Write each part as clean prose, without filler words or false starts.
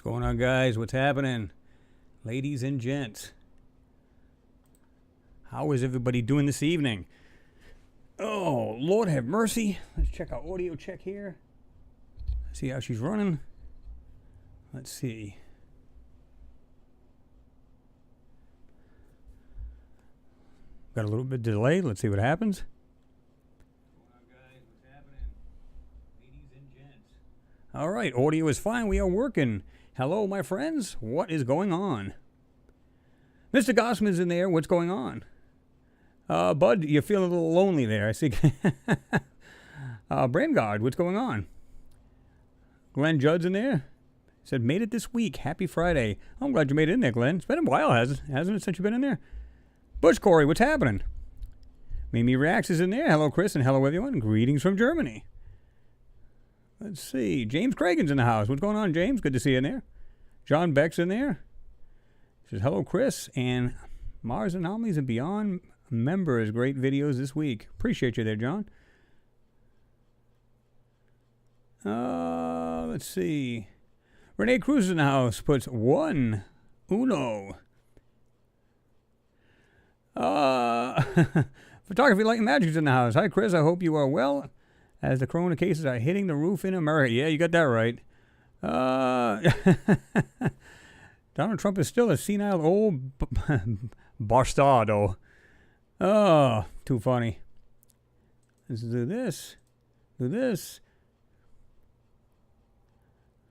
What's going on, guys? What's happening? Ladies and gents. How is everybody doing this evening? Oh, Lord have mercy. Let's check our audio check here. See how she's running. Let's see. Got a little bit of delay. Let's see what happens. What's going on, guys? What's happening? Ladies and gents. All right, audio is fine. We are working. Hello, my friends. What is going on? Mr. Gossman's in there. What's going on? Bud, you're feeling a little lonely there. I see. Brandgard, what's going on? Glenn Judd's in there. Said, made it this week. Happy Friday. I'm glad you made it in there, Glenn. It's been a while, hasn't it, since you've been in there? Bush Corey, what's happening? Mimi Reacts is in there. Hello, Chris, and hello, everyone. Greetings from Germany. Let's see. James Cragen's in the house. What's going on, James? Good to see you in there. John Beck's in there. Says, hello, Chris, and Mars Anomalies and Beyond members. Great videos this week. Appreciate you there, John. Let's see. Renee Cruz is in the house. Puts uno. Photography Light and Magic's in the house. Hi, Chris. I hope you are well as the corona cases are hitting the roof in America. Yeah, you got that right. Donald Trump is still a senile old bastardo. Oh, too funny. Let's do this. Do this.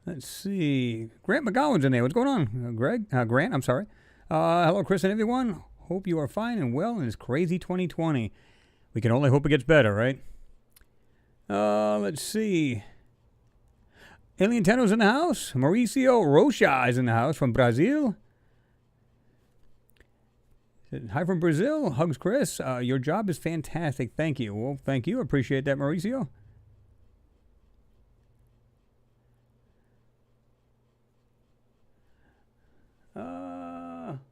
Let's see. Grant McGowan's in there. What's going on? Grant, I'm sorry. Hello, Chris and everyone. Hope you are fine and well in this crazy 2020. We can only hope it gets better, right? Let's see. Alien Tenno's in the house. Mauricio Rocha is in the house from Brazil. Hi from Brazil. Hugs, Chris. Your job is fantastic. Thank you. Well, thank you. Appreciate that, Mauricio.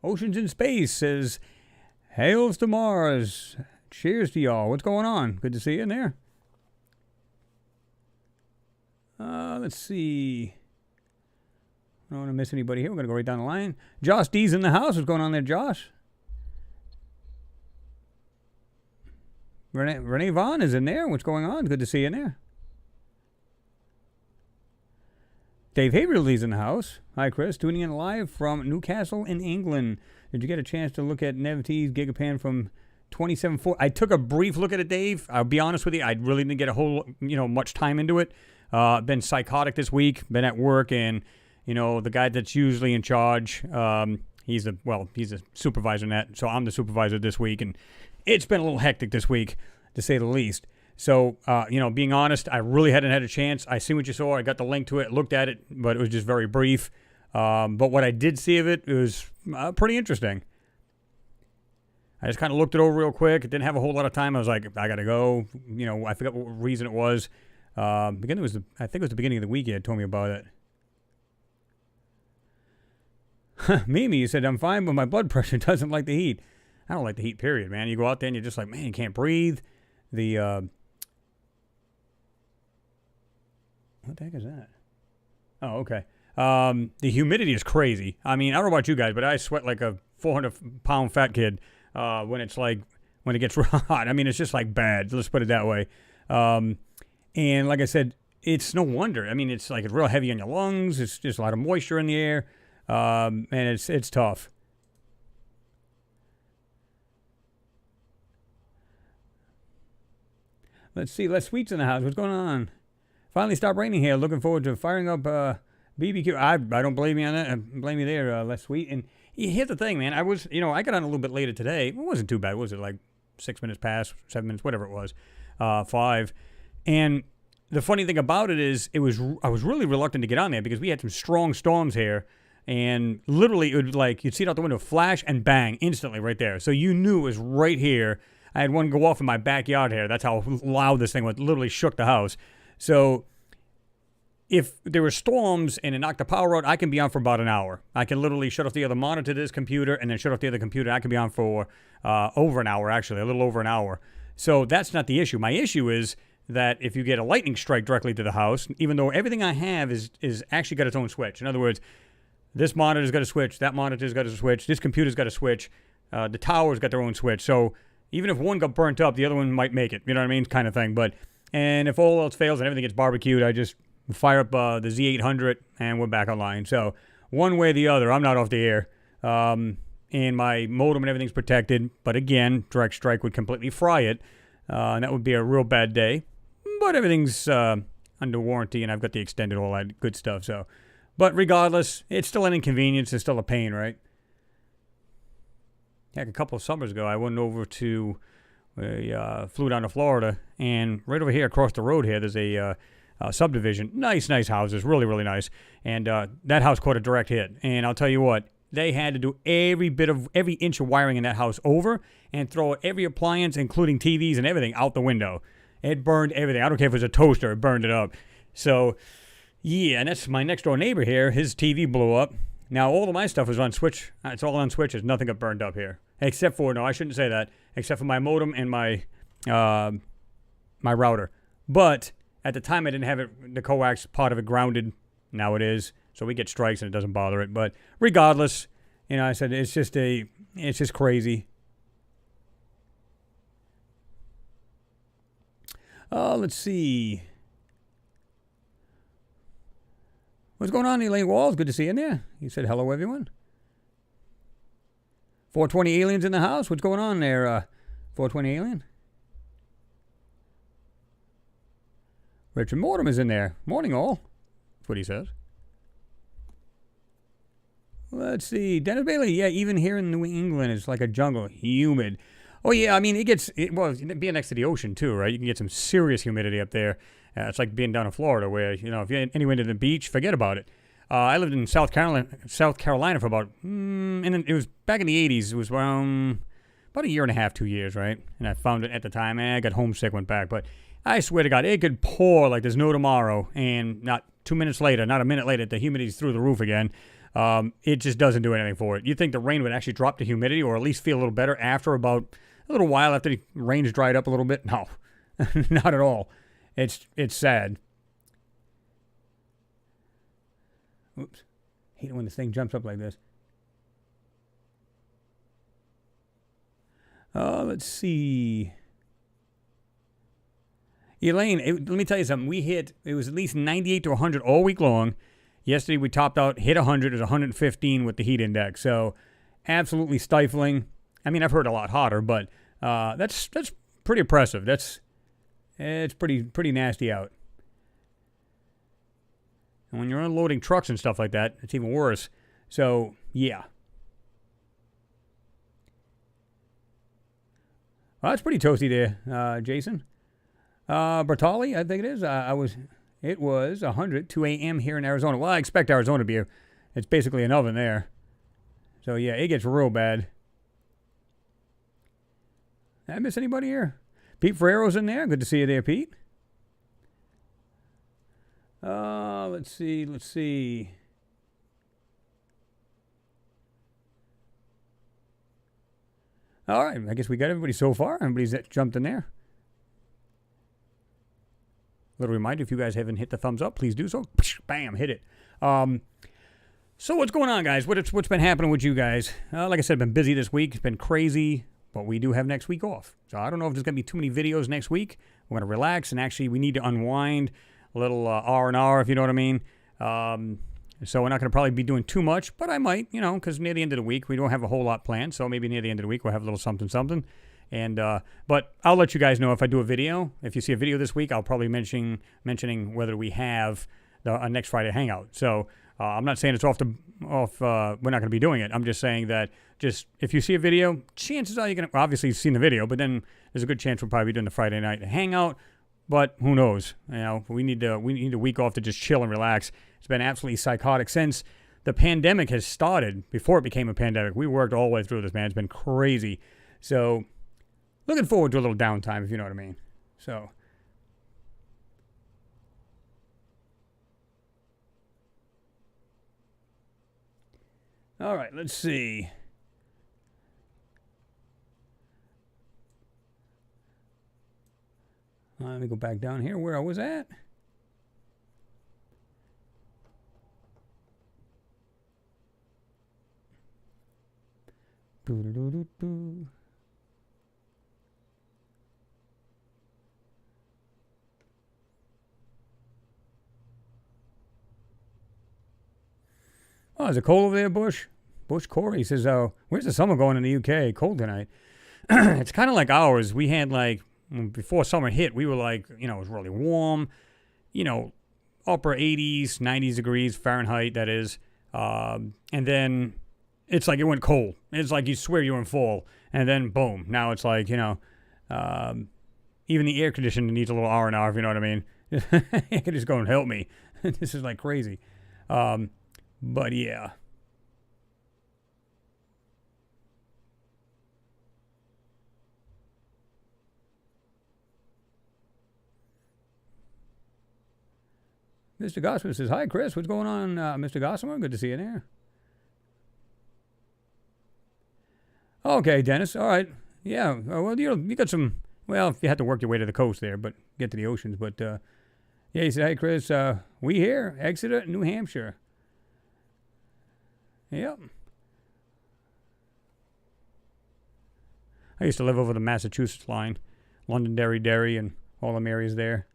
Oceans in Space says, hails to Mars. Cheers to y'all. What's going on? Good to see you in there. Let's see. I don't want to miss anybody here. We're going to go right down the line. Josh D's in the house. What's going on there, Josh? Renee Vaughn is in there. What's going on? Good to see you in there. Dave Haverly's in the house. Hi, Chris. Tuning in live from Newcastle in England. Did you get a chance to look at Nev T's Gigapan from 27.4? I took a brief look at it, Dave. I'll be honest with you. I really didn't get a whole, much time into it. Been psychotic this week. Been at work, and, the guy that's usually in charge, he's a supervisor in that. So I'm the supervisor this week, and it's been a little hectic this week, to say the least. So, being honest, I really hadn't had a chance. I see what you saw. I got the link to it, looked at it, but it was just very brief. But what I did see of it was pretty interesting. I just kind of looked it over real quick. It didn't have a whole lot of time. I was like, I got to go. I forgot what reason it was. I think it was the beginning of the week you had told me about it. Mimi, you said, I'm fine, but my blood pressure doesn't like the heat. I don't like the heat, period, man. You go out there and you're just like, man, you can't breathe. What the heck is that? Oh, okay. The humidity is crazy. I mean, I don't know about you guys, but I sweat like a 400-pound fat kid when it gets hot. I mean, it's just like bad. Let's put it that way. And like I said, it's no wonder. I mean, it's like it's real heavy on your lungs. It's just a lot of moisture in the air, and it's tough. Let's see. Les Sweet's in the house. What's going on? Finally stopped raining here. Looking forward to firing up BBQ. I don't blame you on that. I blame you there, Les Sweet. And here's the thing, man. I got on a little bit later today. It wasn't too bad. Was it like 6 minutes past, 7 minutes, whatever it was, 5. And the funny thing about it is, I was really reluctant to get on there because we had some strong storms here. And literally, it would you'd see it out the window, flash and bang, instantly right there. So you knew it was right here. I had one go off in my backyard here. That's how loud this thing was. It literally shook the house. So if there were storms and it knocked the power out, I can be on for about an hour. I can literally shut off the other monitor to this computer and then shut off the other computer. I can be on for over an hour, actually, a little over an hour. So that's not the issue. My issue is that if you get a lightning strike directly to the house, even though everything I have is actually got its own switch. In other words, This monitor's got a switch. That monitor's got a switch. This computer's got a switch. The tower's got their own switch. So even if one got burnt up, the other one might make it. You know what I mean? Kind of thing. And if all else fails and everything gets barbecued, I just fire up the Z800 and we're back online. So one way or the other, I'm not off the air. And my modem and everything's protected. But again, direct strike would completely fry it. And that would be a real bad day. But everything's under warranty and I've got the extended, all that good stuff. So, but regardless, it's still an inconvenience. It's still a pain, right? Heck, a couple of summers ago, I went over to, flew down to Florida, and right over here across the road here, there's a subdivision. Nice houses, really, really nice. And that house caught a direct hit. And I'll tell you what, they had to do every inch of wiring in that house over and throw every appliance, including TVs and everything, out the window. It burned everything. I don't care if it was a toaster, it burned it up. So, yeah, and that's my next door neighbor here. His TV blew up. Now, all of my stuff is on switch. It's all on switches. Nothing got burned up here. Except for, no, I shouldn't say that. Except for my modem and my router. But at the time, I didn't have it, the coax part of it grounded. Now it is. So we get strikes and it doesn't bother it. But regardless, I said it's just crazy. Let's see. What's going on, Elaine Walls? Good to see you in there. You said hello, everyone. 420 aliens in the house. What's going on there, 420 alien? Richard Mortimer is in there. Morning, all. That's what he says. Let's see. Dennis Bailey. Yeah, even here in New England, it's like a jungle. Humid. Oh, yeah. I mean, being next to the ocean, too, right? You can get some serious humidity up there. It's like being down in Florida where, if you're anywhere to the beach, forget about it. I lived in South Carolina for about, and it was back in the 80s. It was around about a year and a half, 2 years, right? And I found it at the time, and I got homesick, went back. But I swear to God, it could pour like there's no tomorrow. And not 2 minutes later, not a minute later, the humidity's through the roof again. It just doesn't do anything for it. You'd think the rain would actually drop the humidity or at least feel a little better after about a little while after the rain's dried up a little bit. No, not at all. It's sad. Oops. Hate it when this thing jumps up like this. Let's see. Elaine, let me tell you something. It was at least 98 to 100 all week long. Yesterday we topped out, hit 100. It was 115 with the heat index. So absolutely stifling. I mean, I've heard a lot hotter, but that's pretty impressive. It's pretty nasty out. And when you're unloading trucks and stuff like that, it's even worse. So, yeah. Well, that's pretty toasty there, Jason. Bertali, I think it is. It was 100, 2 a.m. here in Arizona. Well, I expect Arizona to be it's basically an oven there. So, yeah, it gets real bad. Did I miss anybody here? Pete Ferrero's in there. Good to see you there, Pete. Let's see. All right, I guess we got everybody so far. Everybody's jumped in there. Little reminder, if you guys haven't hit the thumbs up, please do so. Bam, hit it. So what's going on, guys? What's been happening with you guys? Like I said, I've been busy this week. It's been crazy, but we do have next week off. So I don't know if there's going to be too many videos next week. We're going to relax, and actually we need to unwind a little R&R, if you know what I mean. So we're not going to probably be doing too much, but I might, because near the end of the week, we don't have a whole lot planned. So maybe near the end of the week, we'll have a little something. And but I'll let you guys know if I do a video. If you see a video this week, I'll probably mentioning whether we have the next Friday Hangout. So I'm not saying it's off. We're not going to be doing it. I'm just saying that if you see a video, chances are you're going to obviously you've seen the video, but then there's a good chance we'll probably be doing the Friday night Hangout. But who knows? We need a week off to just chill and relax. It's been absolutely psychotic since the pandemic has started. Before it became a pandemic, we worked all the way through this, man. It's been crazy. So looking forward to a little downtime, if you know what I mean. So all right, let's see. Let me go back down here where I was at. Doo-doo-doo-doo-doo. Oh, is it cold over there, Bush? Bush Corey says, where's the summer going in the UK? Cold tonight. It's kind of like ours. We had like, before summer hit, we were like, it was really warm, upper 80s, 90s degrees Fahrenheit, that is. And then it's like it went cold. It's like you swear you're in fall. And then, boom, now it's like, even the air conditioning needs a little R&R, if you know what I mean. It could just go and help me. This is like crazy. But yeah. Mr. Gossamer says, hi, Chris. What's going on, Mr. Gossamer? Good to see you there. Okay, Dennis. All right. Yeah. Well, you got some, well, if you had to work your way to the coast there, but get to the oceans. But, yeah, he said, hey, Chris, we here, Exeter, New Hampshire. Yep. I used to live over the Massachusetts line, Londonderry, and all them areas there.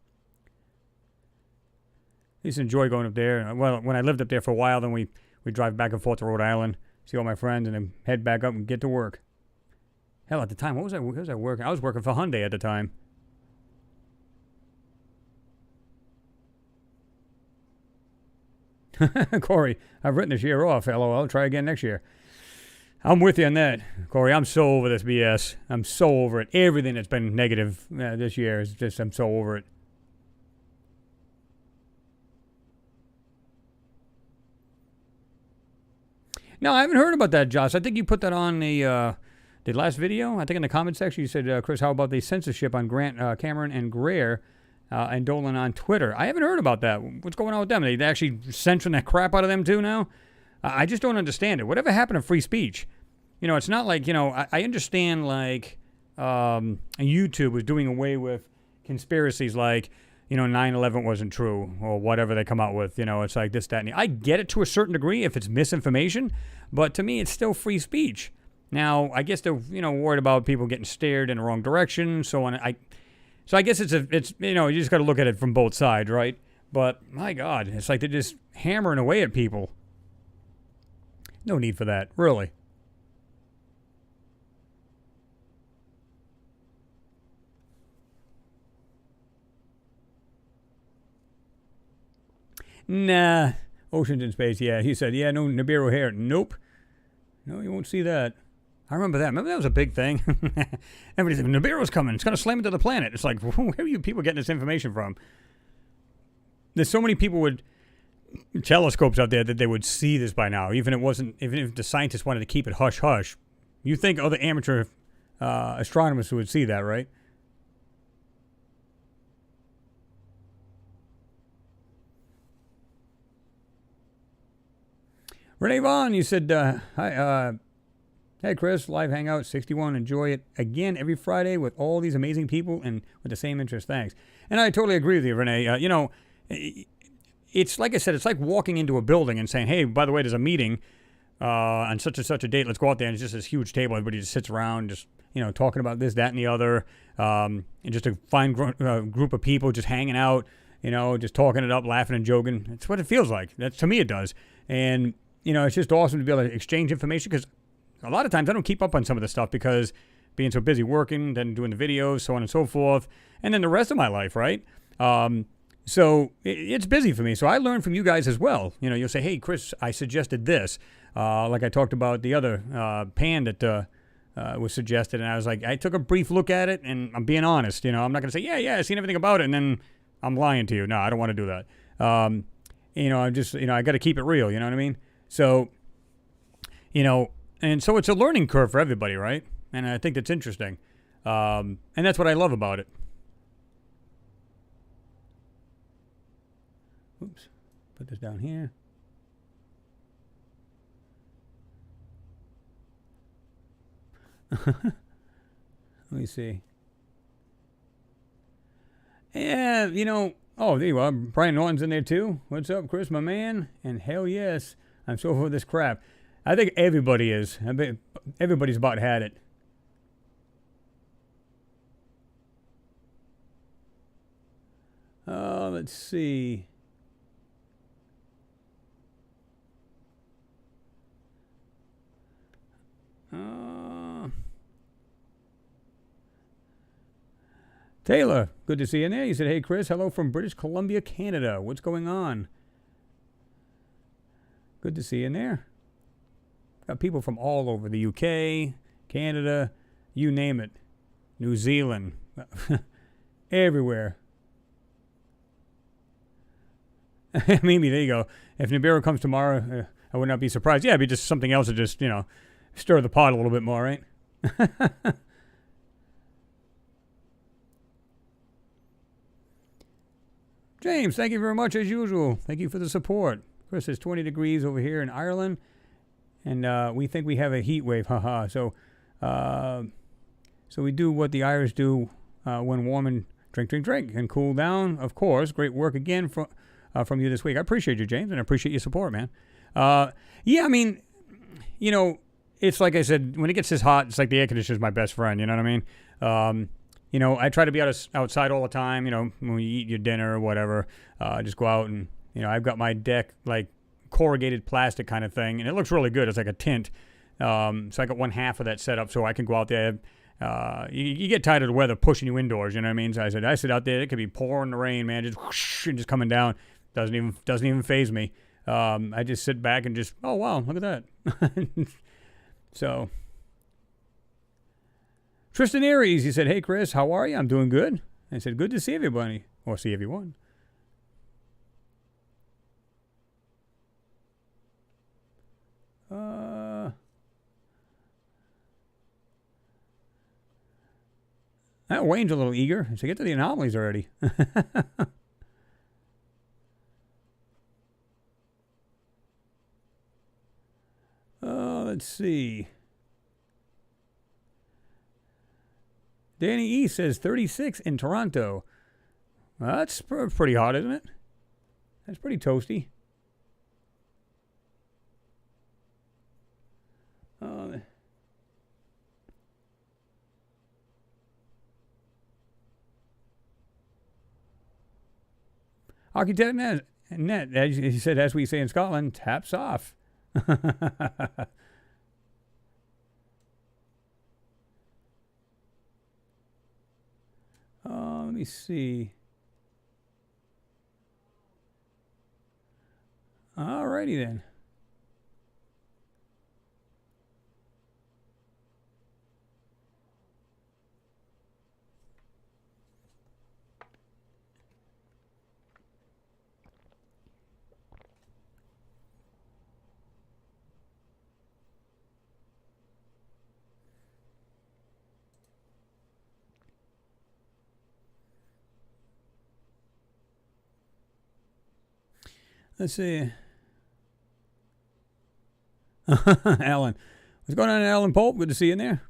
I used to enjoy going up there. Well, when I lived up there for a while, then we drive back and forth to Rhode Island, see all my friends, and then head back up and get to work. Hell, at the time, what was I working? I was working for Hyundai at the time. Corey, I've written this year off. LOL. Try again next year. I'm with you on that, Corey. I'm so over this BS. I'm so over it. Everything that's been negative this year is just, I'm so over it. No, I haven't heard about that, Josh. I think you put that on the last video. I think in the comment section you said, Chris, how about the censorship on Grant, Cameron, and Greer and Dolan on Twitter? I haven't heard about that. What's going on with them? Are they actually censoring the crap out of them too now? I just don't understand it. Whatever happened to free speech? It's not like, I understand like YouTube was doing away with conspiracies like, 9/11 wasn't true or whatever they come out with. It's like this, that, and the. I get it to a certain degree if it's misinformation, but to me it's still free speech. Now, I guess they're, worried about people getting steered in the wrong direction, so on. So I guess it's you just got to look at it from both sides, right? But my God, it's like they're just hammering away at people. No need for that, really. Nah. Oceans in space, yeah. He said, yeah, no Nibiru hair. Nope. No, you won't see that. I remember that. Remember that was a big thing? Everybody said, Nibiru's coming. It's going to slam into the planet. It's like, where are you people getting this information from? There's so many people with telescopes out there that they would see this by now. Even if the scientists wanted to keep it hush-hush. You think other amateur astronomers would see that, right? Renee Vaughn, you said, hi, hey, Chris, live Hangout 61. Enjoy it again every Friday with all these amazing people and with the same interest. Thanks. And I totally agree with you, Renee. It's like I said, it's like walking into a building and saying, hey, by the way, there's a meeting on such and such a date. Let's go out there. And it's just this huge table. Everybody just sits around, just, talking about this, that, and the other. And just a fine group of people just hanging out, just talking it up, laughing and joking. That's what it feels like. To me, it does. And, it's just awesome to be able to exchange information because a lot of times I don't keep up on some of this stuff because being so busy working, then doing the videos, so on and so forth, and then the rest of my life, right? So it's busy for me. So I learn from you guys as well. You'll say, hey, Chris, I suggested this. Like I talked about the other pan that was suggested, and I was like, I took a brief look at it, and I'm being honest. I'm not going to say, yeah, I've seen everything about it, and then I'm lying to you. No, I don't want to do that. I'm just, I got to keep it real. You know what I mean? So, and so it's a learning curve for everybody, right? And I think that's interesting. And that's what I love about it. Oops. Put this down here. Let me see. Yeah, oh, there you are. Brian Norton's in there too. What's up, Chris, my man? And hell yes, I'm so over this crap. I think everybody is. I bet everybody's about had it. Let's see. Taylor, good to see you in there. He said, hey, Chris, hello from British Columbia, Canada. What's going on? Good to see you in there. Got people from all over the UK, Canada, you name it. New Zealand. Everywhere. Maybe, there you go. If Nibiru comes tomorrow, I would not be surprised. Yeah, it'd be just something else to just, stir the pot a little bit more, right? James, thank you very much as usual. Thank you for the support. Chris, it's 20 degrees over here in Ireland, and we think we have a heat wave. Haha. So we do what the Irish do when warm and drink, and cool down. Of course, great work again from you this week. I appreciate you, James, and I appreciate your support, man. Yeah, I mean, it's like I said, when it gets this hot, it's like the air conditioner is my best friend. You know what I mean? I try to be outside all the time, when you eat your dinner or whatever. Just go out and, I've got my deck, like, corrugated plastic kind of thing, and it looks really good. It's like a tint. So I got one half of that set up so I can go out there. You get tired of the weather pushing you indoors, you know what I mean? So I said, I sit out there. It could be pouring the rain, man, just whoosh, and just coming down. Doesn't even faze me. I just sit back and just, oh, wow, look at that. So... Tristan Aries, he said, hey, Chris, how are you? I'm doing good. I said, good to see everybody. Or see everyone. Wayne's a little eager. So get to the anomalies already. Let's see. Danny E says 36 in Toronto. Well, that's pretty hot, isn't it? That's pretty toasty. Architect Net, as he said, as we say in Scotland, taps off. Let me see. Alrighty then. Let's see. Alan. What's going on, Alan Pope? Good to see you in there.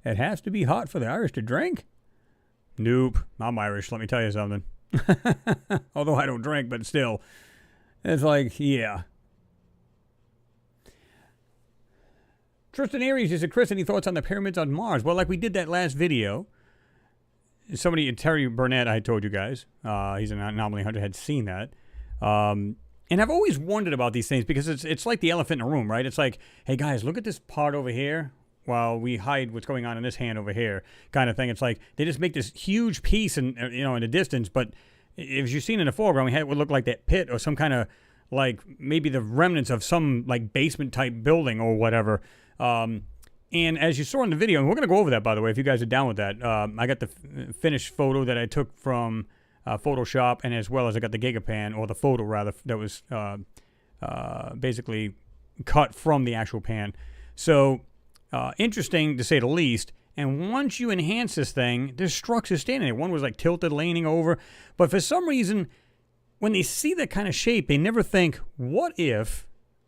It has to be hot for the Irish to drink? Nope. I'm Irish, let me tell you something. Although I don't drink, but still. It's like, yeah. Tristan Aries said, Chris, any thoughts on the pyramids on Mars? Well, like we did that last video. Somebody, Terry Burnett, I told you guys. He's an anomaly hunter, had seen that. And I've always wondered about these things because it's like the elephant in the room, right? It's like, hey, guys, look at this part over here while we hide what's going on in this hand over here kind of thing. It's like they just make this huge piece in the distance, but if you've seen in the foreground, it would look like that pit or some kind of, like, maybe the remnants of some, like, basement-type building or whatever. And as you saw in the video, and we're going to go over that, by the way, if you guys are down with that. I got the finished photo that I took from... Photoshop, and as well as I got the Gigapan, or the photo rather, that was basically cut from the actual pan. So, interesting to say the least. And once you enhance this thing, there's structures standing there. One was like tilted, leaning over. But for some reason, when they see that kind of shape, they never think, what if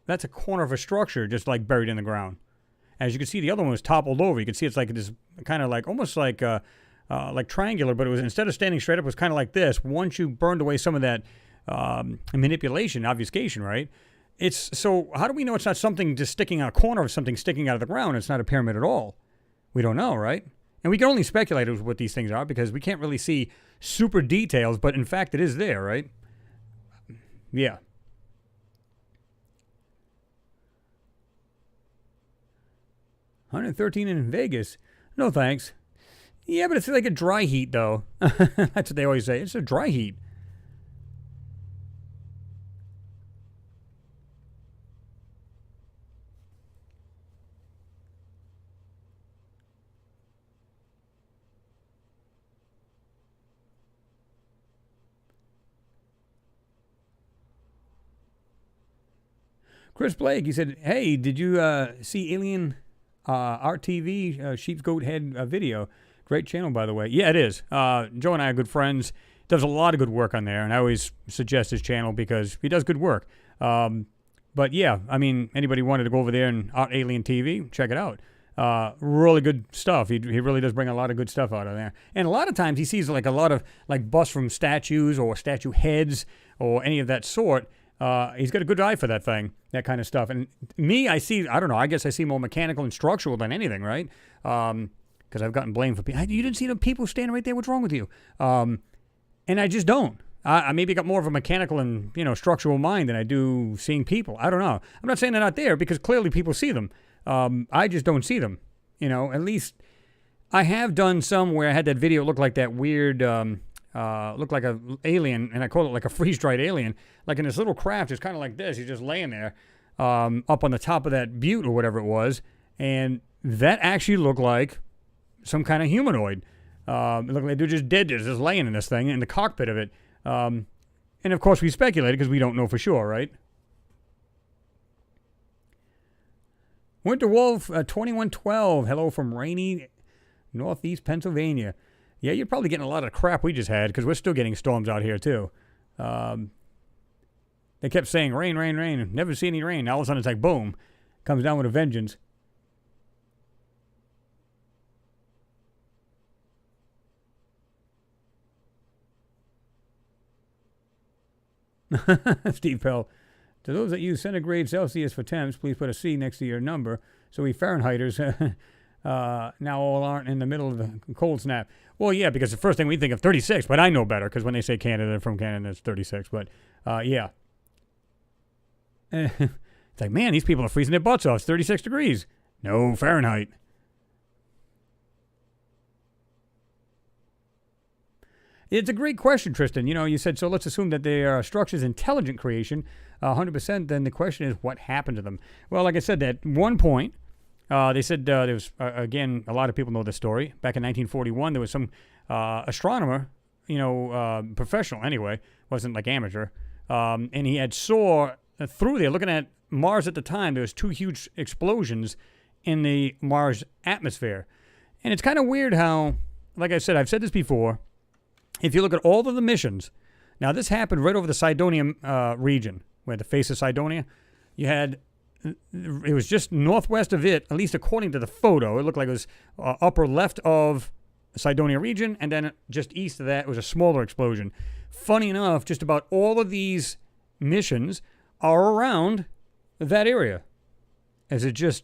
that's a corner of a structure just like buried in the ground? As you can see, the other one was toppled over. You can see it's like this kind of like, almost like triangular, but it was, instead of standing straight up, it was kind of like this. Once you burned away some of that manipulation, obfuscation, right? So how do we know it's not something just sticking out a corner of something sticking out of the ground? It's not a pyramid at all. We don't know, right? And we can only speculate as what these things are because we can't really see super details, but in fact it is there, right? Yeah. $113 in Vegas. No thanks. Yeah, but it's like a dry heat, though. That's what they always say. It's a dry heat. Chris Blake, he said, hey, did you see Alien RTV Sheep's Goat Head video? Great channel, by the way. Yeah, it is. Joe and I are good friends. Does a lot of good work on there, and I always suggest his channel because he does good work. But yeah, I mean, anybody wanted to go over there and Art Alien TV, check it out. Really good stuff. He really does bring a lot of good stuff out of there. And a lot of times he sees like a lot of like busts from statues or statue heads or any of that sort. He's got a good eye for that thing, that kind of stuff. And me, I don't know, I guess I see more mechanical and structural than anything, right? Because I've gotten blamed for people. You didn't see the people standing right there. What's wrong with you? And I just don't. I maybe got more of a mechanical and, structural mind than I do seeing people. I don't know. I'm not saying they're not there because clearly people see them. I just don't see them. At least I have done some where I had that video look like that weird, look like a alien, and I call it like a freeze-dried alien. Like in this little craft, it's kind of like this. He's just laying there up on the top of that butte or whatever it was. And that actually looked like some kind of humanoid. It looked like they're just dead, just laying in this thing, in the cockpit of it. And of course we speculated because we don't know for sure, right? Winter Wolf 2112. Hello from rainy northeast Pennsylvania. Yeah, you're probably getting a lot of crap we just had because we're still getting storms out here too. They kept saying rain, rain, rain. Never see any rain. Now all of a sudden it's like boom, comes down with a vengeance. Steve Pell. To those that use centigrade Celsius for temps, please put a C next to your number so we Fahrenheiters now all aren't in the middle of the cold snap. Well, yeah, because the first thing we think of 36, but I know better because when they say Canada, from Canada, it's 36. But yeah. It's like, man, these people are freezing their butts off. It's 36 degrees. No, Fahrenheit. It's a great question, Tristan. You said, so let's assume that they are structures intelligent creation, 100%. Then the question is, what happened to them? Well, like I said, at one point, they said there was, again, a lot of people know this story. Back in 1941, there was some astronomer, professional anyway, wasn't like amateur, and he had saw through there, looking at Mars at the time, there was two huge explosions in the Mars atmosphere. And it's kind of weird how, like I said, I've said this before, if you look at all of the missions, now this happened right over the Cydonia region, where the face of Cydonia, it was just northwest of it, at least according to the photo. It looked like it was upper left of the Cydonia region, and then just east of that was a smaller explosion. Funny enough, just about all of these missions are around that area. Is it just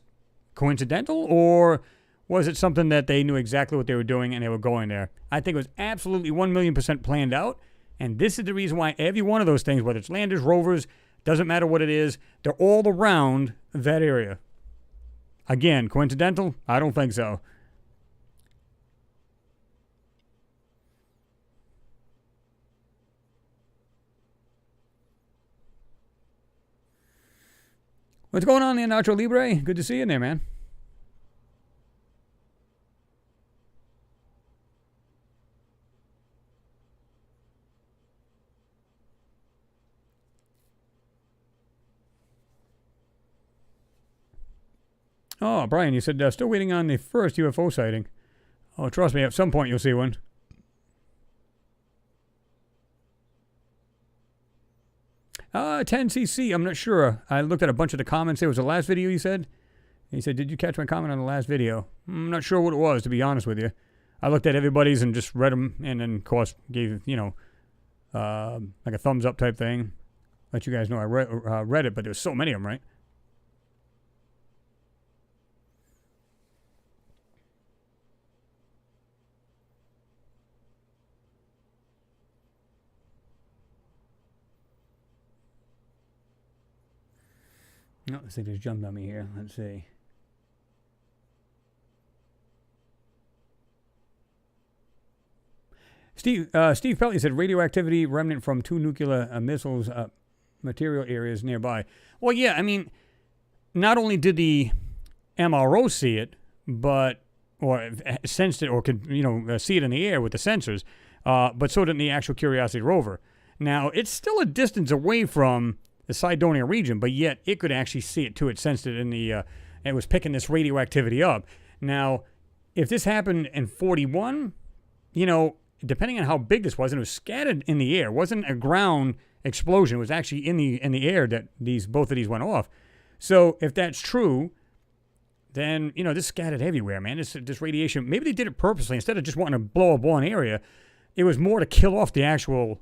coincidental, or was it something that they knew exactly what they were doing and they were going there? I think it was absolutely 1,000,000% planned out, and this is the reason why every one of those things, whether it's landers, rovers, doesn't matter what it is, they're all around that area. Again, coincidental? I don't think so. What's going on there, Nacho Libre? Good to see you in there, man. Oh, Brian, you said still waiting on the first UFO sighting. Oh, trust me, at some point you'll see one. Uh, 10cc, I'm not sure. I looked at a bunch of the comments. It was the last video you said. He said, did you catch my comment on the last video? I'm not sure what it was, to be honest with you. I looked at everybody's and just read them, and then, of course, gave, like a thumbs up type thing. let you guys know I read it, but there's so many of them, right? No, this thing just jumped on me here. Let's see. Steve Peltley said radioactivity remnant from 2 nuclear missiles material areas nearby. Well, yeah, I mean, not only did the MRO see it, or sensed it, or could see it in the air with the sensors, but so did the actual Curiosity rover. Now, it's still a distance away from the Cydonia region, but yet it could actually see it too. It sensed it it was picking this radioactivity up. Now, if this happened in 41, depending on how big this was, and it was scattered in the air, it wasn't a ground explosion. It was actually in the air that both of these went off. So if that's true, then this scattered everywhere, man. This radiation. Maybe they did it purposely instead of just wanting to blow up one area. It was more to kill off the actual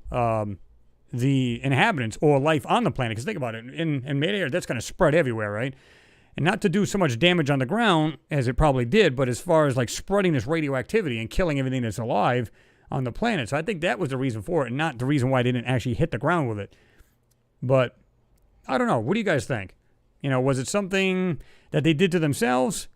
the inhabitants or life on the planet. Because think about it, in mid-air, that's going to spread everywhere, right? And not to do so much damage on the ground as it probably did, but as far as like spreading this radioactivity and killing everything that's alive on the planet. So I think that was the reason for it, and not the reason why they didn't actually hit the ground with it. But I don't know. What do you guys think? Was it something that they did to themselves?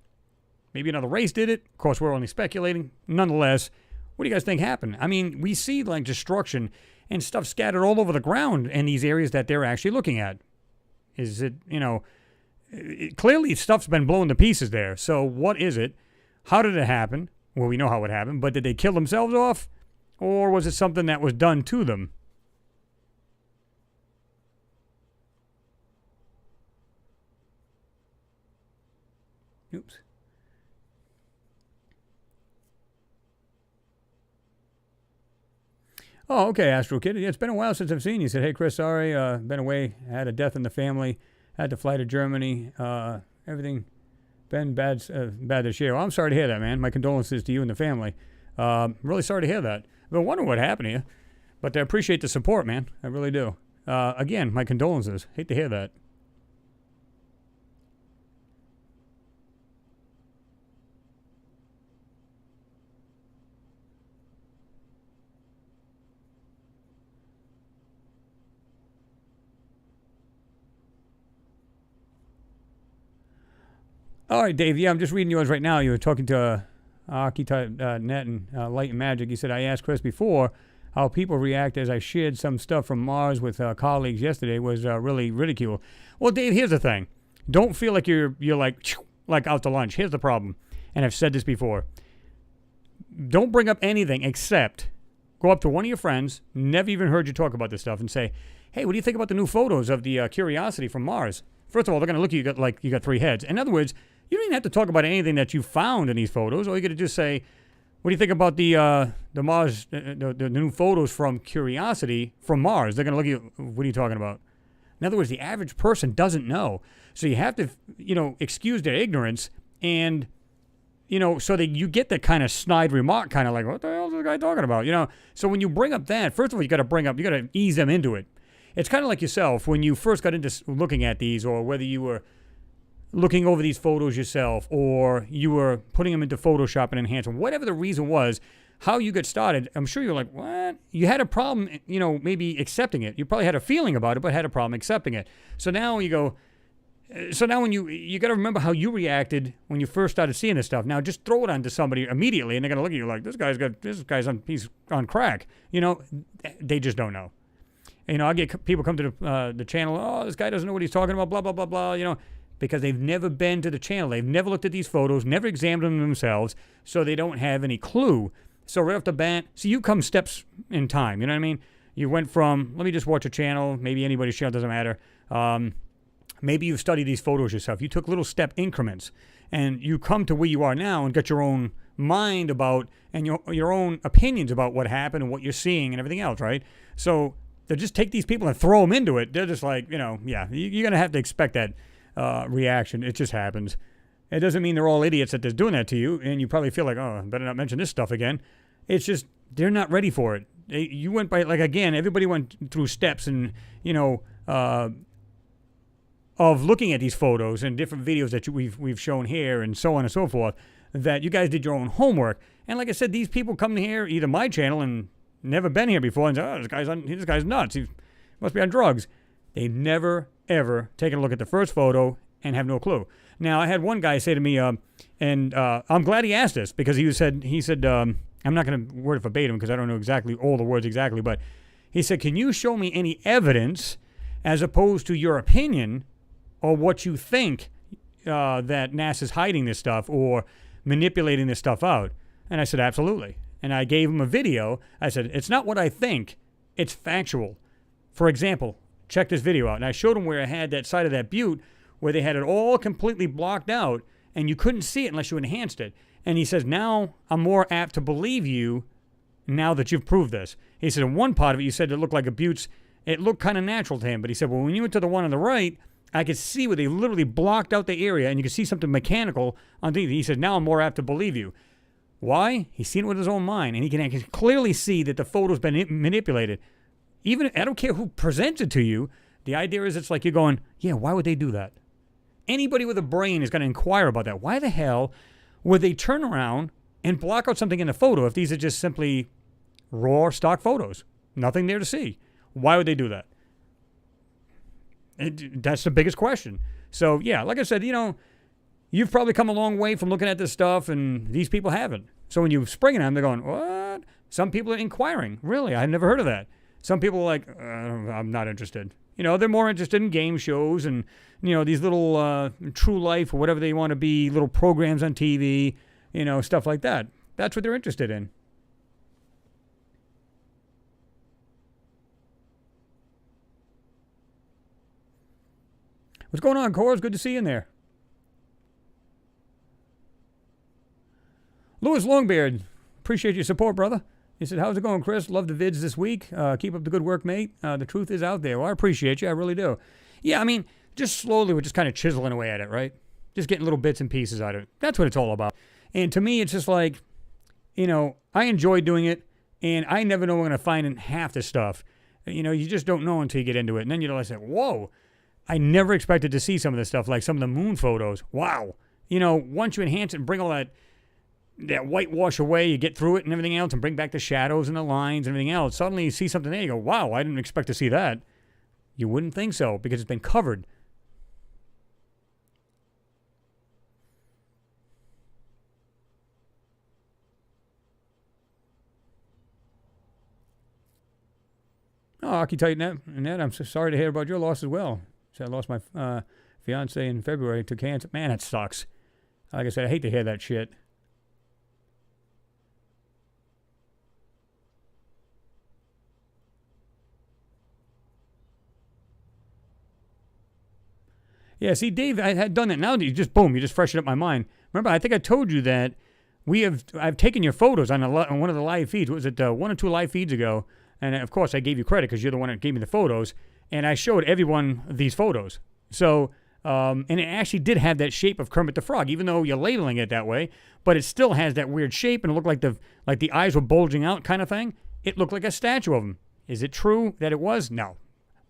Maybe another race did it. Of course, we're only speculating. Nonetheless, what do you guys think happened? I mean, we see like destruction and stuff scattered all over the ground in these areas that they're actually looking at. Is it, clearly stuff's been blown to pieces there. So what is it? How did it happen? Well, we know how it happened, but did they kill themselves off? Or was it something that was done to them? Oops. Oh, okay, Astro Kid. It's been a while since I've seen you. He said, hey, Chris, sorry, been away. I had a death in the family. Had to fly to Germany. Everything been bad this year. Well, I'm sorry to hear that, man. My condolences to you and the family. Really sorry to hear that. I've been wondering what happened to you. But I appreciate the support, man. I really do. Again, my condolences. Hate to hear that. All right, Dave. Yeah, I'm just reading yours right now. You were talking to Net and Light and Magic. You said, I asked Chris before how people react as I shared some stuff from Mars with colleagues yesterday was really ridiculed. Well, Dave, here's the thing. Don't feel like you're like out to lunch. Here's the problem, and I've said this before. Don't bring up anything except go up to one of your friends, never even heard you talk about this stuff, and say, hey, what do you think about the new photos of the Curiosity from Mars? First of all, they're going to look at you got 3 heads. In other words, you don't even have to talk about anything that you found in these photos. All you got to just say, what do you think about the Mars, the new photos from Curiosity from Mars? They're going to look at you, what are you talking about? In other words, the average person doesn't know. So you have to, excuse their ignorance and, so that you get that kind of snide remark, kind of like, what the hell is this guy talking about? So when you bring up that, first of all, you got to ease them into it. It's kind of like yourself when you first got into looking at these, or whether you were looking over these photos yourself, or you were putting them into Photoshop and enhancing, whatever the reason was, how you got started, I'm sure you're like, what? You had a problem, maybe accepting it. You probably had a feeling about it, but had a problem accepting it. So now you go, when you got to remember how you reacted when you first started seeing this stuff. Now just throw it onto somebody immediately, and they're going to look at you like, he's on crack. They just don't know. I get people come to the channel, oh, this guy doesn't know what he's talking about, blah, blah, blah, blah, because they've never been to the channel. They've never looked at these photos, never examined them themselves, so they don't have any clue. So right off the bat, you come steps in time, you know what I mean? You went from, let me just watch a channel, maybe anybody's channel, doesn't matter. Maybe you've studied these photos yourself. You took little step increments, and you come to where you are now and got your own mind about, and your own opinions about what happened and what you're seeing and everything else, right? So they'll just take these people and throw them into it. They're just like, you're going to have to expect that reaction. It just happens. It doesn't mean they're all idiots that they're doing that to you, and you probably feel like, oh, I better not mention this stuff again. It's just they're not ready for it. You went by, like, again, everybody went through steps and, of looking at these photos and different videos that we've shown here and so on and so forth, that you guys did your own homework. And like I said, these people come here, either my channel and never been here before, and say, oh, this guy's nuts. He must be on drugs. They never, ever taken a look at the first photo and have no clue. Now, I had one guy say to me, and I'm glad he asked this, because he said, I'm not going to word it verbatim because I don't know exactly all the words exactly, but he said, can you show me any evidence as opposed to your opinion or what you think that NASA's hiding this stuff or manipulating this stuff out? And I said, absolutely. And I gave him a video. I said, it's not what I think, it's factual. For example, check this video out. And I showed him where I had that side of that butte where they had it all completely blocked out and you couldn't see it unless you enhanced it. And he says, now I'm more apt to believe you now that you've proved this. He said, in one part of it, you said it looked like a buttes. It looked kind of natural to him. But he said, well, when you went to the one on the right, I could see where they literally blocked out the area and you could see something mechanical underneath. He said, now I'm more apt to believe you. Why? He's seen it with his own mind, and he can clearly see that the photo's been manipulated. Even, I don't care who presents it to you, the idea is it's like you're going, yeah, why would they do that? Anybody with a brain is going to inquire about that. Why the hell would they turn around and block out something in the photo if these are just simply raw stock photos? Nothing there to see. Why would they do that? That's the biggest question. So, yeah, like I said, you've probably come a long way from looking at this stuff, and these people haven't. So when you spring it on them, they're going, what? Some people are inquiring. Really? I've never heard of that. Some people are like, I'm not interested. They're more interested in game shows and, these little True Life or whatever they want to be, little programs on TV, stuff like that. That's what they're interested in. What's going on, Cores? Good to see you in there. Louis Longbeard, appreciate your support, brother. He said, how's it going, Chris? Love the vids this week. Keep up the good work, mate. The truth is out there. Well, I appreciate you. I really do. Yeah, I mean, just slowly we're just kind of chiseling away at it, right? Just getting little bits and pieces out of it. That's what it's all about. And to me, it's just like, I enjoy doing it, and I never know when I'm going to find in half the stuff. You just don't know until you get into it. And then you realize, whoa, I never expected to see some of this stuff, like some of the moon photos. Wow. Once you enhance it and bring all that whitewash away, you get through it and everything else and bring back the shadows and the lines and everything else. Suddenly you see something there, you go, wow, I didn't expect to see that. You wouldn't think so because it's been covered. Oh, Archetype Net, I'm so sorry to hear about your loss as well. So I lost my fiance in February to cancer. Man, that sucks. Like I said, I hate to hear that shit. Yeah, see, Dave, I had done that. Now you just, boom, you just freshened up my mind. Remember, I think I told you that I've taken your photos on one of the live feeds. What was it, 1 or 2 live feeds ago? And, of course, I gave you credit because you're the one that gave me the photos. And I showed everyone these photos. So, and it actually did have that shape of Kermit the Frog, even though you're labeling it that way. But it still has that weird shape, and it looked like the eyes were bulging out kind of thing. It looked like a statue of him. Is it true that it was? No.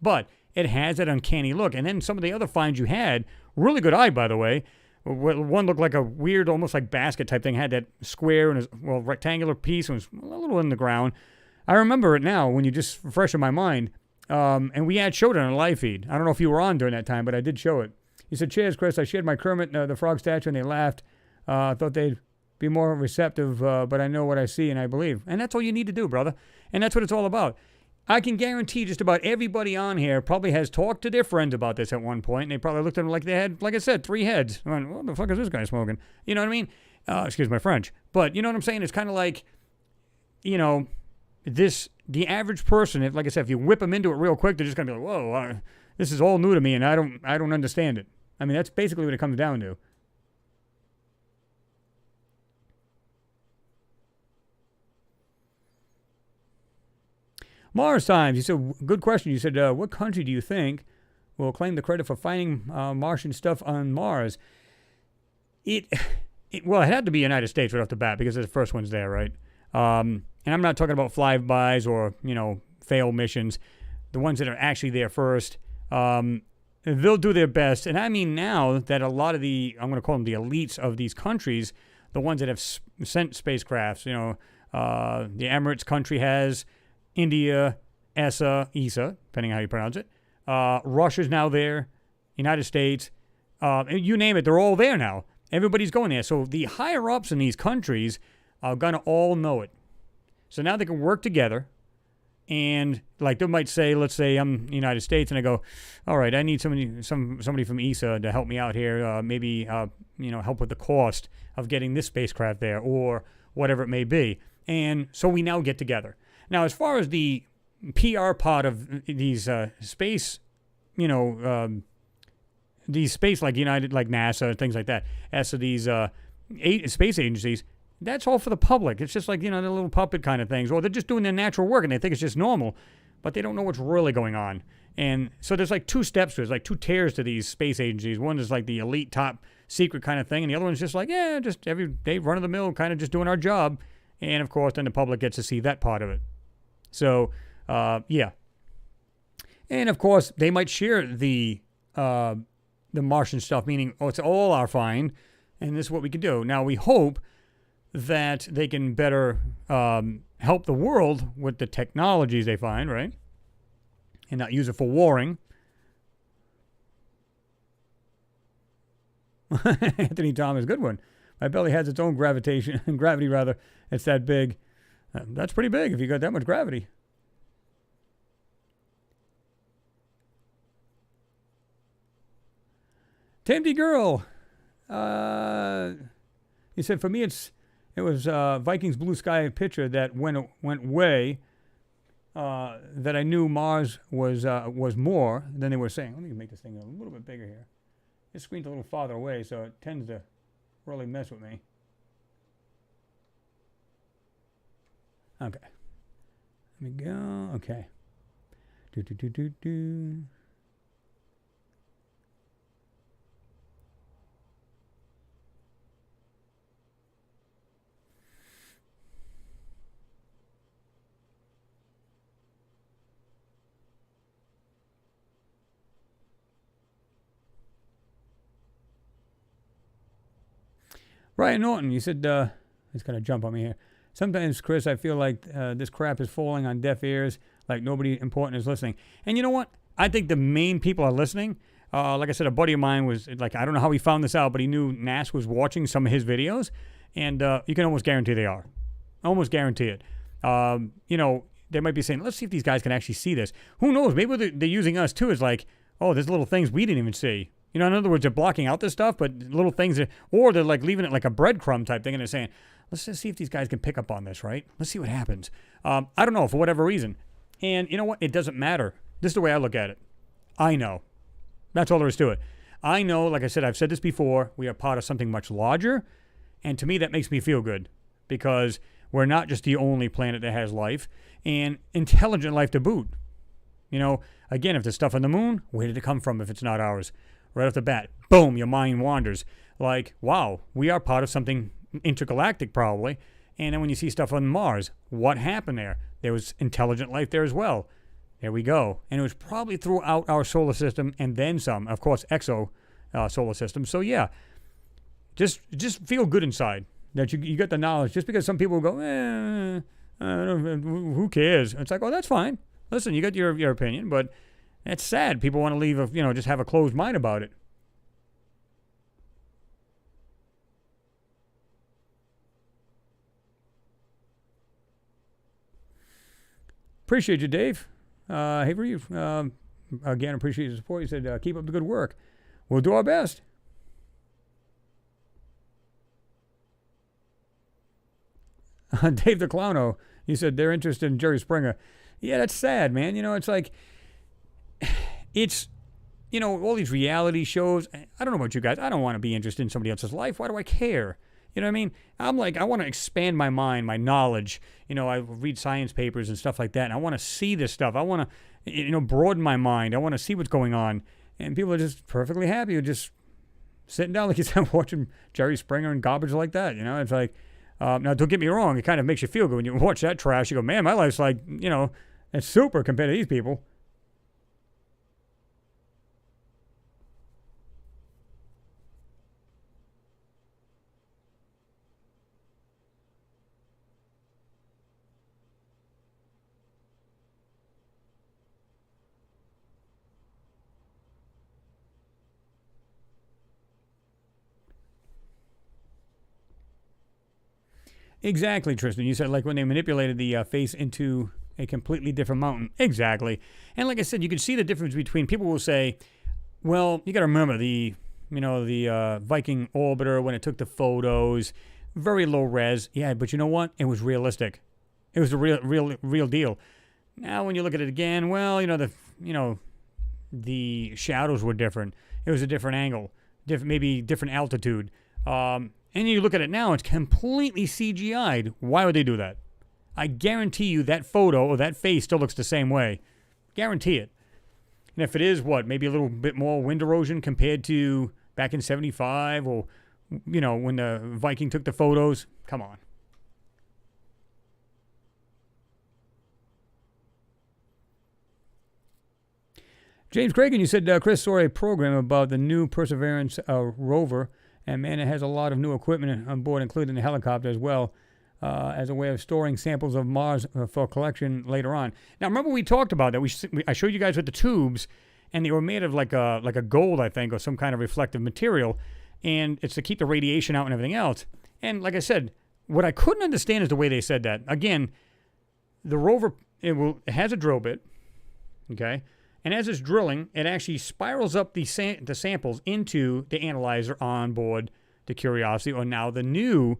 But it has that uncanny look. And then some of the other finds you had, really good eye, by the way. One looked like a weird, almost like basket type thing, had that square and rectangular piece, and was a little in the ground. I remember it now when you just freshen my mind. And we had showed it on a live feed. I don't know if you were on during that time, but I did show it. He said, cheers, Chris. I shared my Kermit the Frog statue, and they laughed. Thought they'd be more receptive, but I know what I see and I believe. And that's all you need to do, brother. And that's what it's all about. I can guarantee just about everybody on here probably has talked to their friends about this at one point, and they probably looked at them like they had, like I said, 3 heads. I went, what the fuck is this guy smoking? You know what I mean? Excuse my French. But you know what I'm saying? It's kind of like, the average person, like I said, if you whip them into it real quick, they're just going to be like, whoa, this is all new to me, and I don't understand it. I mean, that's basically what it comes down to. Mars Times, you said, good question. You said, what country do you think will claim the credit for finding Martian stuff on Mars? It had to be United States right off the bat because it's the first one's there, right? And and I'm not talking about flybys or, failed missions, the ones that are actually there first, they'll do their best. And I mean now that a lot of the, I'm going to call them the elites of these countries, the ones that have sent spacecrafts, the Emirates country has, India, ESA, depending on how you pronounce it. Russia's now there, United States, you name it, they're all there now. Everybody's going there. So the higher ups in these countries are going to all know it. So now they can work together. And like they might say, let's say I'm United States, and I go, all right, I need somebody from ESA to help me out here, maybe help with the cost of getting this spacecraft there, or whatever it may be. And so we now get together. Now, as far as the PR part of these space, these space like NASA, things like that, as to these space agencies. That's all for the public. It's just like, the little puppet kind of things. Or they're just doing their natural work and they think it's just normal, but they don't know what's really going on. And so there's like two steps to it. There's like two tiers to these space agencies. One is like the elite top secret kind of thing, and the other one's just like, just every day run-of-the-mill kind of just doing our job. And, of course, then the public gets to see that part of it. So, yeah. And, of course, they might share the Martian stuff, meaning, it's all our find, and this is what we can do. Now, we hope that they can better help the world with the technologies they find, right? And not use it for warring. Anthony Thomas, good one. My belly has its own gravity, rather. It's that big. That's pretty big if you got that much gravity. Tamdy Girl. He said, for me, it was Vikings blue sky picture that went way that I knew Mars was more than they were saying. Let me make this thing a little bit bigger here. This screen's a little farther away, so it tends to really mess with me. Okay. Let me go. Okay. Do. Ryan Norton, you said, it's going to jump on me here. Sometimes, Chris, I feel like this crap is falling on deaf ears, like nobody important is listening. And you know what? I think the main people are listening. Like I said, a buddy of mine was, like, I don't know how he found this out, but he knew NASA was watching some of his videos, and you can almost guarantee they are. Almost guarantee it. They might be saying, let's see if these guys can actually see this. Who knows? Maybe they're using us, too, as like, oh, there's little things we didn't even see. In other words, they're blocking out this stuff, but little things, or they're like leaving it like a breadcrumb type thing, and they're saying, let's just see if these guys can pick up on this, right? Let's see what happens. I don't know, for whatever reason. And you know what? It doesn't matter. This is the way I look at it. I know. That's all there is to it. I know, like I said, I've said this before, we are part of something much larger, and to me that makes me feel good, because we're not just the only planet that has life, and intelligent life to boot. Again, if there's stuff on the moon, where did it come from if it's not ours? Right off the bat, boom, your mind wanders. Like, wow, we are part of something intergalactic probably. And then when you see stuff on Mars, what happened there? There was intelligent life there as well. There we go. And it was probably throughout our solar system and then some. Of course, solar system. So yeah, just feel good inside that you got the knowledge. Just because some people go, who cares? It's like, oh, that's fine. Listen, you got your opinion, but it's sad. People want to leave, just have a closed mind about it. Appreciate you, Dave. Hey, for you. Again, appreciate your support. You said, keep up the good work. We'll do our best. Dave the Clowno, he said they're interested in Jerry Springer. Yeah, that's sad, man. It's like, it's, all these reality shows. I don't know about you guys. I don't want to be interested in somebody else's life. Why do I care? You know what I mean? I'm like, I want to expand my mind, my knowledge. I read science papers and stuff like that, and I want to see this stuff. I want to, broaden my mind. I want to see what's going on. And people are just perfectly happy with just sitting down, like you said, watching Jerry Springer and garbage like that. It's like, Now, don't get me wrong. It kind of makes you feel good when you watch that trash. You go, man, my life's like, it's super compared to these people. Exactly, Tristan. You said like when they manipulated the face into a completely different mountain. Exactly. And like I said, you can see the difference between people will say, well, you got to remember the Viking orbiter when it took the photos, very low res. Yeah, but you know what? It was realistic. It was the real deal. Now when you look at it again, well, the shadows were different. It was a different angle, maybe different altitude. And you look at it now, it's completely CGI'd. Why would they do that? I guarantee you that photo or that face still looks the same way. Guarantee it. And if it is, maybe a little bit more wind erosion compared to back in 75 or, when the Viking took the photos. Come on. James Cragen, you said Chris saw a program about the new Perseverance rover. And man, it has a lot of new equipment on board, including the helicopter as well, as a way of storing samples of Mars for collection later on. Now, remember we talked about that. I showed you guys with the tubes, and they were made of like a gold, I think, or some kind of reflective material, and it's to keep the radiation out and everything else. And like I said, what I couldn't understand is the way they said that. Again, the rover it has a drill bit, okay. And as it's drilling, it actually spirals up the samples into the analyzer on board the Curiosity, or now the new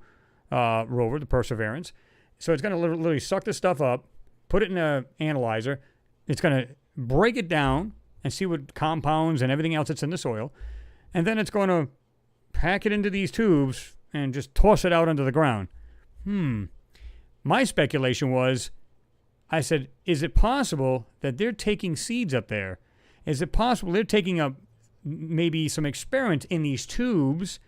rover, the Perseverance. So it's going to literally suck the stuff up, put it in an analyzer. It's going to break it down and see what compounds and everything else that's in the soil. And then it's going to pack it into these tubes and just toss it out onto the ground. My speculation was, I said, is it possible that they're taking seeds up there? Is it possible they're taking up maybe some experiments in these tubes?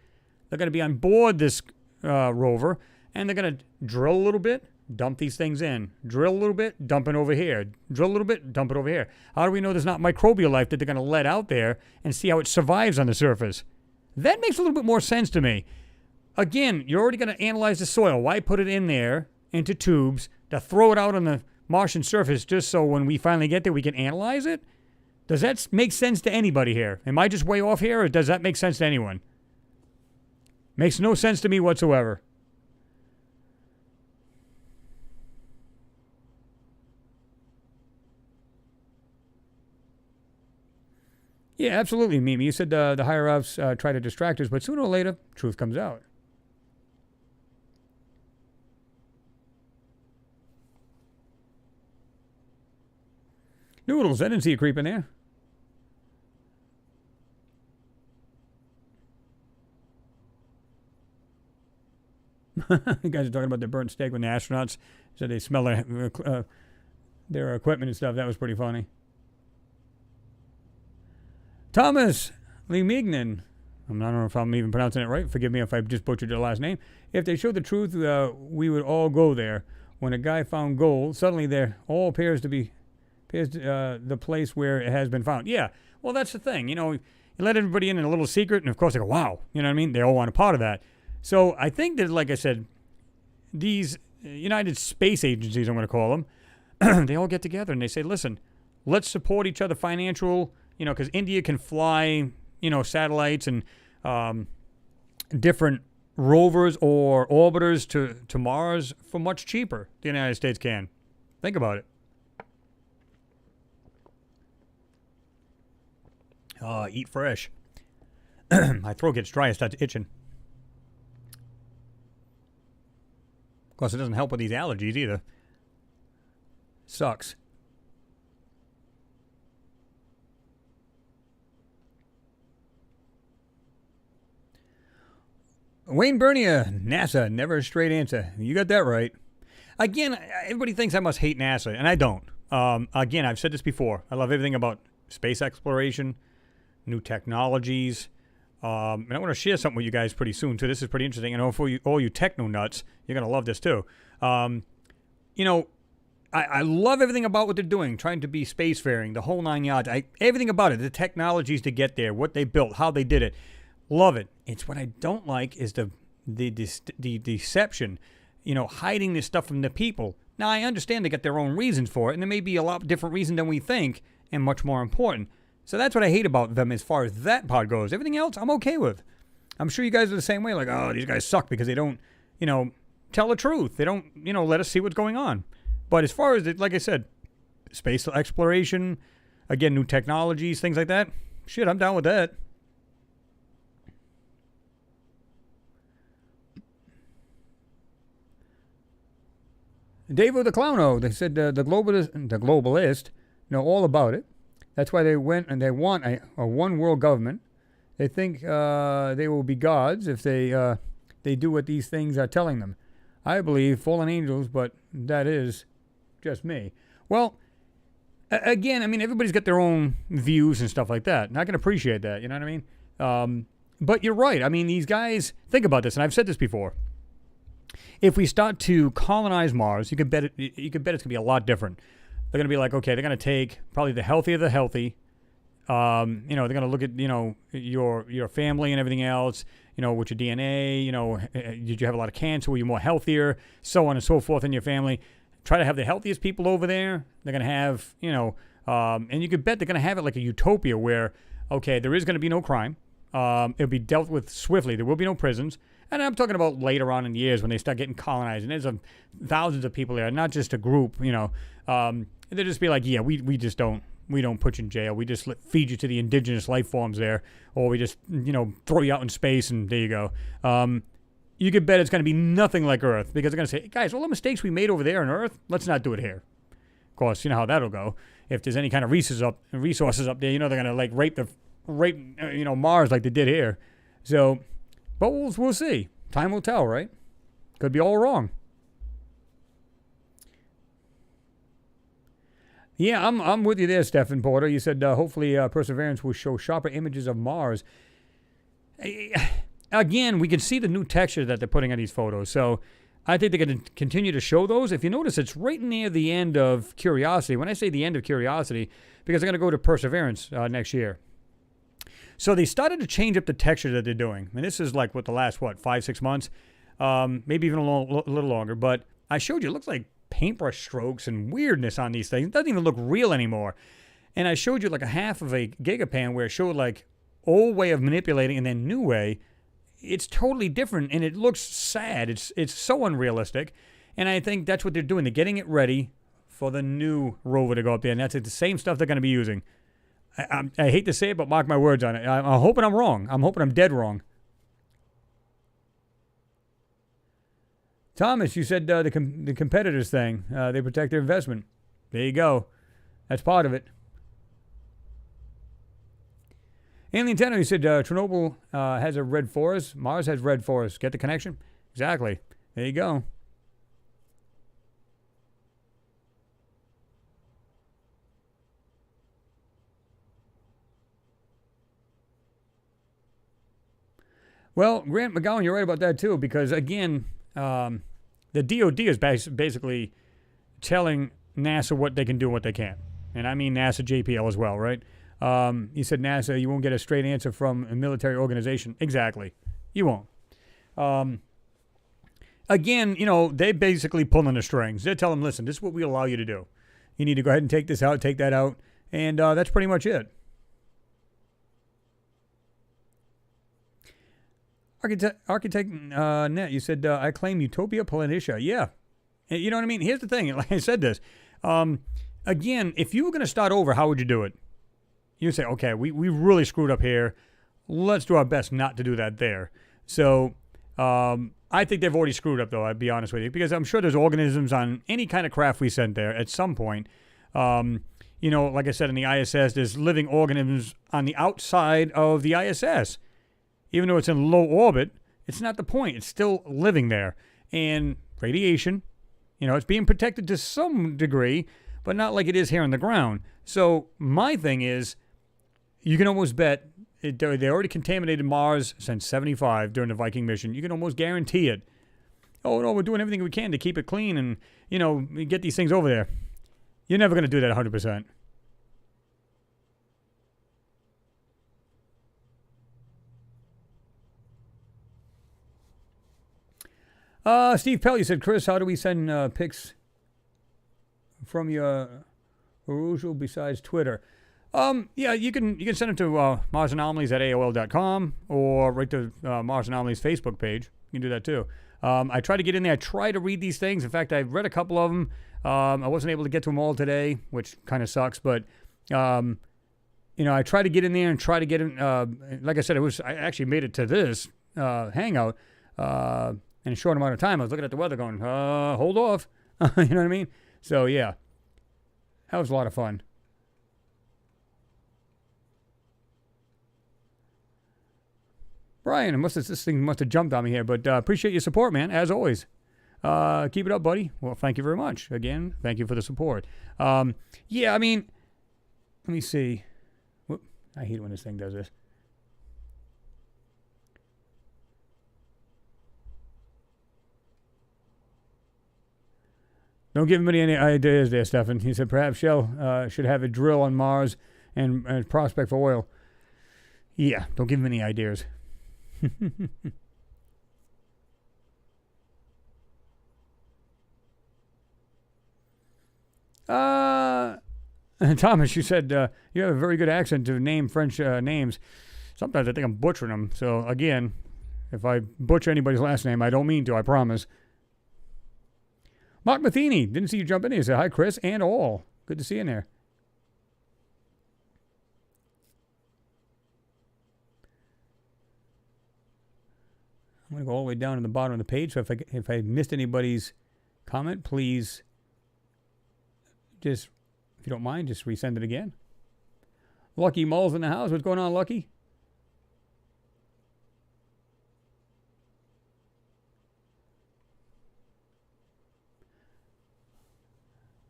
They're going to be on board this rover, and they're going to drill a little bit, dump these things in. Drill a little bit, dump it over here. Drill a little bit, dump it over here. How do we know there's not microbial life that they're going to let out there and see how it survives on the surface? That makes a little bit more sense to me. Again, you're already going to analyze the soil. Why put it in there into tubes to throw it out on the Martian surface just so when we finally get there we can analyze it? Does that make sense to anybody here? Am I just way off here, or does that make sense to anyone? Makes no sense to me whatsoever. Yeah, absolutely, Mimi. You said the higher-ups try to distract us, but sooner or later, truth comes out. Noodles, I didn't see you creeping there. You guys are talking about the burnt steak when the astronauts said they smell their equipment and stuff. That was pretty funny. Thomas Lemignan, I don't know if I'm even pronouncing it right. Forgive me if I just butchered your last name. If they showed the truth, we would all go there. When a guy found gold, suddenly there all appears to be the place where it has been found. Yeah, well, that's the thing. You let everybody in a little secret, and of course they go, wow. You know what I mean? They all want a part of that. So I think that, like I said, these United Space Agencies, I'm going to call them, they all get together and they say, listen, let's support each other financial, because India can fly, satellites and different rovers or orbiters to Mars for much cheaper than the United States can. Think about it. Eat fresh. My throat gets dry. It starts itching. Of course, it doesn't help with these allergies either. Sucks. Wayne Bernier, NASA, never a straight answer. You got that right. Again, everybody thinks I must hate NASA, and I don't. Again, I've said this before. I love everything about space exploration, new technologies, And I want to share something with you guys pretty soon, too. This is pretty interesting. And for you, all you techno nuts, you're going to love this, too. You know, I love everything about what they're doing, trying to be spacefaring, the whole 9 yards. Everything about it, the technologies to get there, what they built, how they did it. Love it. It's what I don't like is the deception, you know, hiding this stuff from the people. Now, I understand they got their own reasons for it, and there may be a lot different reason than we think, and much more important. So that's what I hate about them as far as that part goes. Everything else, I'm okay with. I'm sure you guys are the same way, like, oh, these guys suck because they don't, you know, tell the truth. They don't, you know, let us see what's going on. But as far as, like I said, space exploration, again, new technologies, things like that, shit, I'm down with that. David the Clowno, they said the globalist know all about it. That's why they went and they want a one world government. They think they will be gods if they do what these things are telling them. I believe fallen angels, but that is just me. Well, again, I mean, everybody's got their own views and stuff like that, and I can appreciate that, you know what I mean? But you're right. I mean, these guys, think about this, and I've said this before. If we start to colonize Mars, you can bet it's going to be a lot different. They're going to be like, okay, they're going to take probably the healthy of the healthy. You know, they're going to look at, you know, your family and everything else, you know, with your DNA, you know, did you have a lot of cancer? Were you more healthier? So on and so forth in your family. Try to have the healthiest people over there. They're going to have, you know, and you could bet they're going to have it like a utopia where, okay, there is going to be no crime. It'll be dealt with swiftly. There will be no prisons. And I'm talking about later on in the years when they start getting colonized. And there's thousands of people there, not just a group, you know. They'll just be like, yeah, we just don't. We don't put you in jail. We just feed you to the indigenous life forms there. Or we just, you know, throw you out in space and there you go. You could bet it's going to be nothing like Earth because they're going to say, guys, all the mistakes we made over there on Earth, let's not do it here. Of course, you know how that'll go. If there's any kind of resources up there, you know, they're going to like rape you know, Mars like they did here. So, but we'll see. Time will tell, right? Could be all wrong. Yeah, I'm with you there, Stephen Porter. You said hopefully Perseverance will show sharper images of Mars. Again, we can see the new texture that they're putting on these photos. So I think they're going to continue to show those. If you notice, it's right near the end of Curiosity. When I say the end of Curiosity, because they're going to go to Perseverance next year. So they started to change up the texture that they're doing. And this is like, the last, 5-6 months? Maybe even a little longer. But I showed you, it looks like paintbrush strokes and weirdness on these things. It doesn't even look real anymore. And I showed you like a half of a gigapan where it showed like old way of manipulating and then new way. It's totally different, and it looks sad. It's so unrealistic. And I think that's what they're doing. They're getting it ready for the new rover to go up there. And that's the same stuff they're going to be using. I hate to say it, but mark my words on it. I'm hoping I'm wrong. I'm hoping I'm dead wrong. Thomas, you said the competitors thing. They protect their investment. There you go. That's part of it. Alien Tenor, you said Chernobyl has a red forest. Mars has red forest. Get the connection? Exactly. There you go. Well, Grant McGowan, you're right about that too, because again, the DoD is basically telling NASA what they can do and what they can't. And I mean NASA JPL as well, right? You said NASA, you won't get a straight answer from a military organization. Exactly. You won't. Again, you know, they basically pulling the strings. They're telling them, listen, this is what we allow you to do. You need to go ahead and take this out, take that out. And that's pretty much it. Architect Net, you said, I claim Utopia Planitia. Yeah. You know what I mean? Here's the thing. Like I said this. Again, if you were going to start over, how would you do it? You say, okay, we really screwed up here. Let's do our best not to do that there. So I think they've already screwed up, though, I'd be honest with you, because I'm sure there's organisms on any kind of craft we sent there at some point. You know, like I said, in the ISS, there's living organisms on the outside of the ISS. Even though it's in low orbit, it's not the point. It's still living there. And radiation, you know, it's being protected to some degree, but not like it is here on the ground. So my thing is, you can almost bet they already contaminated Mars since 75 during the Viking mission. You can almost guarantee it. Oh, no, we're doing everything we can to keep it clean and, get these things over there. You're never going to do that 100%. Steve Pell, you said, Chris, how do we send pics from your Arujo besides Twitter? Yeah, you can send it to MarsAnomalies@AOL.com or right to Mars Anomalies Facebook page. You can do that too. I try to get in there. I try to read these things. In fact, I've read a couple of them. I wasn't able to get to them all today, which kind of sucks. But I try to get in there and try to get in. Like I said, I actually made it to this Hangout in a short amount of time. I was looking at the weather, going, "Hold off." You know what I mean? So yeah, that was a lot of fun. Brian, this thing must have jumped on me here, but appreciate your support, man, as always. Keep it up, buddy. Well, thank you very much. Again, thank you for the support. Yeah, I mean, let me see. Whoop, I hate it when this thing does this. Don't give him any ideas there, Stefan. He said perhaps Shell should have a drill on Mars and prospect for oil. Yeah, don't give him any ideas. Thomas, you said you have a very good accent to name French names. Sometimes I think I'm butchering them. So again, if I butcher anybody's last name, I don't mean to, I promise. Mark Matheny, didn't see you jump in here. He said, hi, Chris and all. Good to see you in there. I'm going to go all the way down to the bottom of the page. So if I missed anybody's comment, please just, if you don't mind, just resend it again. Lucky Mull's in the house. What's going on, Lucky?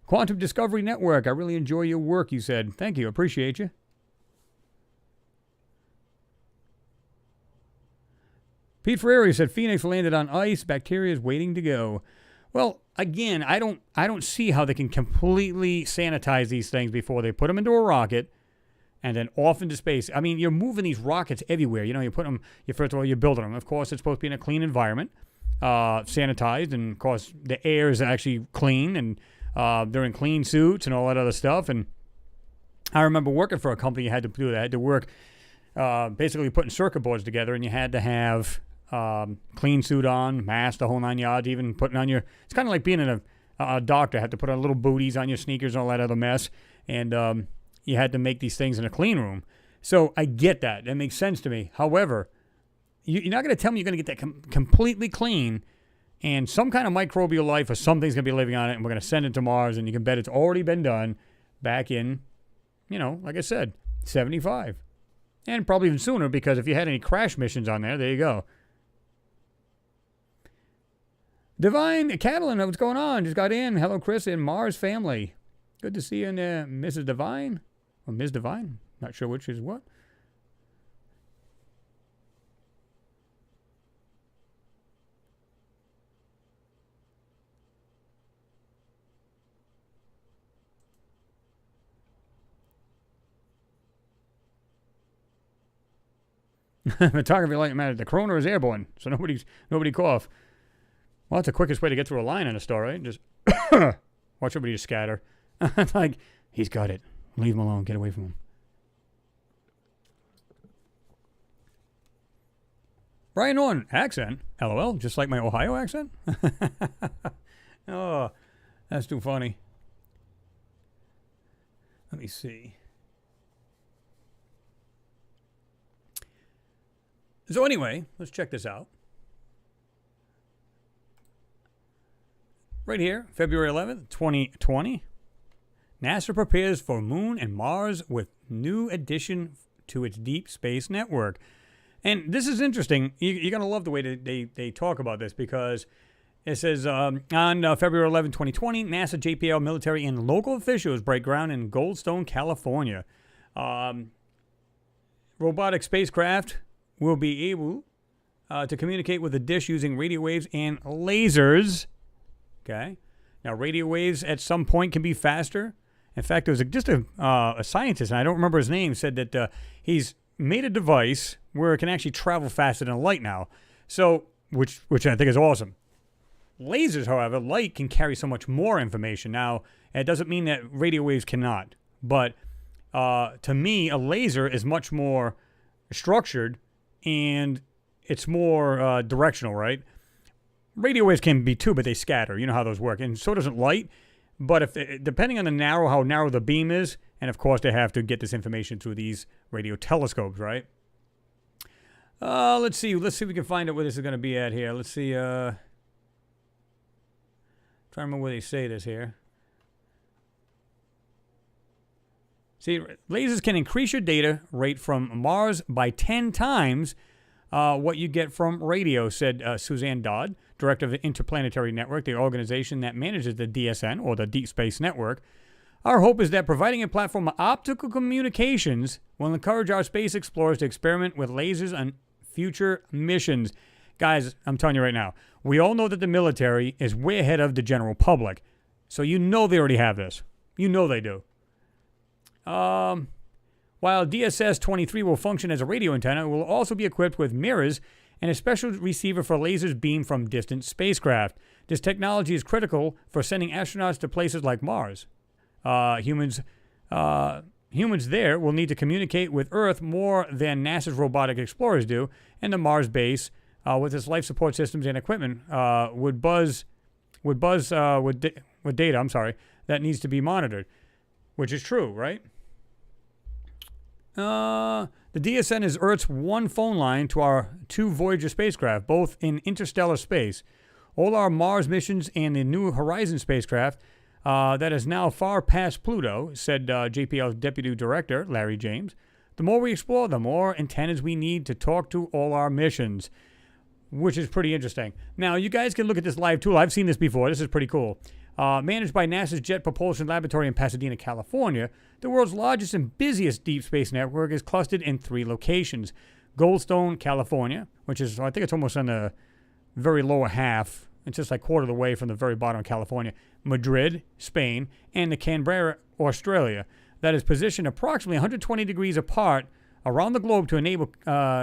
Quantum Discovery Network. I really enjoy your work, you said. Thank you. Appreciate you. Pete Ferreri said Phoenix landed on ice. Bacteria is waiting to go. Well, again, I don't see how they can completely sanitize these things before they put them into a rocket and then off into space. I mean, you're moving these rockets everywhere. You put them. First of all, you're building them. Of course, it's supposed to be in a clean environment, sanitized, and of course, the air is actually clean, and they're in clean suits and all that other stuff. And I remember working for a company you had to do that. I had to work basically putting circuit boards together, and you had to have clean suit on, mask, the whole 9 yards, even putting on your, it's kind of like being in a doctor, had to put on little booties on your sneakers and all that other mess, and you had to make these things in a clean room. So I get that. That makes sense to me. However, you're not going to tell me you're going to get that completely clean and some kind of microbial life or something's going to be living on it, and we're going to send it to Mars, and you can bet it's already been done back in, like I said, 75. And probably even sooner, because if you had any crash missions on there you go. Divine Catalan, what's going on? Just got in. Hello, Chris and Mars family. Good to see you in there, Mrs. Divine. Or Ms. Divine. Not sure which is what. Photography light matter. The corona is airborne, so nobody cough. Well, that's the quickest way to get through a line in a store, right? Just watch everybody just scatter. It's like, he's got it. Leave him alone. Get away from him. Brian Norton, accent. LOL, just like my Ohio accent? Oh, that's too funny. Let me see. So anyway, let's check this out. Right here, February 11th, 2020. NASA prepares for Moon and Mars with new addition to its deep space network. And this is interesting. You're going to love the way they talk about this, because it says, on February 11, 2020, NASA, JPL, military, and local officials break ground in Goldstone, California. robotic spacecraft will be able to communicate with the dish using radio waves and lasers. Okay. Now, radio waves at some point can be faster. In fact, there was just a scientist, and I don't remember his name, said that he's made a device where it can actually travel faster than light now. So, which I think is awesome. Lasers, however, light can carry so much more information. Now, it doesn't mean that radio waves cannot, but to me, a laser is much more structured and it's more directional, right? Radio waves can be too, but they scatter. You know how those work, and so doesn't light. But if depending on how narrow the beam is, and of course they have to get this information through these radio telescopes, right? Let's see if we can find out where this is going to be at here. Let's see. Trying to remember where they say this here. See, lasers can increase your data rate from Mars by 10 times what you get from radio, said Suzanne Dodd, director of the Interplanetary Network, the organization that manages the DSN, or the Deep Space Network. Our hope is that providing a platform of optical communications will encourage our space explorers to experiment with lasers on future missions. Guys, I'm telling you right now, we all know that the military is way ahead of the general public. So you know they already have this. You know they do. While DSS-23 will function as a radio antenna, it will also be equipped with mirrors and a special receiver for lasers beamed from distant spacecraft. This technology is critical for sending astronauts to places like Mars. Humans there will need to communicate with Earth more than NASA's robotic explorers do, and the Mars base, with its life support systems and equipment, would buzz with data. That needs to be monitored, which is true, right? The DSN is Earth's one phone line to our two Voyager spacecraft, both in interstellar space. All our Mars missions and the New Horizons spacecraft that is now far past Pluto, said JPL's Deputy Director, Larry James. The more we explore, the more antennas we need to talk to all our missions, which is pretty interesting. Now, you guys can look at this live tool. I've seen this before. This is pretty cool. Managed by NASA's Jet Propulsion Laboratory in Pasadena, California, the world's largest and busiest deep space network is clustered in 3 locations. Goldstone, California, which is, I think it's almost on the very lower half. It's just like quarter of the way from the very bottom of California. Madrid, Spain, and the Canberra, Australia. That is positioned approximately 120 degrees apart around the globe to enable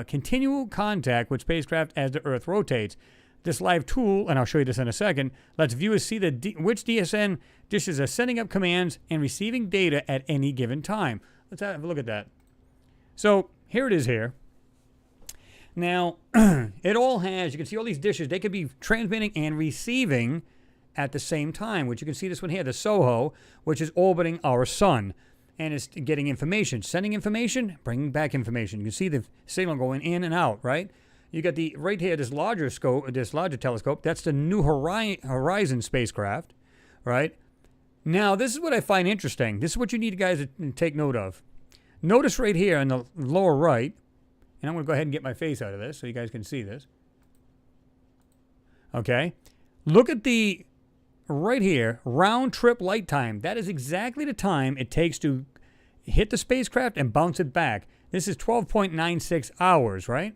continual contact with spacecraft as the Earth rotates. This live tool, and I'll show you this in a second, lets viewers see which DSN dishes are sending up commands and receiving data at any given time. Let's have a look at that. So here it is here. Now, it all has, you can see all these dishes, they could be transmitting and receiving at the same time, which you can see this one here, the SOHO, which is orbiting our sun. And it's getting information, sending information, bringing back information. You can see the signal going in and out, right? You got the right here, this larger telescope. That's the New Horizons spacecraft, right? Now, this is what I find interesting. This is what you need guys to take note of. Notice right here in the lower right, and I'm going to go ahead and get my face out of this so you guys can see this. Okay. Look at the right here, round trip light time. That is exactly the time it takes to hit the spacecraft and bounce it back. This is 12.96 hours, right?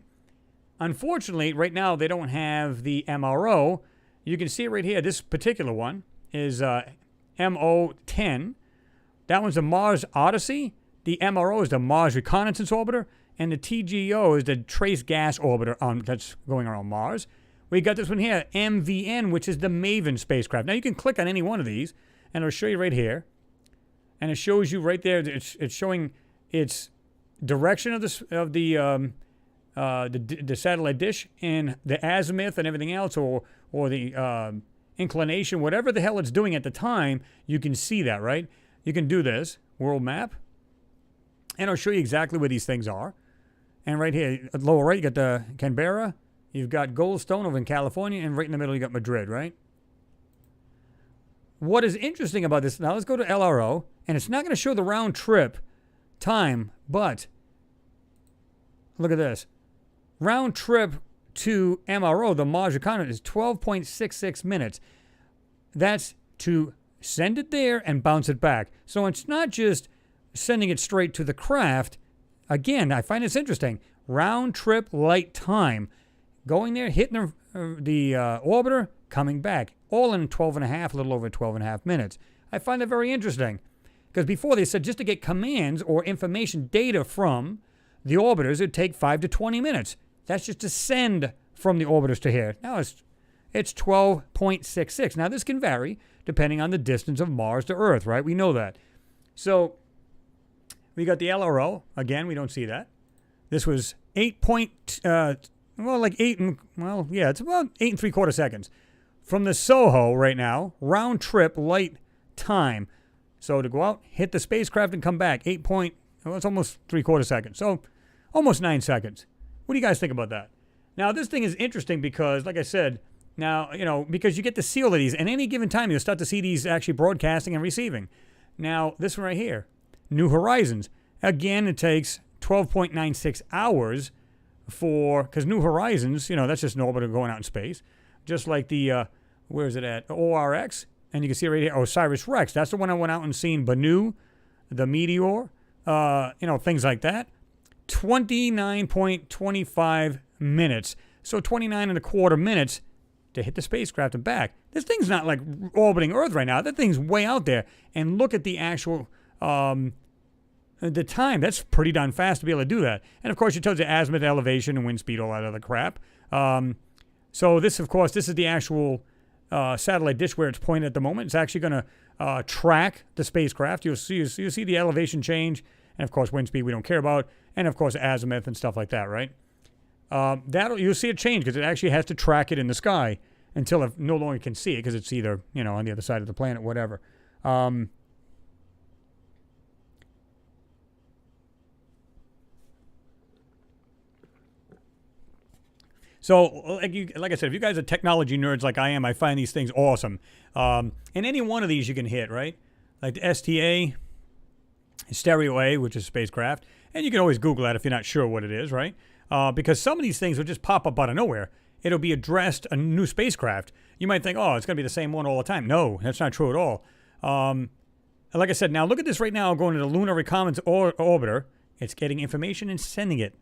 Unfortunately, right now they don't have the MRO. You can see it right here. This particular one is MO10. That one's the Mars Odyssey. The MRO is the Mars Reconnaissance Orbiter. And the TGO is the Trace Gas Orbiter that's going around Mars. We got this one here, MVN, which is the Maven spacecraft. Now, you can click on any one of these, and it'll show you right here. And it shows you right there, it's showing its direction of the satellite dish and the azimuth and everything else, or the inclination, whatever the hell it's doing at the time, you can see that, right? You can do this, world map, and I'll show you exactly where these things are. And right here, at lower right, you got the Canberra, you've got Goldstone over in California, and right in the middle, you got Madrid, right? What is interesting about this, now let's go to LRO, and it's not going to show the round trip time, but look at this. Round trip to MRO, the Mars Reconnaissance, is 12.66 minutes. That's to send it there and bounce it back. So it's not just sending it straight to the craft. again, I find this interesting. Round trip light time. Going there, hitting the orbiter, coming back. All in 12 and a half, a little over 12 and a half minutes. I find that very interesting. Because before they said just to get commands or information data from the orbiters, it'd take 5 to 20 minutes. That's just to send from the orbiters to here. Now it's 12.66. Now this can vary depending on the distance of Mars to Earth, right? We know that. So we got the LRO. Again, we don't see that. This was 8 it's about 8 3/4 seconds. From the SOHO right now, round trip light time. So to go out, hit the spacecraft and come back, it's almost 3/4 seconds. So almost 9 seconds. What do you guys think about that? Now, this thing is interesting because, like I said, now, because you get to see all of these. And any given time, you'll start to see these actually broadcasting and receiving. Now, this one right here, New Horizons. Again, it takes 12.96 hours because New Horizons, that's just an orbiter going out in space. Just like the, where is it at? ORX. And you can see it right here, OSIRIS-REx. That's the one I went out and seen. Bennu, the Meteor, things like that. 29.25 minutes. So 29.25 minutes to hit the spacecraft and back. This thing's not like orbiting Earth right now. That thing's way out there. And look at the actual, the time. That's pretty darn fast to be able to do that. And of course, it tells you azimuth, elevation, and wind speed, all that other crap. So this, of course, this is the actual satellite dish where it's pointed at the moment. It's actually going to track the spacecraft. You'll see the elevation change, and of course wind speed we don't care about, and of course azimuth and stuff like that, right? You'll see it change because it actually has to track it in the sky until it no longer can see it because it's either on the other side of the planet, whatever. So, like I said, if you guys are technology nerds like I am, I find these things awesome. And any one of these you can hit, right? Like the STA, Stereo A, which is spacecraft. And you can always Google that if you're not sure what it is, right? Because some of these things will just pop up out of nowhere. It'll be addressed a new spacecraft. You might think, oh, it's going to be the same one all the time. No, that's not true at all. Like I said, now look at this right now going to the Lunar Reconnaissance Orbiter. It's getting information and sending it.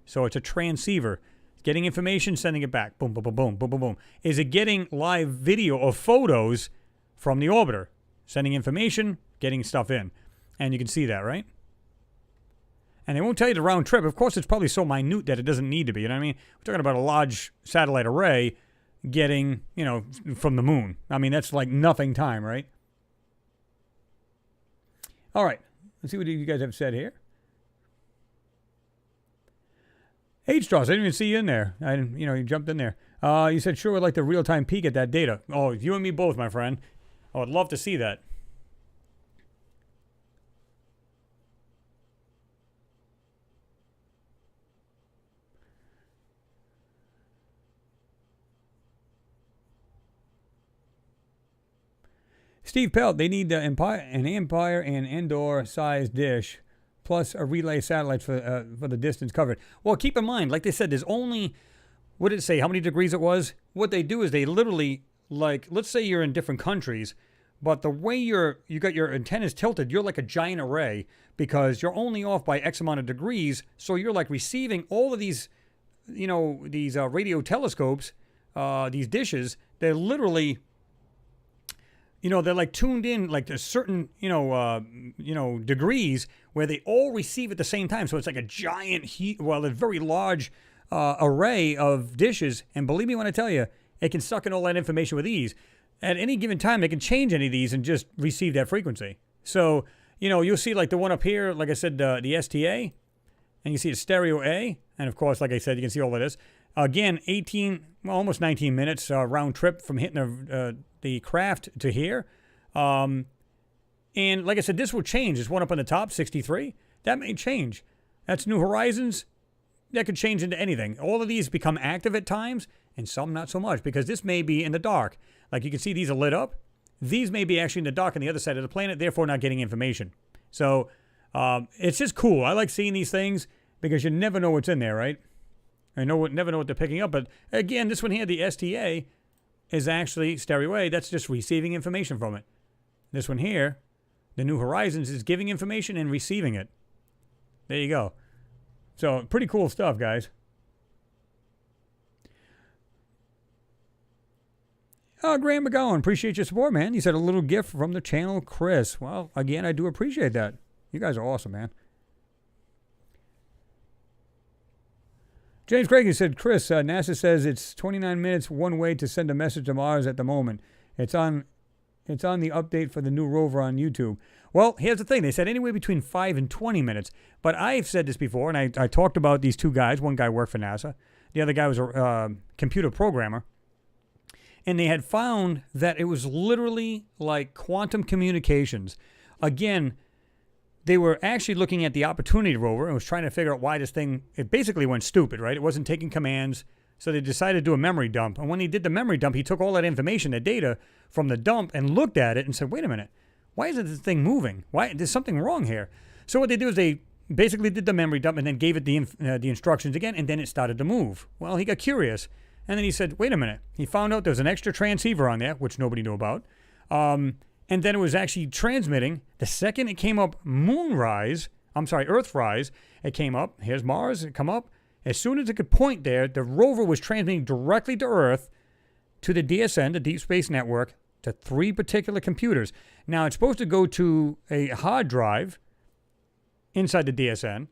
So it's a transceiver. Getting information, sending it back. Boom, boom, boom, boom, boom, boom, boom. Is it getting live video or photos from the orbiter? Sending information, getting stuff in. And you can see that, right? And they won't tell you the round trip. Of course, it's probably so minute that it doesn't need to be. You know what I mean? We're talking about a large satellite array getting, from the moon. I mean, that's like nothing time, right? All right. Let's see what you guys have said here. H-Straws, I didn't even see you in there. You jumped in there. You said, sure, would like the real-time peek at that data. Oh, you and me both, my friend. I would love to see that. Steve Pelt, they need an Empire and Endor-sized dish, plus a relay satellite for the distance covered. Well, keep in mind, like they said, there's only, what did it say, how many degrees it was? What they do is they literally, let's say you're in different countries, but the way you got your antennas tilted, you're like a giant array because you're only off by X amount of degrees, so you're like receiving all of these, these radio telescopes, these dishes, they're literally... they're like tuned in like to certain, degrees where they all receive at the same time. So it's like a giant a very large array of dishes. And believe me when I tell you, it can suck in all that information with ease. At any given time, they can change any of these and just receive that frequency. So, you'll see like the one up here, like I said, the STA, and you see it's Stereo A. And of course, like I said, you can see all of this. Again, almost 19 minutes round trip from hitting the craft to here. And like I said, this will change. This one up on the top, 63. That may change. That's New Horizons. That could change into anything. All of these become active at times, and some not so much, because this may be in the dark. Like you can see these are lit up. These may be actually in the dark on the other side of the planet, therefore not getting information. So it's just cool. I like seeing these things because you never know what's in there, right? Never know what they're picking up. But again, this one here, the STA, is actually Stereo A. That's just receiving information from it. This one here, the New Horizons, is giving information and receiving it. There you go. So pretty cool stuff, guys. Graham McGowan, appreciate your support, man. You said a little gift from the channel, Chris. Well, again, I do appreciate that. You guys are awesome, man. James Craig, said, Chris, NASA says it's 29 minutes one way to send a message to Mars at the moment. It's on the update for the new rover on YouTube. Well, here's the thing. They said anywhere between 5 and 20 minutes. But I've said this before, and I talked about these two guys. One guy worked for NASA. The other guy was a computer programmer. And they had found that it was literally like quantum communications. Again, they were actually looking at the Opportunity rover and was trying to figure out why this thing, it basically went stupid, right? It wasn't taking commands. So they decided to do a memory dump. And when he did the memory dump, he took all that information, the data from the dump, and looked at it and said, wait a minute, why isn't this thing moving? Why? There's something wrong here. So what they do is they basically did the memory dump and then gave it the instructions again, and then it started to move. Well, he got curious. And then he said, wait a minute. He found out there was an extra transceiver on there, which nobody knew about. And then it was actually transmitting. The second it came up Earthrise, it came up. Here's Mars, it come up. As soon as it could point there, the rover was transmitting directly to Earth, to the DSN, the Deep Space Network, to 3 particular computers. Now, it's supposed to go to a hard drive inside the DSN,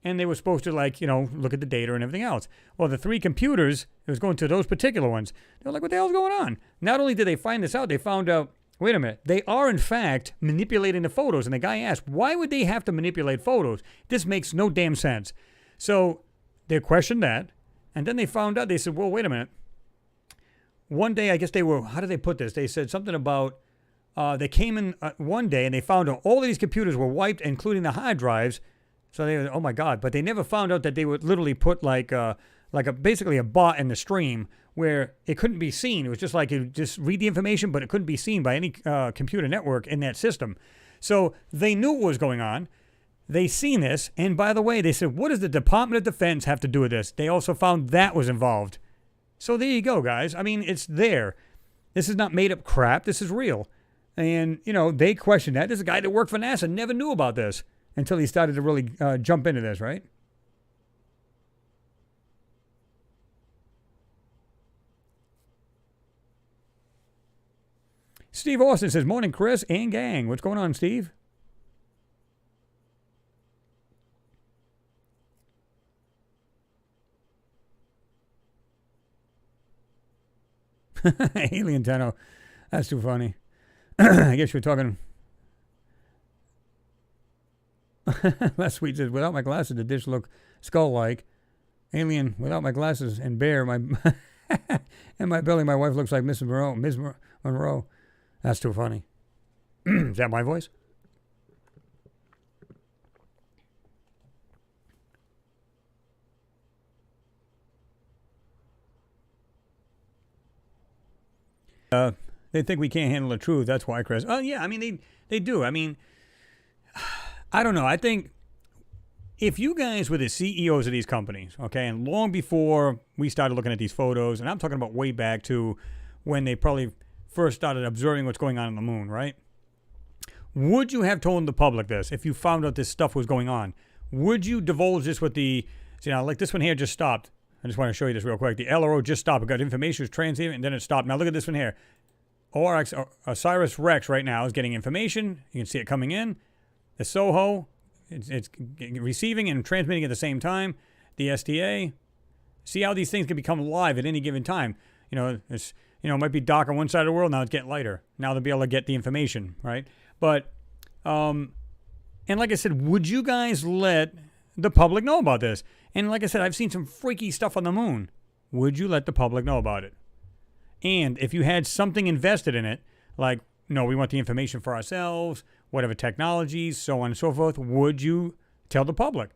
and they were supposed to, look at the data and everything else. Well, the 3 computers, it was going to those particular ones. They're like, what the hell's going on? Not only did they find this out, they found out, wait a minute, they are in fact manipulating the photos. And the guy asked, why would they have to manipulate photos? This makes no damn sense. So they questioned that, and then they found out, they said, well, wait a minute. One day, I guess they were, how did they put this? They said something about, they came in one day and they found out all of these computers were wiped, including the hard drives. So they were, oh my God, but they never found out that they would literally put basically a bot in the stream where it couldn't be seen. It was just like you just read the information, but it couldn't be seen by any computer network in that system. So they knew what was going on. They seen this, and by the way, they said, what does the Department of Defense have to do with this? They also found that was involved. So there you go, guys. I mean, it's there. This is not made up crap. This is real. And, they questioned that. This is a guy that worked for NASA, never knew about this until he started to really jump into this, right? Steve Austin says, morning, Chris and gang. What's going on, Steve? Alien Tenno. That's too funny. I guess you're talking. Last Sweet says, without my glasses, the dish look skull-like. Alien, without my glasses and bare, my and my belly, my wife looks like Mrs. Monroe. Ms. Monroe. That's too funny. Is that my voice? They think we can't handle the truth. That's why, Chris. Oh, yeah, I mean, they do. I mean, I don't know. I think if you guys were the CEOs of these companies, okay, and long before we started looking at these photos, and I'm talking about way back to when they probably first started observing what's going on the moon, right? Would you have told the public this if you found out this stuff was going on? Would you divulge this with like this one here just stopped. I just want to show you this real quick. The LRO just stopped. It got information, was transmitted, and then it stopped. Now look at this one here. Osiris Rex right now is getting information. You can see it coming in. The SOHO, it's receiving and transmitting at the same time. The STA. See how these things can become live at any given time. It might be dark on one side of the world. Now it's getting lighter. Now they'll be able to get the information, right? But, and like I said, would you guys let the public know about this? And like I said, I've seen some freaky stuff on the moon. Would you let the public know about it? And if you had something invested in it, like, no, we want the information for ourselves, whatever technologies, so on and so forth, would you tell the public?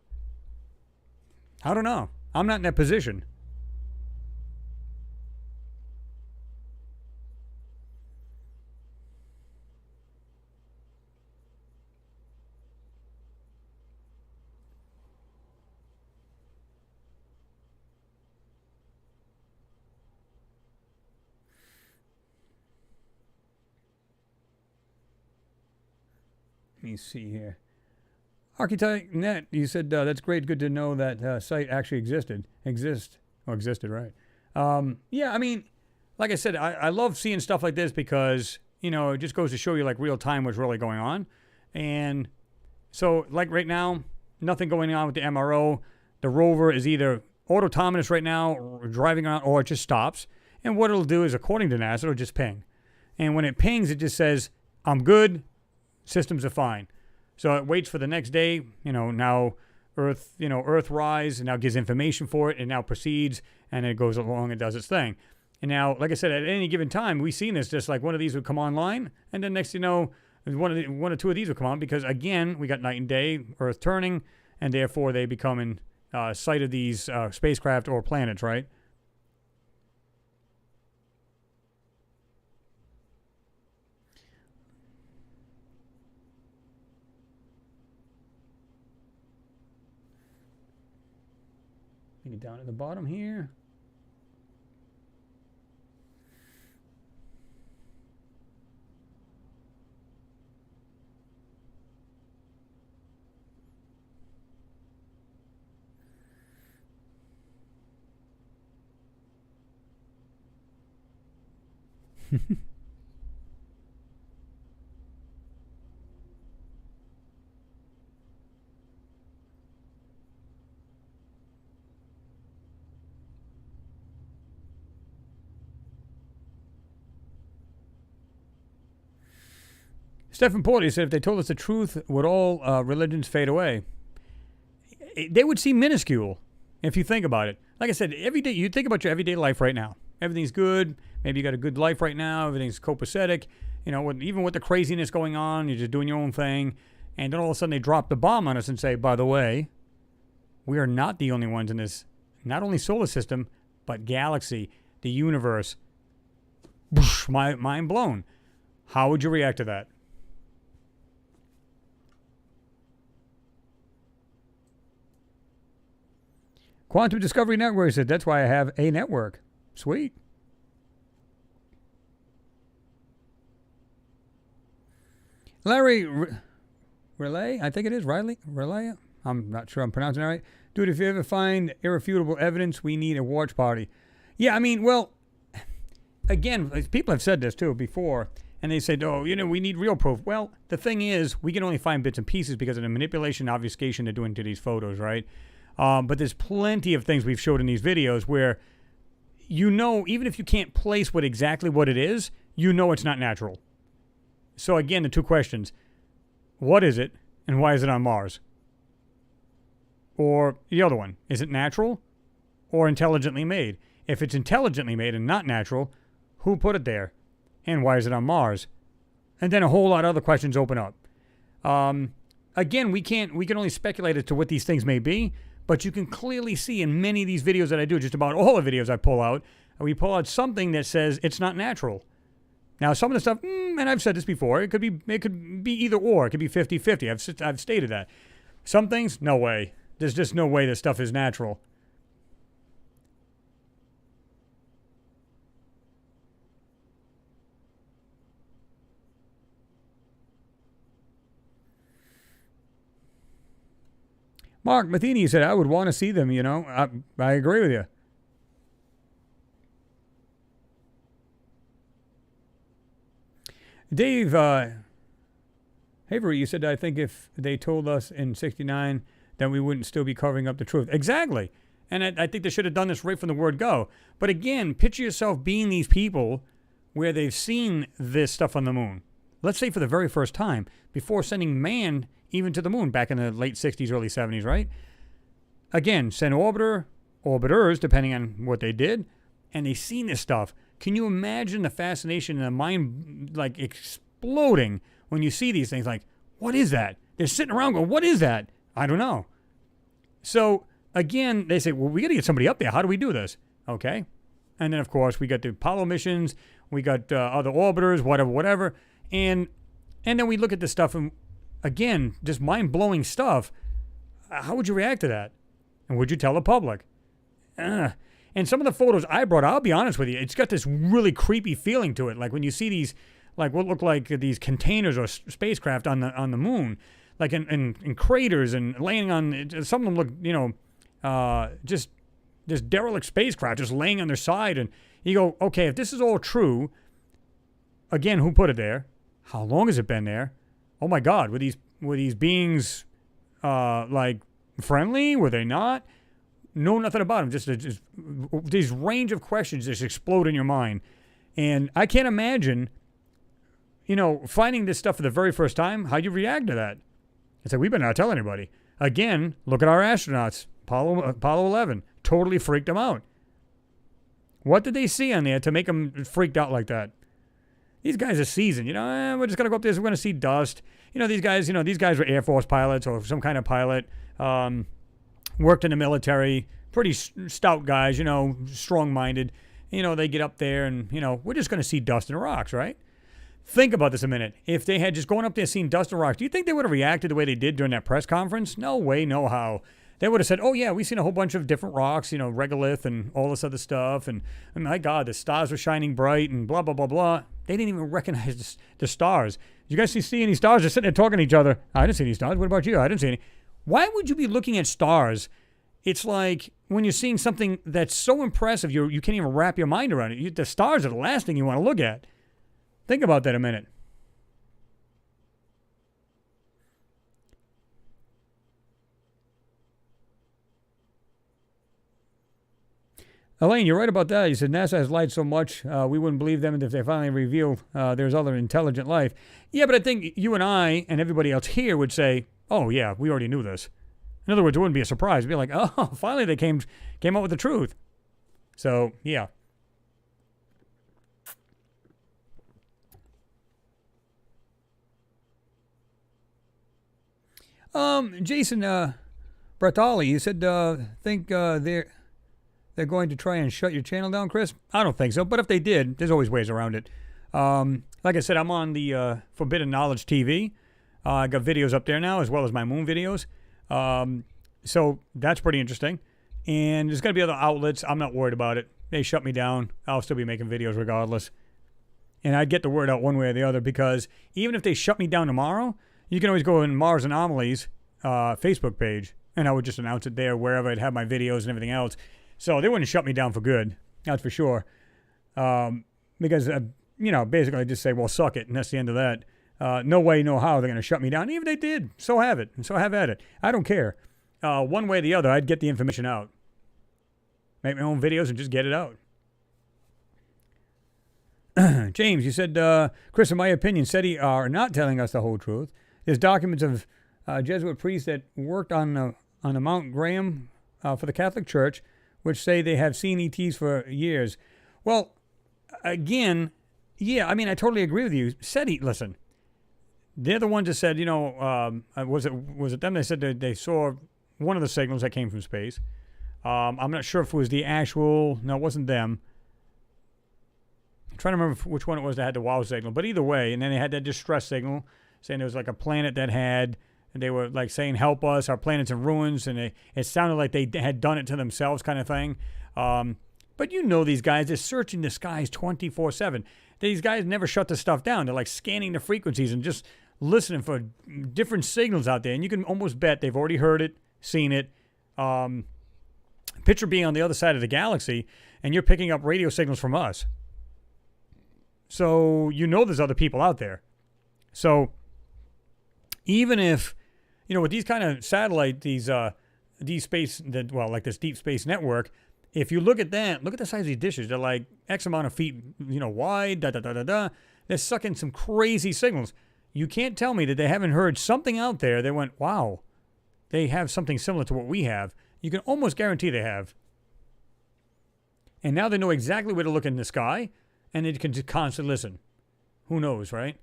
I don't know. I'm not in that position. Let me see here. Architect Net, you said that's great. Good to know that site actually existed, right? Yeah, I mean, like I said, I love seeing stuff like this because it just goes to show you like real time what's really going on. And so, like right now, nothing going on with the MRO. The rover is either autonomous right now, or driving around, or it just stops. And what it'll do is, according to NASA, it'll just ping. And when it pings, it just says, "I'm good. Systems are fine." So it waits for the next day, now Earthrise, and now gives information for it, and now proceeds, and it goes along and does its thing. And now, like I said, at any given time, we've seen this, just like one of these would come online, and then next thing you know, one or two of these will come on, because again, we got night and day, Earth turning, and therefore they become in sight of these spacecraft or planets, right? Get down at the bottom here. Stephen Porter said if they told us the truth, would all religions fade away? They would seem minuscule if you think about it. Like I said, every day, you think about your everyday life right now. Everything's good. Maybe you got a good life right now. Everything's copacetic. Even with the craziness going on, you're just doing your own thing. And then all of a sudden they drop the bomb on us and say, by the way, we are not the only ones in this, not only solar system, but galaxy, the universe. Mind blown. How would you react to that? Quantum Discovery Network said, that's why I have a network. Sweet. Larry Relay, I think it is, Riley? Relay? I'm not sure I'm pronouncing it right. Dude, if you ever find irrefutable evidence, we need a watch party. Yeah, I mean, well, again, people have said this too before, and they said, we need real proof. Well, the thing is, we can only find bits and pieces because of the manipulation and obfuscation they're doing to these photos, right? But there's plenty of things we've showed in these videos where even if you can't place exactly what it is, it's not natural. So again, the two questions. What is it, and why is it on Mars? Or the other one, is it natural or intelligently made? If it's intelligently made and not natural, who put it there? And why is it on Mars? And then a whole lot of other questions open up. Again, we can only speculate as to what these things may be, but you can clearly see in many of these videos that I do, just about all the videos I pull out, we pull out something that says it's not natural. Now, some of the stuff, and I've said this before, it could be either or. It could be 50-50. I've stated that. Some things, no way. There's just no way this stuff is natural. Mark Matheny said, I would want to see them, I agree with you. Dave Havery, you said, I think if they told us in 69, then we wouldn't still be covering up the truth. Exactly. And I think they should have done this right from the word go. But again, picture yourself being these people where they've seen this stuff on the moon. Let's say for the very first time, before sending man even to the moon back in the late 60s, early 70s, right? Again, send orbiters, depending on what they did, and they've seen this stuff. Can you imagine the fascination and the mind exploding when you see these things? Like, what is that? They're sitting around going, what is that? I don't know. So, again, they say, well, we got to get somebody up there. How do we do this? Okay. And then, of course, we got the Apollo missions. We got other orbiters, whatever. And then we look at this stuff, and again, just mind-blowing stuff. How would you react to that? And would you tell the public? And some of the photos I brought, I'll be honest with you, it's got this really creepy feeling to it. Like when you see these, like what look like these containers or spacecraft on the moon, like in craters and laying on. Some of them look, just derelict spacecraft just laying on their side. And you go, okay, if this is all true, again, who put it there? How long has it been there? Oh my God, were these beings like friendly? Were they not? Know nothing about them. Just these range of questions just explode in your mind. And I can't imagine, finding this stuff for the very first time, how you react to that. It's like, we better not tell anybody. Again, look at our astronauts. Apollo 11 totally freaked them out. What did they see on there to make them freaked out like that? These guys are seasoned. We're just going to go up there. So we're going to see dust. These guys were Air Force pilots or some kind of pilot. Worked in the military. Pretty stout guys, strong-minded. They get up there and, we're just going to see dust and rocks, right? Think about this a minute. If they had just gone up there seen dust and rocks, do you think they would have reacted the way they did during that press conference? No way, no how. They would have said, oh, yeah, we've seen a whole bunch of different rocks, regolith and all this other stuff. And my God, the stars were shining bright and blah, blah, blah, blah. They didn't even recognize the stars. Did you guys see any stars? They're sitting there talking to each other. I didn't see any stars. What about you? I didn't see any. Why would you be looking at stars? It's like when you're seeing something that's so impressive, you can't even wrap your mind around it. The stars are the last thing you want to look at. Think about that a minute. Elaine, you're right about that. You said NASA has lied so much, we wouldn't believe them if they finally reveal there's other intelligent life. Yeah, but I think you and I and everybody else here would say, oh, yeah, we already knew this. In other words, it wouldn't be a surprise. It'd be like, oh, finally they came out with the truth. So, yeah. Jason Bertali, you said think they're going to try and shut your channel down, Chris? I don't think so, but if they did, there's always ways around it. Like I said, I'm on the Forbidden Knowledge TV. I got videos up there now, as well as my moon videos. So that's pretty interesting. And there's going to be other outlets. I'm not worried about it. They shut me down. I'll still be making videos regardless. And I'd get the word out one way or the other, because even if they shut me down tomorrow, you can always go in Mars Anomalies Facebook page, and I would just announce it there wherever I'd have my videos and everything else. So they wouldn't shut me down for good. That's for sure. Because, basically I just say, well, suck it. And that's the end of that. No way, no how they're going to shut me down. Even if they did, so have it. And so have at it. I don't care. One way or the other, I'd get the information out. Make my own videos and just get it out. James, you said, Chris, in my opinion, SETI are not telling us the whole truth. There's documents of Jesuit priests that worked on the Mount Graham for the Catholic Church, which say they have seen ETs for years. Well, again, yeah, I mean, I totally agree with you. SETI, listen, they're the ones that said, was it them? They said that they saw one of the signals that came from space. I'm not sure if it was the actual, no, it wasn't them. I'm trying to remember which one it was that had the wow signal, but either way, and then they had that distress signal saying there was like a planet that had, and they were like saying, help us, our planet's in ruins, and it sounded like they had done it to themselves kind of thing. But these guys, they're searching the skies 24/7. These guys never shut the stuff down. They're like scanning the frequencies and just listening for different signals out there, and you can almost bet they've already heard it, seen it. Picture being on the other side of the galaxy, and you're picking up radio signals from us. So there's other people out there. So even if, with these kind of satellite, deep space, like this deep space network, if you look at that, look at the size of these dishes. They're like X amount of feet, wide, They're sucking some crazy signals. You can't tell me that they haven't heard something out there. They went, wow, they have something similar to what we have. You can almost guarantee they have. And now they know exactly where to look in the sky, and they can just constantly listen. Who knows, right?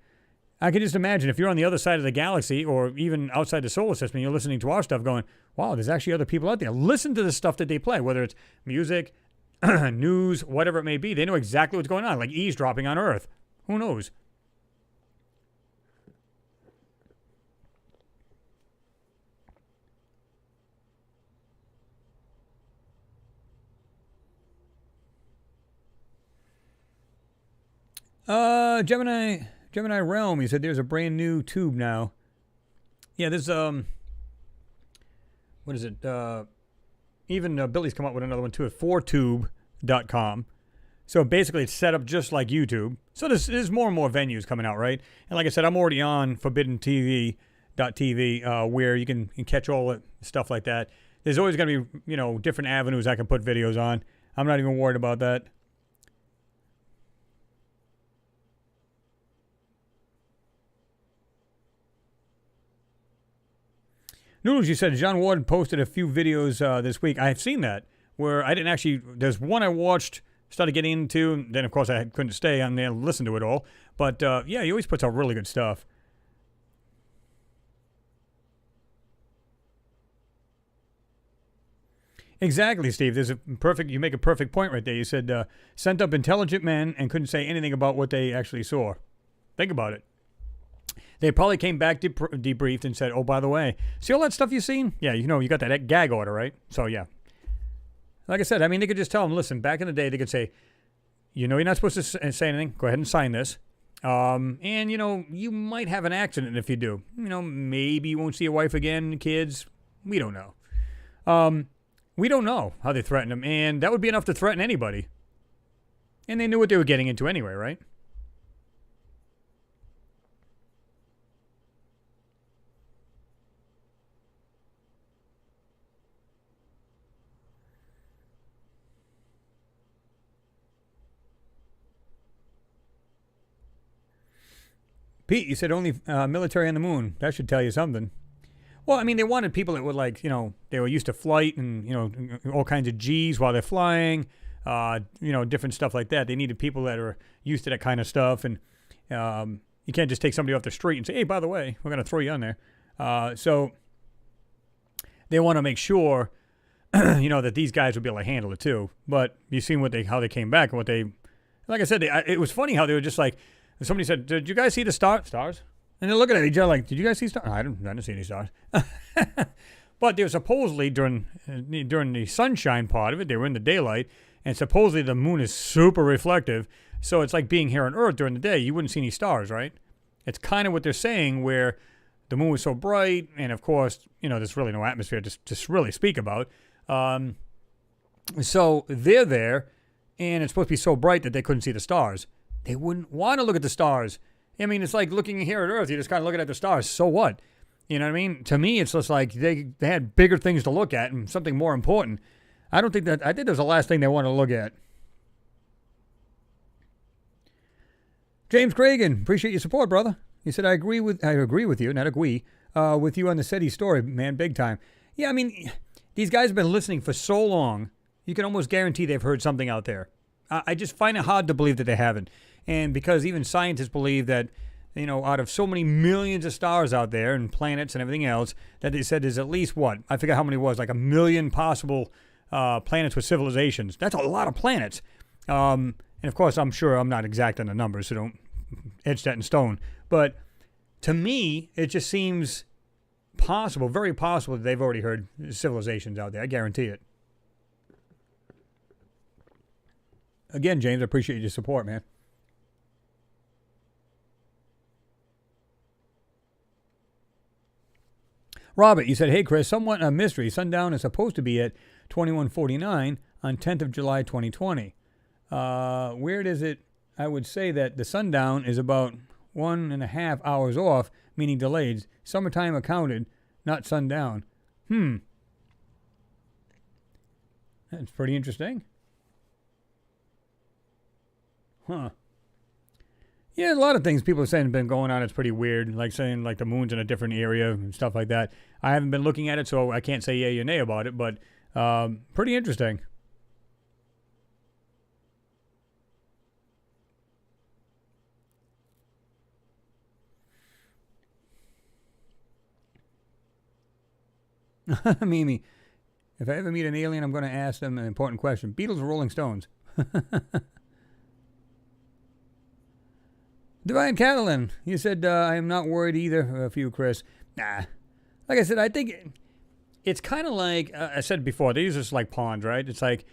I can just imagine if you're on the other side of the galaxy or even outside the solar system, you're listening to our stuff going, wow, there's actually other people out there. Listen to the stuff that they play, whether it's music, news, whatever it may be. They know exactly what's going on, like eavesdropping on Earth. Who knows? Gemini Realm, he said there's a brand new tube now. Yeah, there's what is it? Even Billy's come up with another one too at 4tube.com. So basically, it's set up just like YouTube. So there's more and more venues coming out, right? And like I said, I'm already on ForbiddenTV.tv, where you can catch all the stuff like that. There's always going to be, different avenues I can put videos on. I'm not even worried about that. Noodles, you said John Ward posted a few videos this week. I've seen that, where I didn't actually, there's one I watched, started getting into, and then of course I couldn't stay on there and listen to it all. But yeah, he always puts out really good stuff. Exactly, Steve. You make a perfect point right there. You said sent up intelligent men and couldn't say anything about what they actually saw. Think about it. They probably came back debriefed and said, "Oh, by the way, see all that stuff you've seen? Yeah, you got that gag order, right? So yeah, like I said, I mean, they could just tell them, listen, back in the day, they could say, you're not supposed to say anything. Go ahead and sign this. And you might have an accident if you do. Maybe you won't see your wife again, kids. We don't know. We don't know how they threatened them, and that would be enough to threaten anybody. And they knew what they were getting into anyway, right? Pete, you said only military on the moon. That should tell you something. Well, I mean, they wanted people that were like, they were used to flight and, all kinds of G's while they're flying, different stuff like that. They needed people that are used to that kind of stuff. And you can't just take somebody off the street and say, hey, by the way, we're going to throw you on there. So they want to make sure, that these guys would be able to handle it too. But you've seen how they came back and what they, like I said, it was funny how they were just like, somebody said, did you guys see the stars? And they're looking at each other like, did you guys see stars? I didn't see any stars. But they were supposedly, during the sunshine part of it, they were in the daylight, and supposedly the moon is super reflective, so it's like being here on Earth during the day. You wouldn't see any stars, right? It's kind of what they're saying, where the moon was so bright, and of course, there's really no atmosphere to really speak about. So they're there, and it's supposed to be so bright that they couldn't see the stars. They wouldn't want to look at the stars. I mean, it's like looking here at Earth. You're just kind of looking at the stars. So what? You know what I mean? To me, it's just like they had bigger things to look at and something more important. I think that was the last thing they want to look at. James Cragen, appreciate your support, brother. He said, I agree with you, not agree, with you on the SETI story, man, big time. Yeah, I mean, these guys have been listening for so long, you can almost guarantee they've heard something out there. I just find it hard to believe that they haven't. And because even scientists believe that, out of so many millions of stars out there and planets and everything else, that they said there's at least I forget how many it was, like 1 million possible planets with civilizations. That's a lot of planets. And of course, I'm sure I'm not exact on the numbers, so don't etch that in stone. But to me, it just seems possible, very possible, that they've already heard civilizations out there. I guarantee it. Again, James, I appreciate your support, man. Robert, you said, hey, Chris, somewhat a mystery. Sundown is supposed to be at 21:49 on 10th of July, 2020. Where does it? I would say that the sundown is about 1.5 hours off, meaning delayed. Summertime accounted, not sundown. That's pretty interesting. Huh. Yeah, a lot of things people are saying have been going on. It's pretty weird, like saying like the moon's in a different area and stuff like that. I haven't been looking at it, so I can't say yay or nay about it, but pretty interesting. Mimi, if I ever meet an alien, I'm going to ask them an important question. Beatles or Rolling Stones? Divine Catalan, you said, I am not worried either for you, Chris. Nah. Like I said, I think it's kind of like, I said before, these are just like ponds, right? It's like,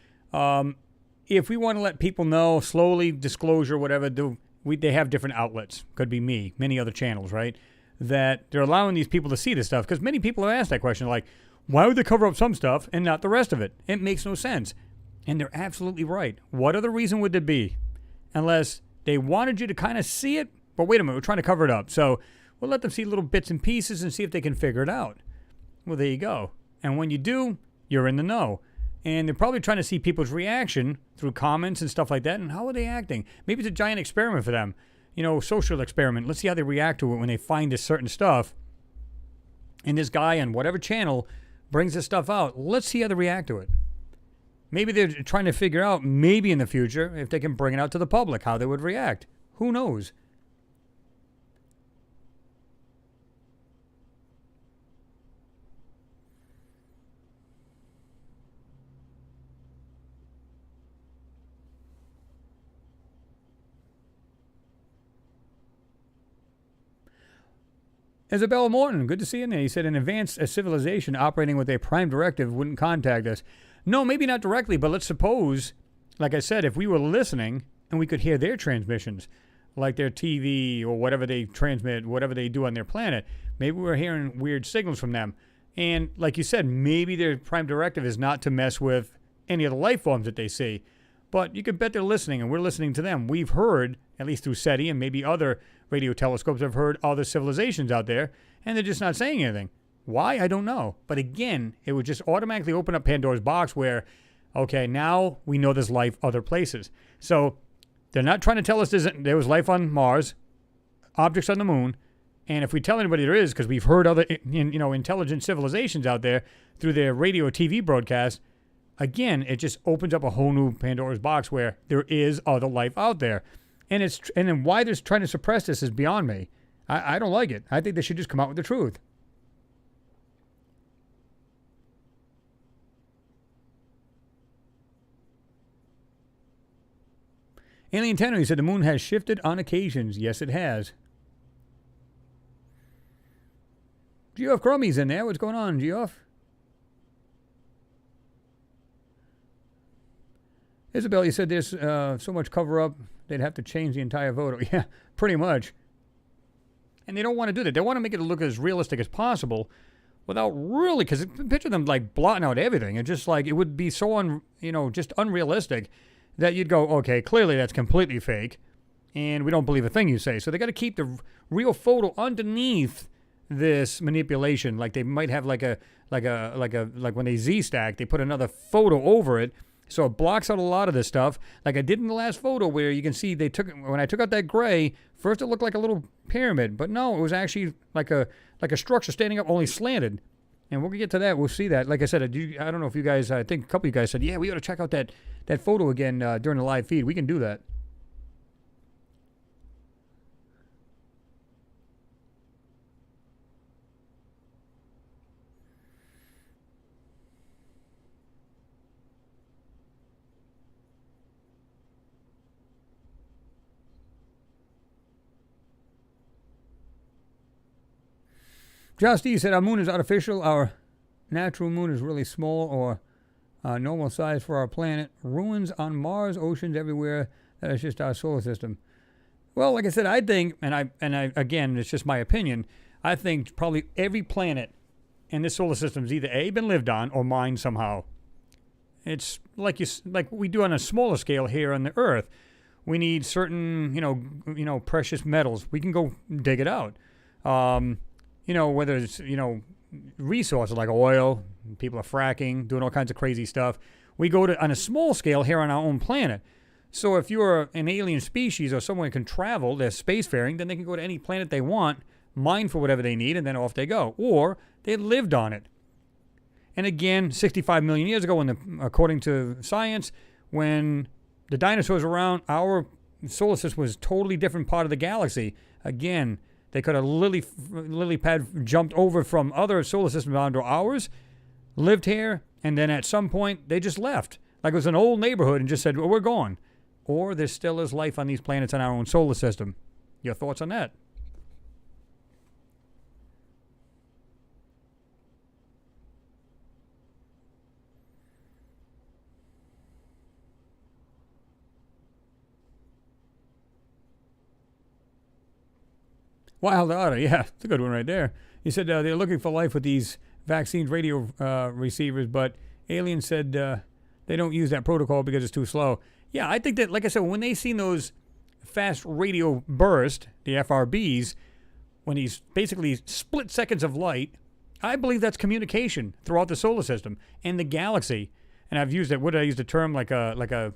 if we want to let people know, slowly, disclosure, whatever, they have different outlets. Could be me, many other channels, right? that they're allowing these people to see this stuff. Because many people have asked that question, like, why would they cover up some stuff and not the rest of it? It makes no sense. And they're absolutely right. What other reason would there be? Unless they wanted you to kind of see it, but wait a minute, we're trying to cover it up. So we'll let them see little bits and pieces and see if they can figure it out. Well, there you go. And when you do, you're in the know. And they're probably trying to see people's reaction through comments and stuff like that. And how are they acting? Maybe it's a giant experiment for them. Social experiment. Let's see how they react to it when they find this certain stuff. And this guy on whatever channel brings this stuff out. Let's see how they react to it. Maybe they're trying to figure out, maybe in the future, if they can bring it out to the public, how they would react. Who knows? Isabella Morton, good to see you in there. He said, an advanced civilization operating with a prime directive wouldn't contact us. No, maybe not directly, but let's suppose, like I said, if we were listening and we could hear their transmissions, like their TV or whatever they transmit, whatever they do on their planet, maybe we're hearing weird signals from them. And like you said, maybe their prime directive is not to mess with any of the life forms that they see. But you can bet they're listening, and we're listening to them. We've heard, at least through SETI and maybe other radio telescopes, have heard other civilizations out there, and they're just not saying anything. Why? I don't know. But again, it would just automatically open up Pandora's box where, okay, now we know there's life other places. So they're not trying to tell us there was life on Mars, objects on the moon, and if we tell anybody there is, because we've heard other intelligent civilizations out there through their radio or TV broadcasts, again, it just opens up a whole new Pandora's box where there is other life out there. And then why they're trying to suppress this is beyond me. I don't like it. I think they should just come out with the truth. Alien Tenor, he said the moon has shifted on occasions. Yes, it has. Geoff Crummies in there. What's going on, Geoff? Isabel, you said there's so much cover-up, they'd have to change the entire photo. Yeah, pretty much. And they don't want to do that. They want to make it look as realistic as possible without really, because picture them like blotting out everything. And just like, it would be so, just unrealistic that you'd go, okay, clearly that's completely fake, and we don't believe a thing you say. So they got to keep the real photo underneath this manipulation. Like they might have like when they Z-stack, they put another photo over it, so it blocks out a lot of this stuff. Like I did in the last photo, where you can see when I took out that gray, first it looked like a little pyramid, but no, it was actually like a structure standing up, only slanted. And we'll get to that. We'll see that. Like I said, I don't know if you guys, I think a couple of you guys said, yeah, we ought to check out that photo again during the live feed. We can do that. Josh D said our moon is artificial. Our natural moon is really small or normal size for our planet. Ruins on Mars, oceans everywhere. That is just our solar system. Well, like I said, I think, and I again, it's just my opinion. I think probably every planet in this solar system has either A, been lived on, or mined somehow. It's like we do on a smaller scale here on the Earth. We need certain, precious metals. We can go dig it out. Whether it's, resources like oil, people are fracking, doing all kinds of crazy stuff. We go on a small scale here on our own planet. So if you're an alien species or someone who can travel, they're spacefaring, then they can go to any planet they want, mine for whatever they need, and then off they go. Or they lived on it. And again, 65 million years ago, according to science, when the dinosaurs were around, our solar system was a totally different part of the galaxy. Again, they could have lily pad jumped over from other solar systems onto ours, lived here, and then at some point they just left. Like it was an old neighborhood and just said, well, we're gone. Or there still is life on these planets in our own solar system. Your thoughts on that? Wild Otter, yeah, it's a good one right there. He said they're looking for life with these vaccines radio receivers, but aliens said they don't use that protocol because it's too slow. Yeah, I think that, like I said, when they seen those fast radio burst, the FRBs, when these basically split seconds of light, I believe that's communication throughout the solar system and the galaxy. And I've used it. What did I use the term? Like a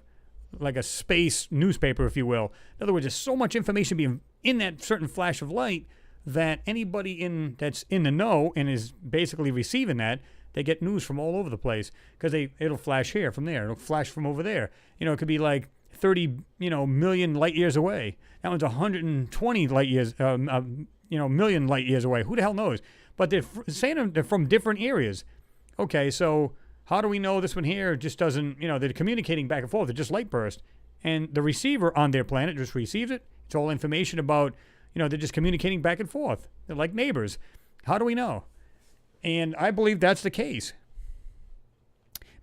space newspaper, if you will. In other words, there's so much information being in that certain flash of light that anybody that's in the know and is basically receiving that, they get news from all over the place because it'll flash here from there. It'll flash from over there. It could be like 30 million light years away. That one's 120 light years million light years away. Who the hell knows? But they're saying they're from different areas. Okay, so how do we know this one here just doesn't, they're communicating back and forth. They're just light burst. And the receiver on their planet just receives it. It's all information about, they're just communicating back and forth. They're like neighbors. How do we know? And I believe that's the case.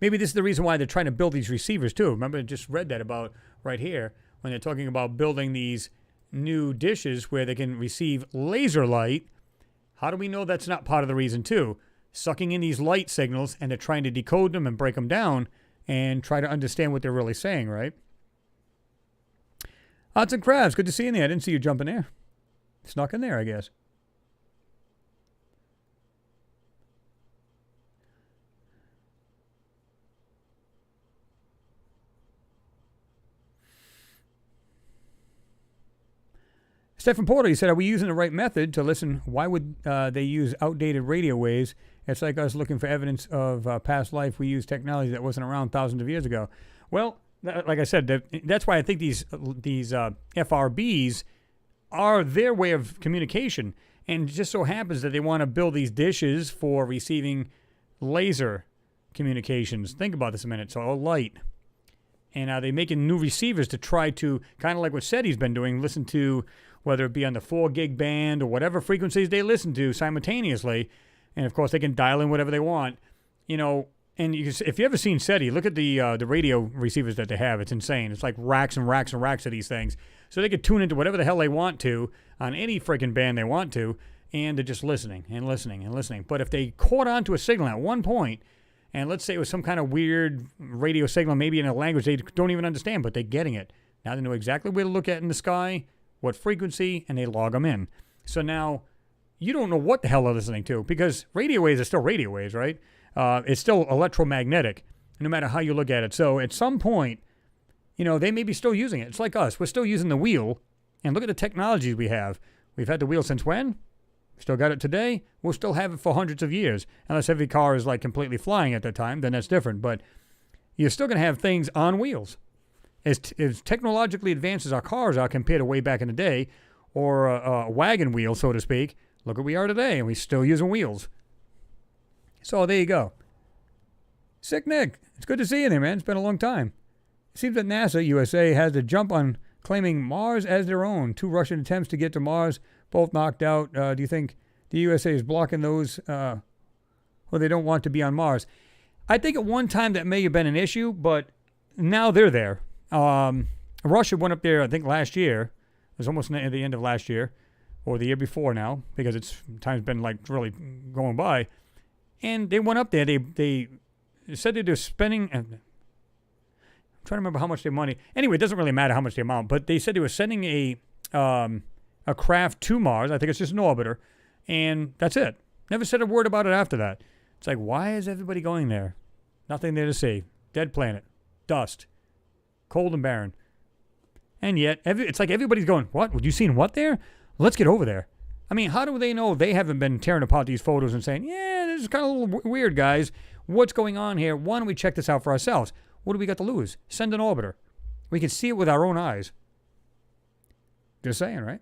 Maybe this is the reason why they're trying to build these receivers too. Remember, I just read that about right here when they're talking about building these new dishes where they can receive laser light. How do we know that's not part of the reason too? Sucking in these light signals, and they're trying to decode them and break them down and try to understand what they're really saying, right? Odds and Crabs, good to see you in there. I didn't see you jumping there. Snuck in there, I guess. Stephen Porter, he said, are we using the right method to listen? Why would they use outdated radio waves? It's like us looking for evidence of past life. We use technology that wasn't around thousands of years ago. Well, like I said, that's why I think these FRBs are their way of communication. And it just so happens that they want to build these dishes for receiving laser communications. Think about this a minute. So all light. And are they making new receivers to try to, kind of like what SETI's been doing, listen to, whether it be on the 4 gig band or whatever frequencies they listen to simultaneously. And, of course, they can dial in whatever they want. And if you ever seen SETI, look at the radio receivers that they have. It's insane. It's like racks and racks and racks of these things. So they could tune into whatever the hell they want to on any freaking band they want to, and they're just listening and listening and listening. But if they caught on to a signal at one point, and let's say it was some kind of weird radio signal, maybe in a language they don't even understand, but they're getting it. Now they know exactly where to look at in the sky, what frequency, and they log them in. So now you don't know what the hell they're listening to, because radio waves are still radio waves, right? It's still electromagnetic, no matter how you look at it. So at some point, they may be still using it. It's like us. We're still using the wheel, and look at the technologies we have. We've had the wheel since when? Still got it today. We'll still have it for hundreds of years, unless every car is like completely flying at that time. Then that's different. But you're still going to have things on wheels. As technologically advanced as our cars are compared to way back in the day, or a wagon wheel, so to speak, look what we are today, and we're still using wheels. So there you go. Sick Nick, it's good to see you there, man. It's been a long time. It seems that NASA USA has the jump on claiming Mars as their own. 2 Russian attempts to get to Mars, both knocked out. Do you think the USA is blocking those, or they don't want to be on Mars? I think at one time that may have been an issue, but now they're there. Russia went up there, I think, last year. It was almost at the end of last year, or the year before now, because time's been like really going by. And they went up there. They said that they're spending. I'm trying to remember how much their money. Anyway, it doesn't really matter how much the amount. But they said they were sending a craft to Mars. I think it's just an orbiter, and that's it. Never said a word about it after that. It's like, why is everybody going there? Nothing there to see. Dead planet, dust, cold and barren. And yet, it's like everybody's going, what? Would you seen what there? Let's get over there. I mean, how do they know they haven't been tearing apart these photos and saying, yeah, this is kind of a little weird, guys. What's going on here? Why don't we check this out for ourselves? What do we got to lose? Send an orbiter. We can see it with our own eyes. Just saying, right?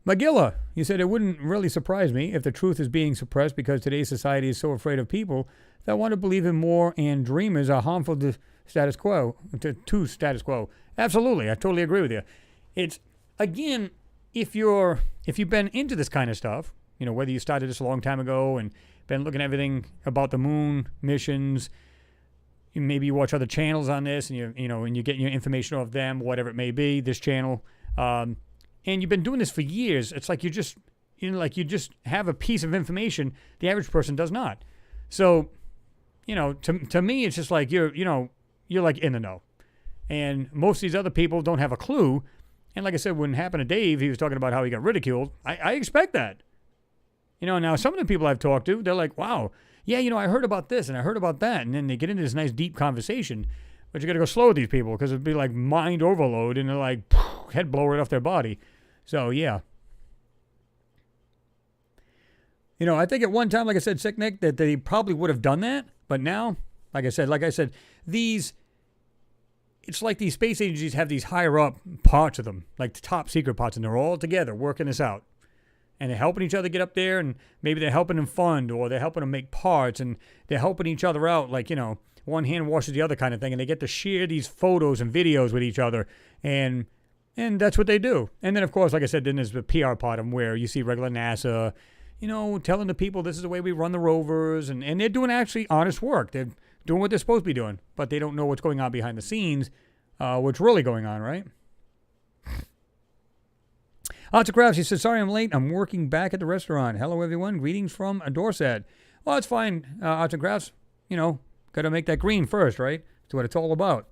Magilla, you said it wouldn't really surprise me if the truth is being suppressed because today's society is so afraid of people that want to believe in more, and dreamers are harmful to status quo. To status quo. Absolutely, I totally agree with you. It's, again, if you've been into this kind of stuff, whether you started this a long time ago and been looking at everything about the moon missions, maybe you watch other channels on this, and you get your information off them, whatever it may be, this channel, and you've been doing this for years. It's like you just have a piece of information the average person does not. So, to me, it's just like you're like in the know. And most of these other people don't have a clue. And like I said, when it happened to Dave, he was talking about how he got ridiculed. I expect that. Now some of the people I've talked to, they're like, wow, yeah, I heard about this and I heard about that. And then they get into this nice deep conversation. But you got to go slow with these people because it'd be like mind overload and they're like, head blow right off their body. So, yeah. I think at one time, like I said, Sick Nick, that they probably would have done that. But now, like I said, it's like these space agencies have these higher up parts of them, like the top secret parts, and they're all together working this out. And they're helping each other get up there, and maybe they're helping them fund, or they're helping them make parts, and they're helping each other out, like, one hand washes the other kind of thing, and they get to share these photos and videos with each other, and that's what they do. And then, of course, like I said, then there's the PR part of them where you see regular NASA, telling the people this is the way we run the rovers, and they're doing actually honest work. They're doing what they're supposed to be doing, but they don't know what's going on behind the scenes, what's really going on, right? Arts of Crafts, he said, sorry I'm late. I'm working back at the restaurant. Hello, everyone. Greetings from Dorset. Well, that's fine. Arts and Crafts, got to make that green first, right? That's what it's all about.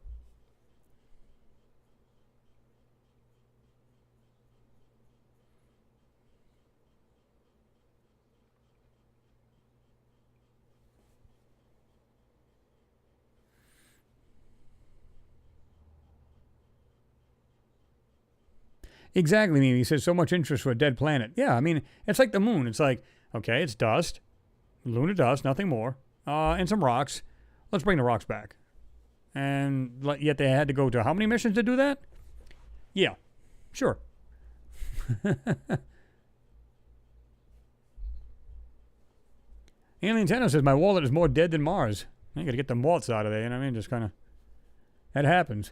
Exactly, Mimi. He says, so much interest for a dead planet. Yeah, I mean, it's like the moon. It's like, okay, it's dust, lunar dust, nothing more, and some rocks. Let's bring the rocks back. And yet they had to go to how many missions to do that? Yeah, sure. Alien Tenno says, my wallet is more dead than Mars. I got to get the malts out of there, just kind of, that happens.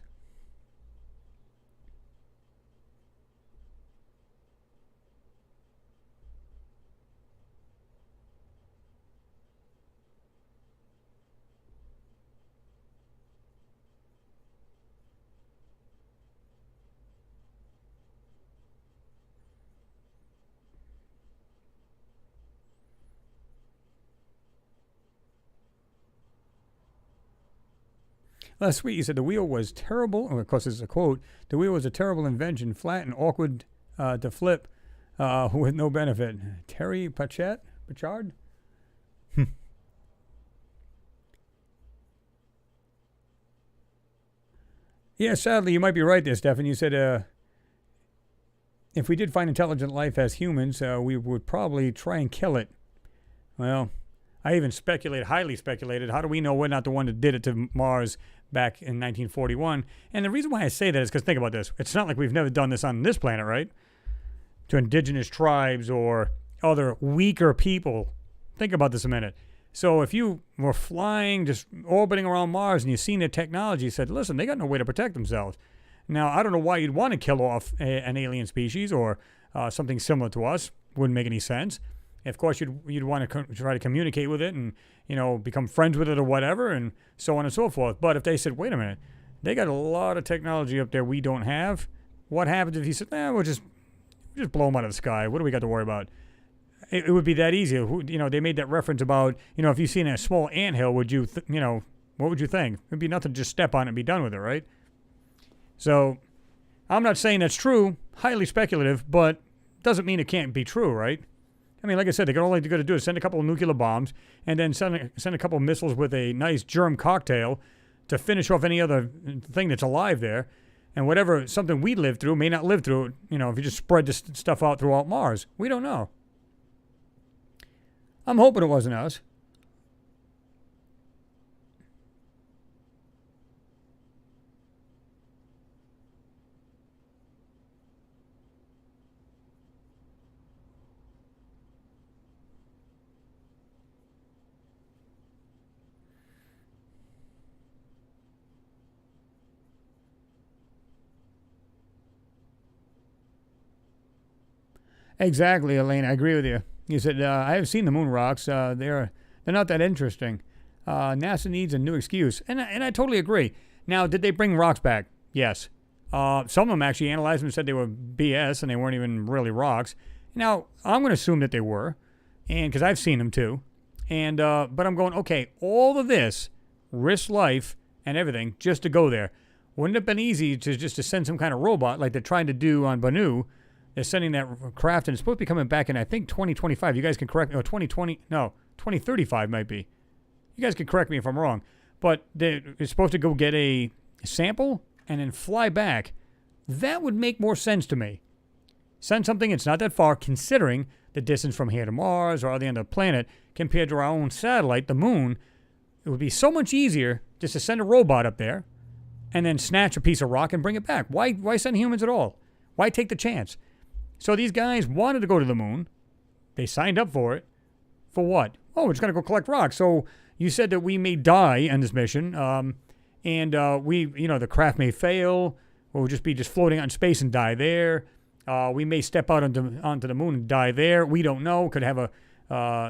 Sweet, you said the wheel was terrible. Oh, of course, this is a quote. The wheel was a terrible invention, flat and awkward to flip with no benefit. Terry Pachard? Yeah, sadly, you might be right there, Stefan. You said if we did find intelligent life as humans, we would probably try and kill it. Well, I even highly speculated, how do we know we're not the one that did it to Mars back in 1941? And the reason why I say that is because think about this. It's not like we've never done this on this planet, right? To indigenous tribes or other weaker people. Think about this a minute. So if you were flying, just orbiting around Mars, and you've seen their technology, you said, listen, they got no way to protect themselves. Now, I don't know why you'd want to kill off an alien species or something similar to us. Wouldn't make any sense. Of course, you'd want to try to communicate with it and, become friends with it or whatever, and so on and so forth. But if they said, wait a minute, they got a lot of technology up there we don't have, what happens if you said, we'll just blow them out of the sky? What do we got to worry about? It would be that easy. They made that reference about, if you seen a small anthill, would you, what would you think? It'd be nothing to just step on it and be done with it, right? So I'm not saying that's true, highly speculative, but doesn't mean it can't be true, right? I mean, like I said, all they got to do is send a couple of nuclear bombs and then send a couple of missiles with a nice germ cocktail to finish off any other thing that's alive there. And something we lived through may not live through, if you just spread this stuff out throughout Mars. We don't know. I'm hoping it wasn't us. Exactly, Elaine. I agree with you. You said, I have seen the moon rocks. They're not that interesting. NASA needs a new excuse. And I totally agree. Now, did they bring rocks back? Yes. Some of them actually analyzed them and said they were BS and they weren't even really rocks. Now, I'm going to assume that they were, and because I've seen them too. And but I'm going, okay, all of this, risk life and everything, just to go there. Wouldn't it have been easy to send some kind of robot like they're trying to do on Banu? They're sending that craft, and it's supposed to be coming back in, I think, 2025. You guys can correct me. Or 2035 might be. You guys can correct me if I'm wrong. But it's supposed to go get a sample and then fly back. That would make more sense to me. Send something, it's not that far, considering the distance from here to Mars or the end of the planet compared to our own satellite, the moon. It would be so much easier just to send a robot up there and then snatch a piece of rock and bring it back. Why send humans at all? Why take the chance? So these guys wanted to go to the moon. They signed up for it. For what? Oh, we're just going to go collect rocks. So you said that we may die on this mission, and the craft may fail. We'll just be floating out in space and die there. We may step out onto the moon and die there. We don't know. Could have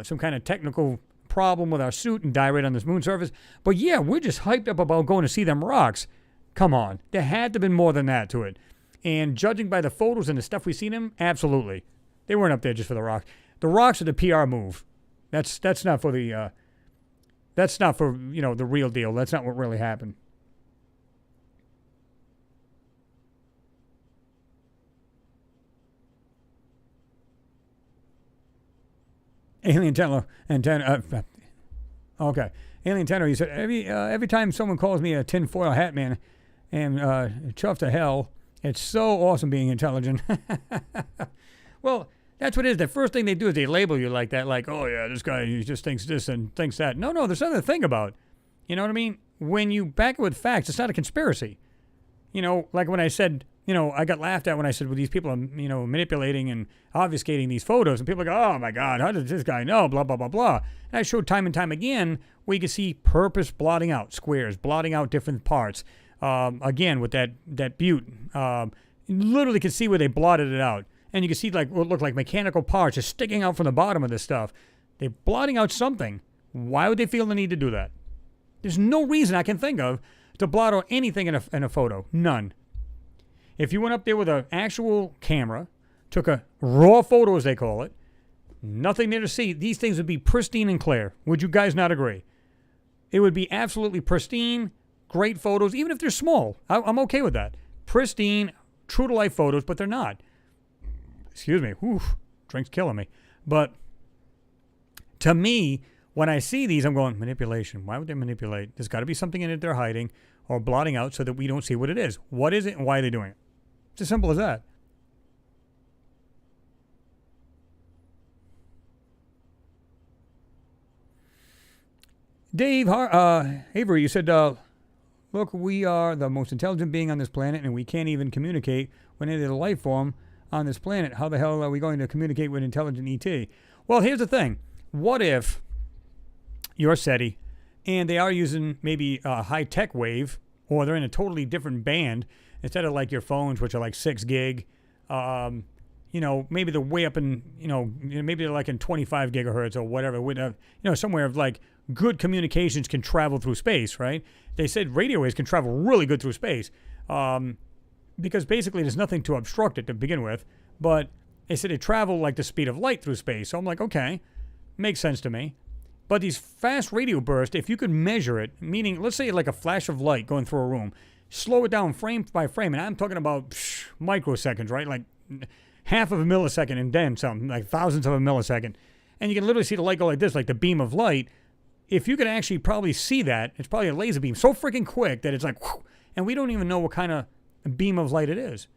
some kind of technical problem with our suit and die right on this moon surface. But yeah, we're just hyped up about going to see them rocks. Come on. There had to have been more than that to it. And judging by the photos and the stuff we've seen them, absolutely. They weren't up there just for the rocks. The rocks are the PR move. That's not for the the real deal. That's not what really happened. Alien Tenor, okay. Alien Tenor, he said, every time someone calls me a tinfoil hat man and chuff to hell, it's so awesome being intelligent. Well, that's what it is. The first thing they do is they label you like that, like, oh yeah, this guy, he just thinks this and thinks that. No, there's nothing to think about. You know what I mean? When you back it with facts, it's not a conspiracy. Like when I said, I got laughed at when I said, well, these people are, manipulating and obfuscating these photos. And people go, oh, my God, how does this guy know? Blah, blah, blah, blah. And I showed time and time again where you can see purpose blotting out squares, blotting out different parts. Again, with that butte. You literally can see where they blotted it out. And you can see what look like mechanical parts just sticking out from the bottom of this stuff. They're blotting out something. Why would they feel the need to do that? There's no reason I can think of to blot out anything in a photo. None. If you went up there with an actual camera, took a raw photo, as they call it, nothing there to see, these things would be pristine and clear. Would you guys not agree? It would be absolutely pristine, great photos, even if they're small. I'm okay with that. Pristine, true-to-life photos, but they're not. Excuse me. Oof, drink's killing me. But to me, when I see these, I'm going, manipulation. Why would they manipulate? There's got to be something in it they're hiding or blotting out so that we don't see what it is. What is it and why are they doing it? It's as simple as that. Dave Avery, you said, look, we are the most intelligent being on this planet and we can't even communicate with any of the life form on this planet. How the hell are we going to communicate with intelligent ET? Well, here's the thing. What if you're SETI and they are using maybe a high-tech wave, or they're in a totally different band instead of like your phones, which are like 6 gig. Maybe they're way up in, maybe they're like in 25 gigahertz or whatever. Somewhere of like good communications can travel through space, right? They said radio waves can travel really good through space because basically there's nothing to obstruct it to begin with. But they said it travel like the speed of light through space. So I'm like, okay, makes sense to me. But these fast radio bursts, if you could measure it, meaning let's say like a flash of light going through a room, slow it down frame by frame, and I'm talking about microseconds, right? Like half of a millisecond and then something, like thousandths of a millisecond. And you can literally see the light go like this, like the beam of light. If you could actually probably see that, it's probably a laser beam so freaking quick that it's like, whoosh, and we don't even know what kind of beam of light it is.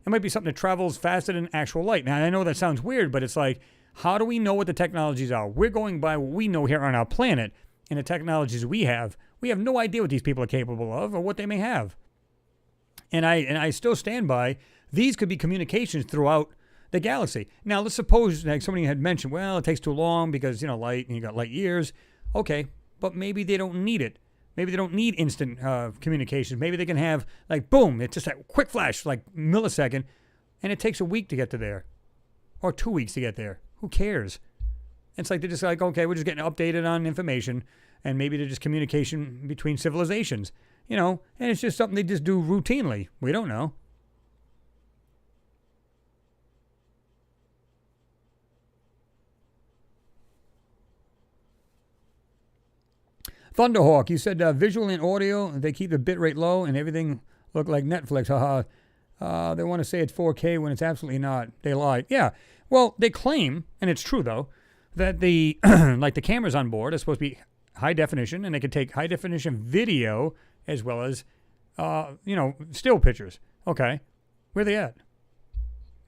It might be something that travels faster than actual light. Now, I know that sounds weird, but it's like, how do we know what the technologies are? We're going by what we know here on our planet and the technologies we have. We have no idea what these people are capable of or what they may have. And I still stand by, these could be communications throughout the galaxy. Now, let's suppose, like somebody had mentioned, well, it takes too long because, light, and you got light years. Okay, but maybe they don't need it. Maybe they don't need instant communications. Maybe they can have, like, boom, it's just a quick flash, like millisecond, and it takes a week to get to there or 2 weeks to get there. Who cares? It's like they're just like, okay, we're just getting updated on information, and maybe they're just communication between civilizations, and it's just something they just do routinely. We don't know. Thunderhawk, you said visual and audio, they keep the bitrate low and everything look like Netflix. Haha. They want to say it's 4K when it's absolutely not. They lie. Yeah. Well, they claim, and it's true though, that the like the cameras on board are supposed to be high definition, and they can take high definition video as well as still pictures. Okay. Where are they at?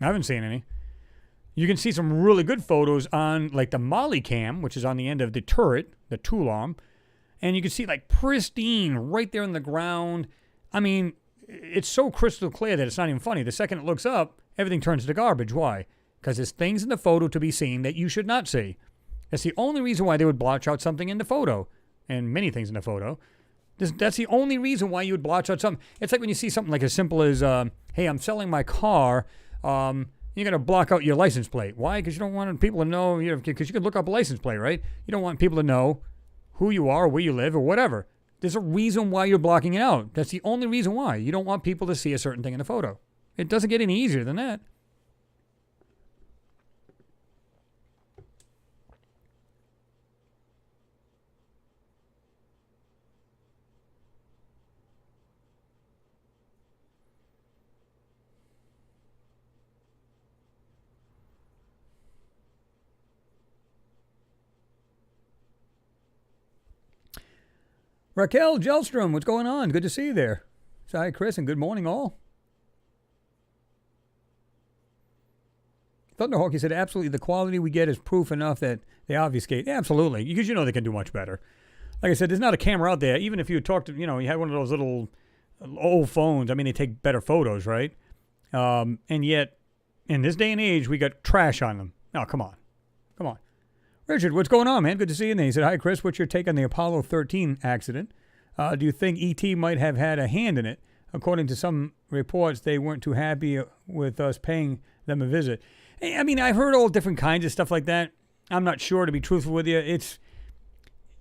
I haven't seen any. You can see some really good photos on like the Molly cam, which is on the end of the turret, the tool arm. And you can see like pristine right there in the ground. I mean, it's so crystal clear that it's not even funny. The second it looks up, everything turns to garbage. Why? Because there's things in the photo to be seen that you should not see. That's the only reason why they would blotch out something in the photo. And many things in the photo. That's the only reason why you would blotch out something. It's like when you see something like as simple as, hey, I'm selling my car. You're going to block out your license plate. Why? Because you don't want people to know, because you could look up a license plate, right? You don't want people to know who you are, where you live, or whatever. There's a reason why you're blocking it out. That's the only reason why. You don't want people to see a certain thing in the photo. It doesn't get any easier than that. Raquel Gelstrom, what's going on? Good to see you there. So, hi, Chris, and good morning, all. Thunderhawk, you said, absolutely, the quality we get is proof enough that they obfuscate. Absolutely, because they can do much better. Like I said, there's not a camera out there. Even if you talked to, you had one of those little old phones, I mean, they take better photos, right? And yet, in this day and age, we got trash on them. Oh, come on. Come on. Richard, what's going on, man? Good to see you. And he said, hi, Chris, what's your take on the Apollo 13 accident? Do you think E.T. might have had a hand in it? According to some reports, they weren't too happy with us paying them a visit. I mean, I've heard all different kinds of stuff like that. I'm not sure, to be truthful with you. It's,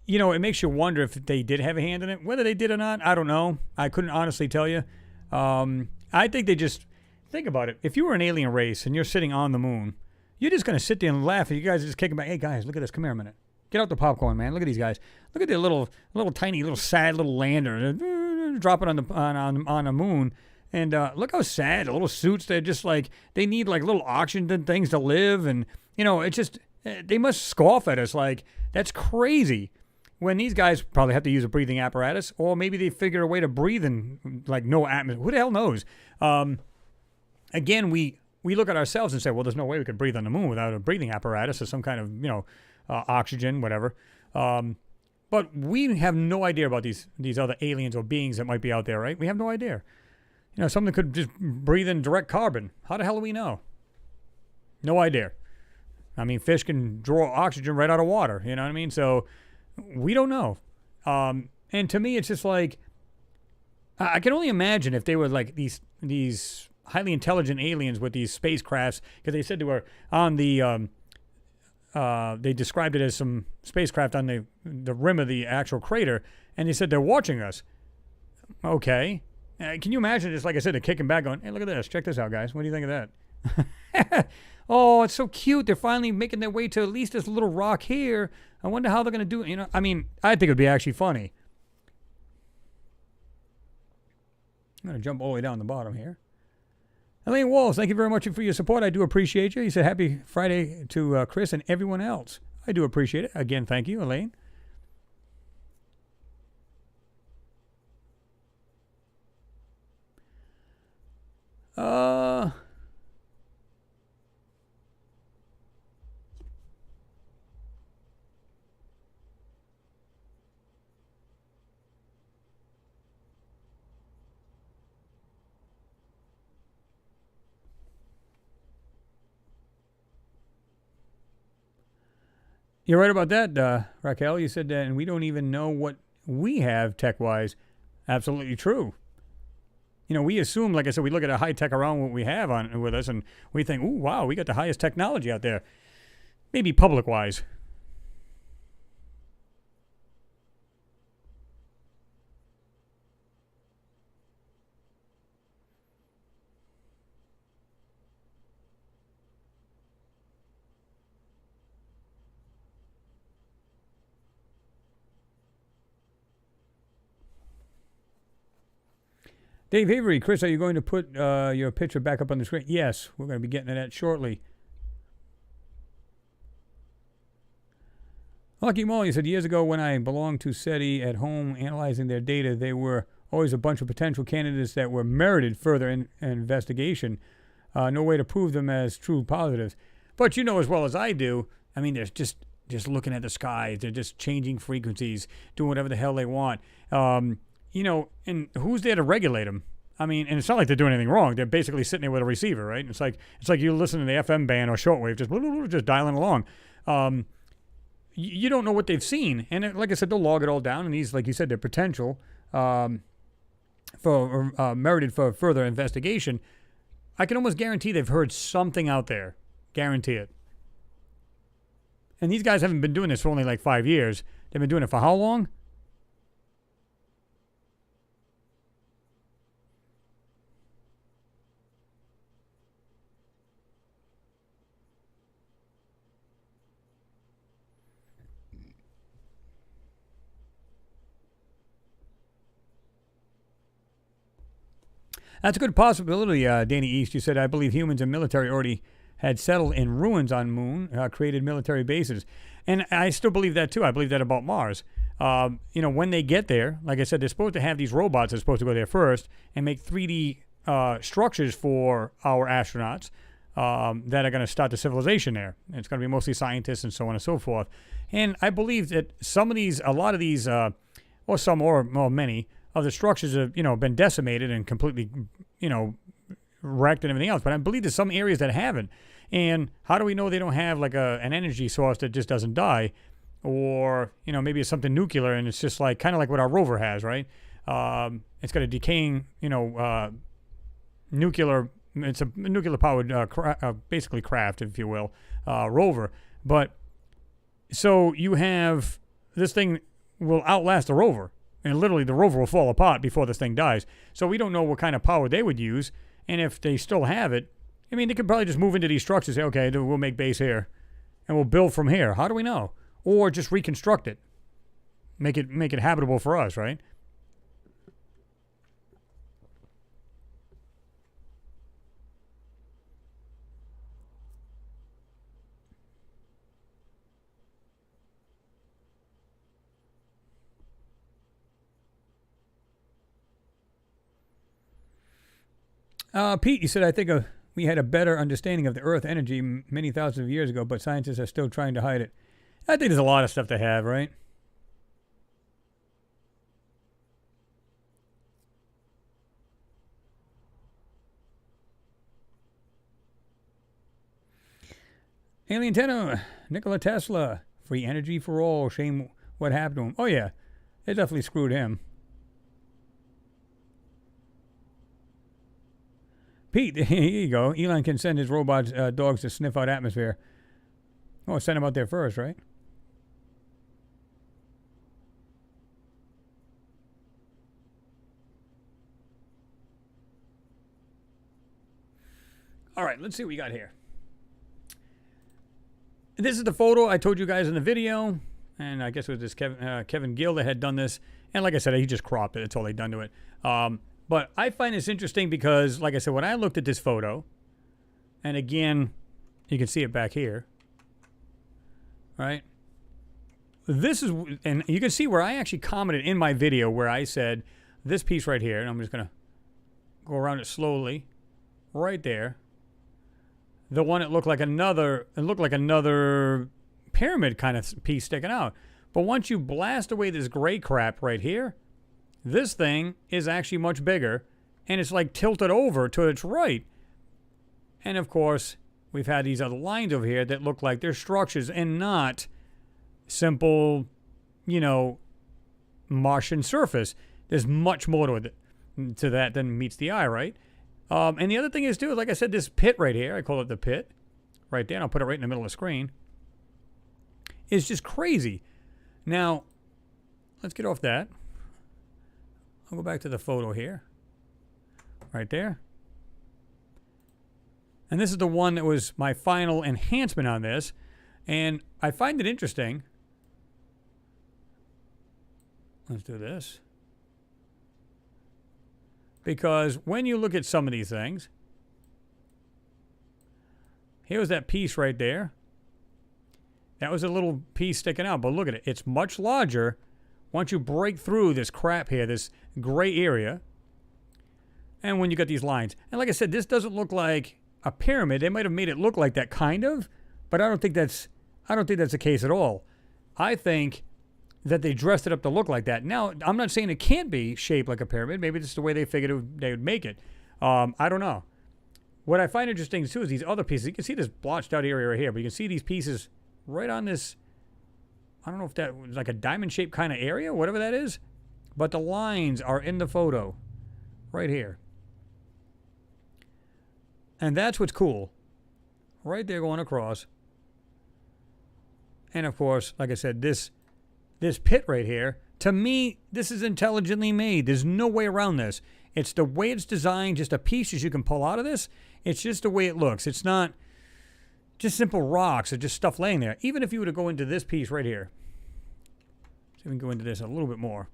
it makes you wonder if they did have a hand in it. Whether they did or not, I don't know. I couldn't honestly tell you. I think they just, think about it. If you were an alien race and you're sitting on the moon, you're just going to sit there and laugh, and you guys are just kicking back. Hey, guys, look at this. Come here a minute. Get out the popcorn, man. Look at these guys. Look at their little tiny, sad little lander. They're dropping on the moon. And look how sad. The little suits, they're just like, they need like little oxygen things to live. And, it's just, they must scoff at us like, that's crazy. When these guys probably have to use a breathing apparatus, or maybe they figure a way to breathe in like no atmosphere. Who the hell knows? Again, we look at ourselves and say, well, there's no way we could breathe on the moon without a breathing apparatus or some kind of, oxygen, whatever. But we have no idea about these other aliens or beings that might be out there, right? We have no idea. Something could just breathe in direct carbon. How the hell do we know? No idea. I mean, fish can draw oxygen right out of water. You know what I mean? So we don't know. And to me, it's just like, I can only imagine if they were like these highly intelligent aliens with these spacecrafts, because they said they were on the, they described it as some spacecraft on the rim of the actual crater, and they said they're watching us. Okay. Can you imagine, just like I said, they're kicking back going, hey, look at this. Check this out, guys. What do you think of that? Oh, it's so cute. They're finally making their way to at least this little rock here. I wonder how they're going to do it. I mean, I think it would be actually funny. I'm going to jump all the way down the bottom here. Elaine Walls, thank you very much for your support. I do appreciate you. You said happy Friday to Chris and everyone else. I do appreciate it. Again, thank you, Elaine. You're right about that, Raquel. You said that, and we don't even know what we have tech-wise. Absolutely true. We assume, like I said, we look at a high tech around what we have on with us, and we think, ooh, wow, we got the highest technology out there. Maybe public-wise. Dave Avery, Chris, are you going to put your picture back up on the screen? Yes, we're going to be getting to that shortly. Lucky Molly said, years ago when I belonged to SETI at home analyzing their data, there were always a bunch of potential candidates that were merited further investigation. No way to prove them as true positives. But you know as well as I do, I mean, there's just looking at the sky. They're just changing frequencies, doing whatever the hell they want. You know, and who's there to regulate them? I mean, and it's not like they're doing anything wrong. They're basically sitting there with a receiver, right? It's like you listen to the FM band or shortwave, just dialing along. You don't know what they've seen, and like I said, they'll log it all down. And these, like you said, they're potential for merited for further investigation. I can almost guarantee they've heard something out there. Guarantee it. And these guys haven't been doing this for only like 5 years. They've been doing it for how long? That's a good possibility, Danny East. You said, I believe humans and military already had settled in ruins on Moon, created military bases. And I still believe that, too. I believe that about Mars. You know, when they get there, like I said, they're supposed to have these robots that are supposed to go there first and make 3D structures for our astronauts that are going to start the civilization there. It's going to be mostly scientists and so on and so forth. And I believe that a lot of these, or some or many, of the structures have, you know, been decimated and completely, you know, wrecked and everything else. But I believe there's some areas that haven't. And how do we know they don't have like an energy source that just doesn't die? Or, you know, maybe it's something nuclear and it's just like kind of like what our rover has, right? It's got a decaying, you know, it's a nuclear powered, basically craft, if you will, rover. But so you have this thing will outlast the rover. And literally the rover will fall apart before this thing dies. So we don't know what kind of power they would use. And if they still have it, I mean, they could probably just move into these structures and say, okay, we'll make base here. And we'll build from here. How do we know? Or just reconstruct it. Make it habitable for us, right? Pete, you said, I think we had a better understanding of the Earth energy many thousands of years ago, but scientists are still trying to hide it. I think there's a lot of stuff to have, right? Alien Tenno, Nikola Tesla, free energy for all. Shame what happened to him. Oh, yeah, they definitely screwed him. Pete, here you go. Elon can send his robots, dogs to sniff out atmosphere. Oh, send them out there first, right? All right, let's see what we got here. This is the photo I told you guys in the video, and I guess it was this Kevin Gill that had done this. And like I said, he just cropped it. That's all they'd done to it. But I find this interesting because, like I said, when I looked at this photo, and again, you can see it back here, right? This is, and you can see where I actually commented in my video where I said this piece right here, and I'm just going to go around it slowly, right there. The one that looked like another pyramid kind of piece sticking out. But once you blast away this gray crap right here, this thing is actually much bigger, and it's like tilted over to its right. And of course, we've had these other lines over here that look like they're structures and not simple, you know, Martian surface. There's much more to that than meets the eye, right? And the other thing is, too, like I said, this pit right here, I call it the pit, right there, and I'll put it right in the middle of the screen, is just crazy. Now, let's get off that. I'll go back to the photo here. Right there. And this is the one that was my final enhancement on this. And I find it interesting. Let's do this. Because when you look at some of these things, here's that piece right there. That was a little piece sticking out, but look at it. It's much larger once you break through this crap here, this gray area, and when you got these lines. And like I said, this doesn't look like a pyramid. They might have made it look like that kind of, but I don't think that's the case at all. I think that they dressed it up to look like that. Now, I'm not saying it can't be shaped like a pyramid. Maybe this is the way they figured they would make it. I don't know. What I find interesting, too, is these other pieces. You can see this blotched out area right here, but you can see these pieces right on this, I don't know if that was like a diamond-shaped kind of area, whatever that is, but the lines are in the photo right here. And that's what's cool. Right there going across. And, of course, like I said, this pit right here, to me, this is intelligently made. There's no way around this. It's the way it's designed, just a pieces you can pull out of this. It's just the way it looks. It's not just simple rocks or just stuff laying there. Even if you were to go into this piece right here. See if we can go into this a little bit more.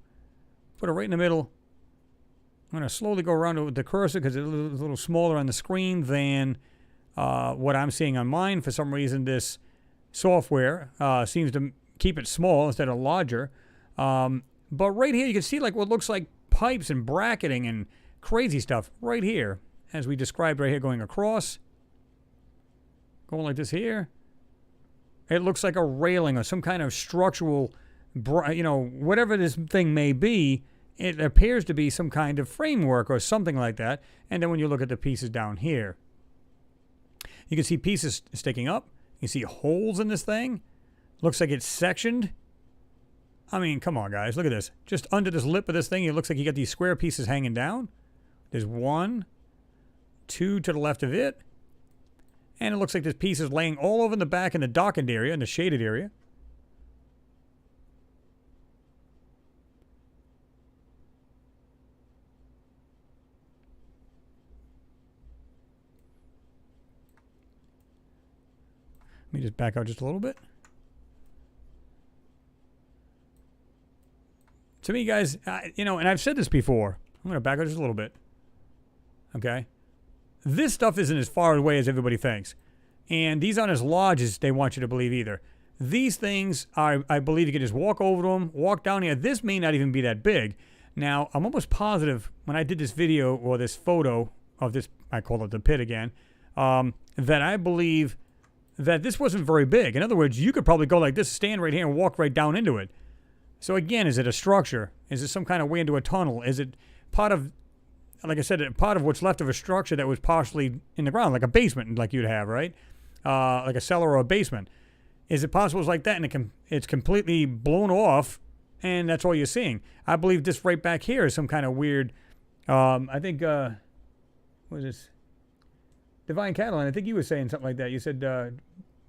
Put it right in the middle. I'm going to slowly go around it with the cursor because it's a little smaller on the screen than what I'm seeing on mine. For some reason, this software seems to keep it small instead of larger. But right here, you can see like what looks like pipes and bracketing and crazy stuff right here, as we described right here, going across. Going like this here. It looks like a railing or some kind of structural, whatever this thing may be. It appears to be some kind of framework or something like that. And then when you look at the pieces down here, you can see pieces sticking up. You can see holes in this thing. Looks like it's sectioned. I mean, come on, guys. Look at this. Just under this lip of this thing, it looks like you got these square pieces hanging down. There's 1, 2 to the left of it. And it looks like there's pieces laying all over in the back in the darkened area, in the shaded area. Let me just back out just a little bit. To me, guys, and I've said this before. I'm going to back out just a little bit. Okay? This stuff isn't as far away as everybody thinks. And these aren't as large as they want you to believe either. These things, I believe you can just walk over to them, walk down here. This may not even be that big. Now, I'm almost positive when I did this video or this photo of this, I call it the pit again, that I believe that this wasn't very big. In other words, you could probably go like this, stand right here and walk right down into it. So again, is it a structure? Is it some kind of way into a tunnel? Is it part of, like I said, part of what's left of a structure that was partially in the ground, like a basement like you'd have, right? Like a cellar or a basement. Is it possible it's like that and it's completely blown off and that's all you're seeing? I believe this right back here is some kind of weird, I think, what is this? Divine Catalan, I think you were saying something like that. You said,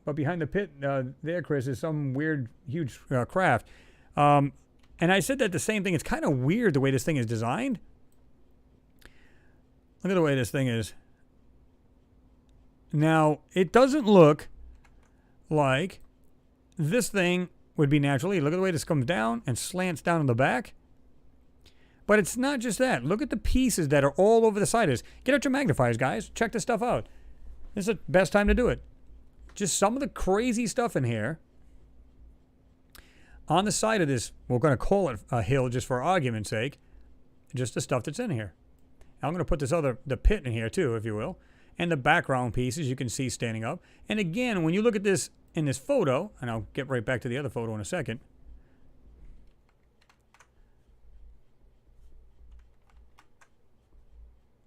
but behind the pit there, Chris, is some weird, huge craft. And I said that the same thing. It's kind of weird the way this thing is designed. Look at the way this thing is. Now, it doesn't look like this thing would be naturally. Look at the way this comes down and slants down in the back. But it's not just that. Look at the pieces that are all over the side of this. Get out your magnifiers, guys. Check this stuff out. This is the best time to do it. Just some of the crazy stuff in here. On the side of this, we're going to call it a hill just for argument's sake. Just the stuff that's in here. Now I'm going to put the pit in here too, if you will. And the background pieces you can see standing up. And again, when you look at this in this photo, and I'll get right back to the other photo in a second.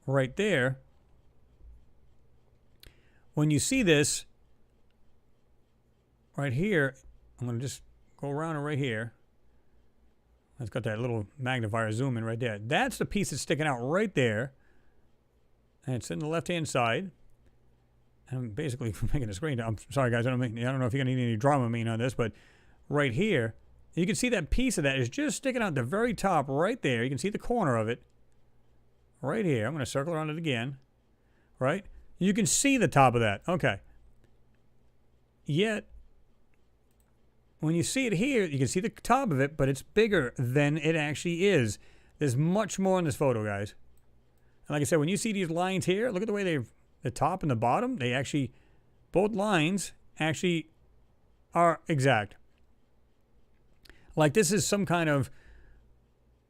Right there, when you see this right here, I'm going to just go around it right here. It's got that little magnifier zoom in right there. That's the piece that's sticking out right there. And it's in the left-hand side. And I'm basically making a screen. I'm sorry, guys. I don't know if you're going to need any Dramamine on this, but right here, you can see that piece of that is just sticking out at the very top right there. You can see the corner of it. Right here. I'm going to circle around it again. Right? You can see the top of that. Okay. Yet, when you see it here, you can see the top of it, but it's bigger than it actually is. There's much more in this photo, guys. And like I said, when you see these lines here, look at the way the top and the bottom, they actually, both lines actually are exact. Like this is some kind of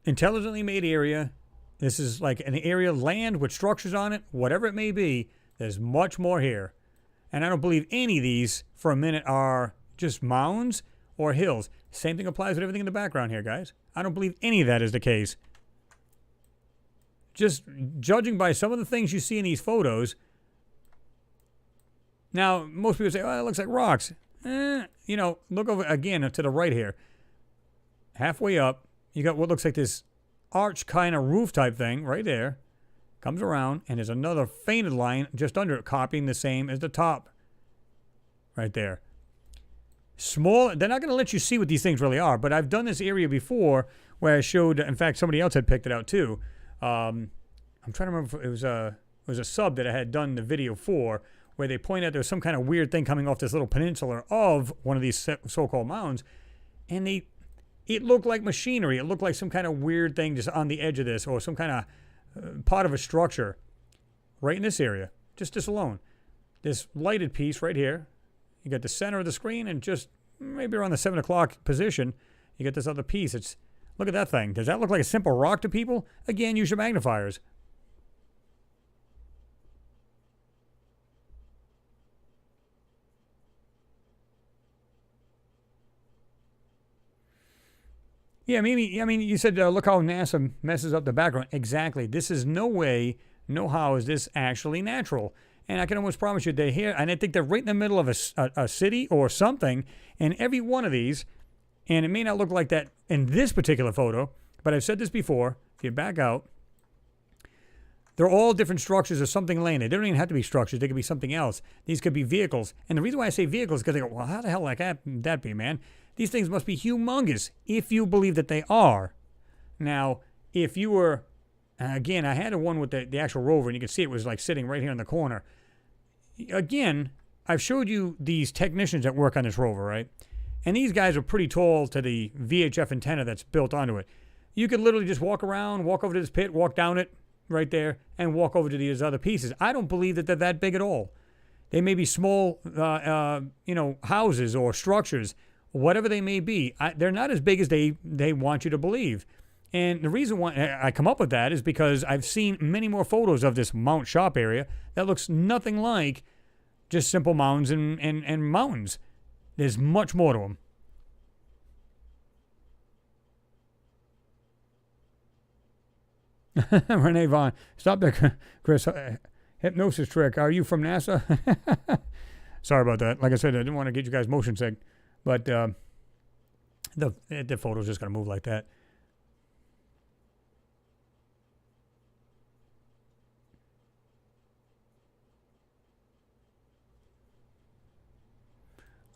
intelligently made area. This is like an area of land with structures on it, whatever it may be. There's much more here. And I don't believe any of these for a minute are just mounds or hills. Same thing applies with everything in the background here, guys. I don't believe any of that is the case. Just judging by some of the things you see in these photos. Now, most people say, oh, it looks like rocks. You know, look over again to the right here. Halfway up, you got what looks like this arch kind of roof type thing right there. Comes around, and there's another fainted line just under it, copying the same as the top. Right there. Small, they're not going to let you see what these things really are, but I've done this area before where I showed, in fact, somebody else had picked it out too. I'm trying to remember if it was a sub that I had done the video for, where they point out there was some kind of weird thing coming off this little peninsula of one of these so-called mounds, and it looked like machinery. It looked like some kind of weird thing just on the edge of this, or some kind of part of a structure right in this area, just this alone. This lighted piece right here, you got the center of the screen, and just maybe around the 7 o'clock position, you get this other piece. Look at that thing. Does that look like a simple rock to people? Again, use your magnifiers. Yeah, maybe. I mean, you said, look how NASA messes up the background. Exactly. This is no way, no how is this actually natural. And I can almost promise you they're here, and I think they're right in the middle of a city or something, and every one of these, and it may not look like that in this particular photo, but I've said this before, if you back out, they're all different structures or something laying there. They don't even have to be structures. They could be something else. These could be vehicles. And the reason why I say vehicles is because they go, well, how the hell like that be, man? These things must be humongous if you believe that they are. Now, if you were, again, I had one with the actual rover, and you can see it was like sitting right here in the corner. Again, I've showed you these technicians that work on this rover, right? And these guys are pretty tall to the VHF antenna that's built onto it. You could literally just walk around, walk over to this pit, walk down it right there, and walk over to these other pieces. I don't believe that they're that big at all. They may be small, houses or structures, whatever they may be. They're not as big as they want you to believe. And the reason why I come up with that is because I've seen many more photos of this Mount Shop area that looks nothing like just simple mounds and mountains. There's much more to them. Renee Vaughn, stop there, Chris. Hypnosis trick. Are you from NASA? Sorry about that. Like I said, I didn't want to get you guys motion sick, but the photo's just going to move like that.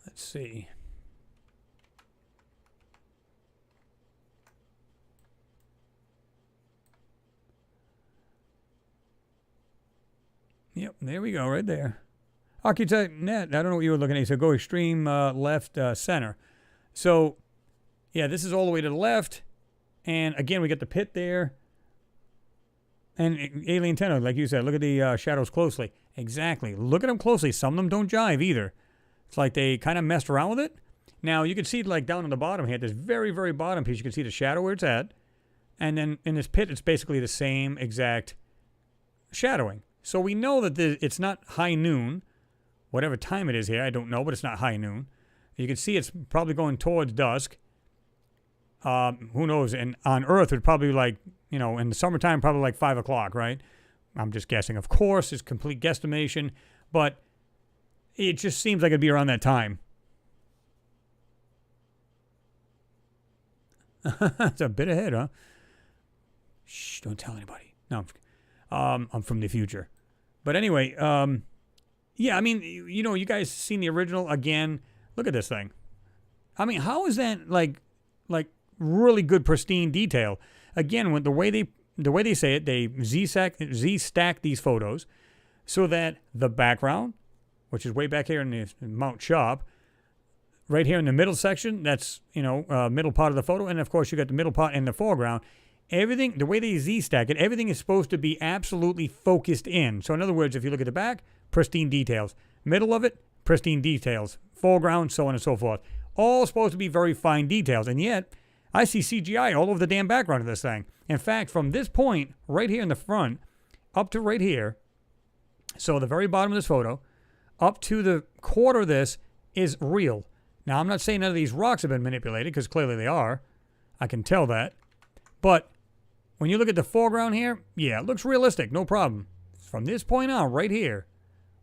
Let's see. Yep, there we go, right there. Architect Net, I don't know what you were looking at. So go extreme left center. So, yeah, this is all the way to the left. And again, we get the pit there. And alien antenna, like you said, look at the shadows closely. Exactly. Look at them closely. Some of them don't jive either. It's like they kind of messed around with it. Now, you can see like down on the bottom here, this very, very bottom piece, you can see the shadow where it's at. And then in this pit, it's basically the same exact shadowing. So we know that it's not high noon. Whatever time it is here, I don't know, but it's not high noon. You can see it's probably going towards dusk. Who knows? And on Earth, it would probably like, in the summertime, probably like 5 o'clock, right? I'm just guessing. Of course, it's complete guesstimation, but it just seems like it'd be around that time. It's a bit ahead, huh? Shh, don't tell anybody. No, I'm from the future. But anyway, yeah, I mean, you guys seen the original again. Look at this thing. I mean, how is that like really good pristine detail? Again, when the way they say it, they Z-stack these photos so that the background, which is way back here in the Mount Shop, right here in the middle section, that's middle part of the photo, and of course you got the middle part in the foreground. everything, the way they Z-stack it, everything is supposed to be absolutely focused in. So in other words, if you look at the back, pristine details. Middle of it, pristine details. Foreground, so on and so forth. All supposed to be very fine details. And yet, I see CGI all over the damn background of this thing. In fact, from this point, right here in the front, up to right here, so the very bottom of this photo, up to the quarter of this is real. Now, I'm not saying none of these rocks have been manipulated, because clearly they are. I can tell that. But when you look at the foreground here, yeah, it looks realistic, no problem. From this point on, right here,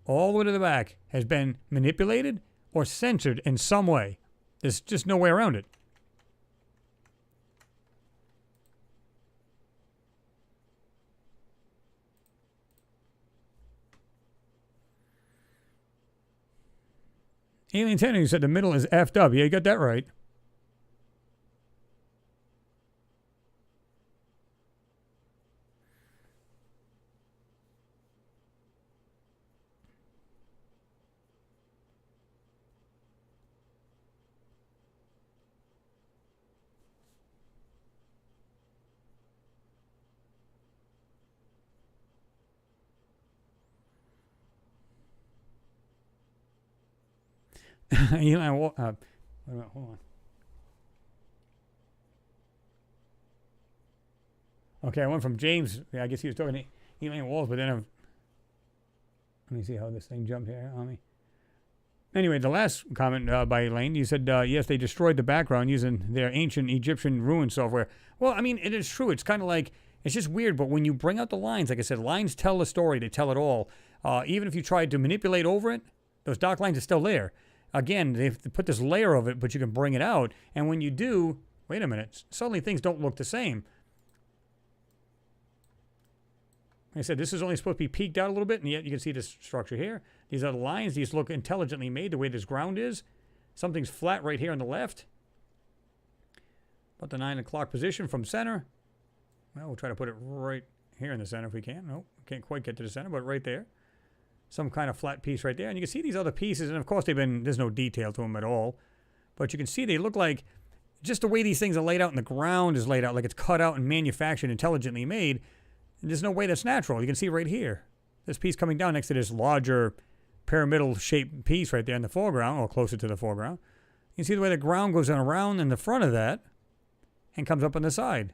all the way to the back, has been manipulated or censored in some way. There's just no way around it. Alien Tanner, you said the middle is effed up. Yeah, you got that right. Wait a minute, hold on. Okay, I went from James. Yeah, I guess he was talking to Elaine Walls, but then let me see how this thing jumped here on me. Anyway, the last comment by Elaine, you said, yes, they destroyed the background using their ancient Egyptian ruin software. Well, I mean, it is true. It's kind of like, it's just weird, but when you bring out the lines, like I said, lines tell the story. They tell it all. Even if you tried to manipulate over it, those dark lines are still there. Again, they've put this layer of it, but you can bring it out. And when you do, wait a minute, suddenly things don't look the same. Like I said, this is only supposed to be peeked out a little bit, and yet you can see this structure here. These are the lines. These look intelligently made the way this ground is. Something's flat right here on the left. About the 9 o'clock position from center. Well, we'll try to put it right here in the center if we can. Nope, can't quite get to the center, but right there. Some kind of flat piece right there. And you can see these other pieces, and of course there's no detail to them at all. But you can see they look like, just the way these things are laid out and the ground is laid out, like it's cut out and manufactured, intelligently made. There's no way that's natural. You can see right here, this piece coming down next to this larger pyramidal shaped piece right there in the foreground, or closer to the foreground. You can see the way the ground goes around in the front of that and comes up on the side.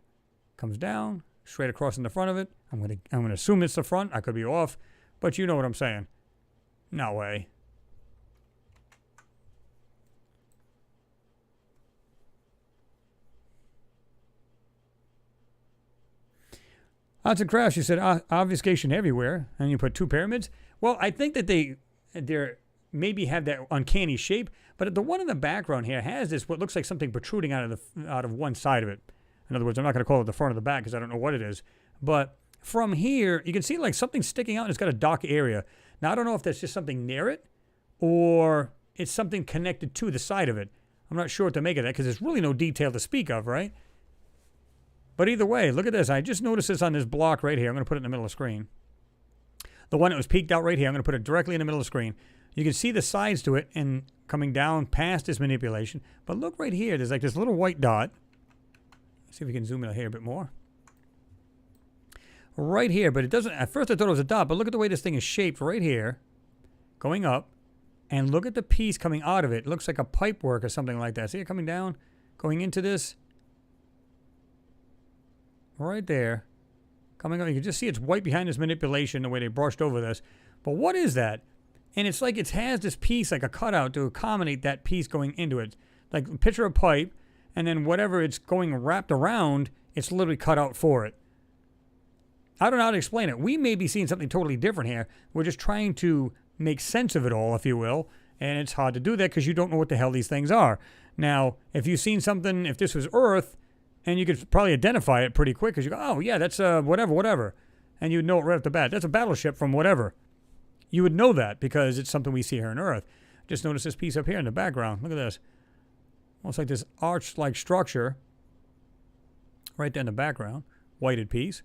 Comes down, straight across in the front of it. I'm gonna assume it's the front. I could be off, but you know what I'm saying. No way. Arts and Crafts, you said obfuscation everywhere, and you put 2 pyramids. Well, I think that they're maybe have that uncanny shape, but the one in the background here has this what looks like something protruding out of one side of it. In other words, I'm not going to call it the front or the back because I don't know what it is. But from here, you can see like something sticking out and it's got a dark area. Now, I don't know if that's just something near it or it's something connected to the side of it. I'm not sure what to make of that because there's really no detail to speak of, right? But either way, look at this. I just noticed this on this block right here. I'm going to put it in the middle of the screen. The one that was peeked out right here, I'm going to put it directly in the middle of the screen. You can see the sides to it and coming down past this manipulation. But look right here. There's like this little white dot. Let's see if we can zoom in here a bit more. Right here, but it doesn't, at first I thought it was a dot, but look at the way this thing is shaped right here, going up, and look at the piece coming out of it. It looks like a pipe work or something like that. See it coming down, going into this, right there, coming up. You can just see it's white behind this manipulation, the way they brushed over this. But what is that? And it's like it has this piece, like a cutout to accommodate that piece going into it. Like picture a pipe, and then whatever it's going wrapped around, it's literally cut out for it. I don't know how to explain it. We may be seeing something totally different here. We're just trying to make sense of it all, if you will. And it's hard to do that because you don't know what the hell these things are. Now, if you've seen something, if this was Earth, and you could probably identify it pretty quick because you go, oh, yeah, that's whatever. And you'd know it right off the bat. That's a battleship from whatever. You would know that because it's something we see here on Earth. Just notice this piece up here in the background. Look at this. Almost like this arch-like structure right there in the background. Whited piece.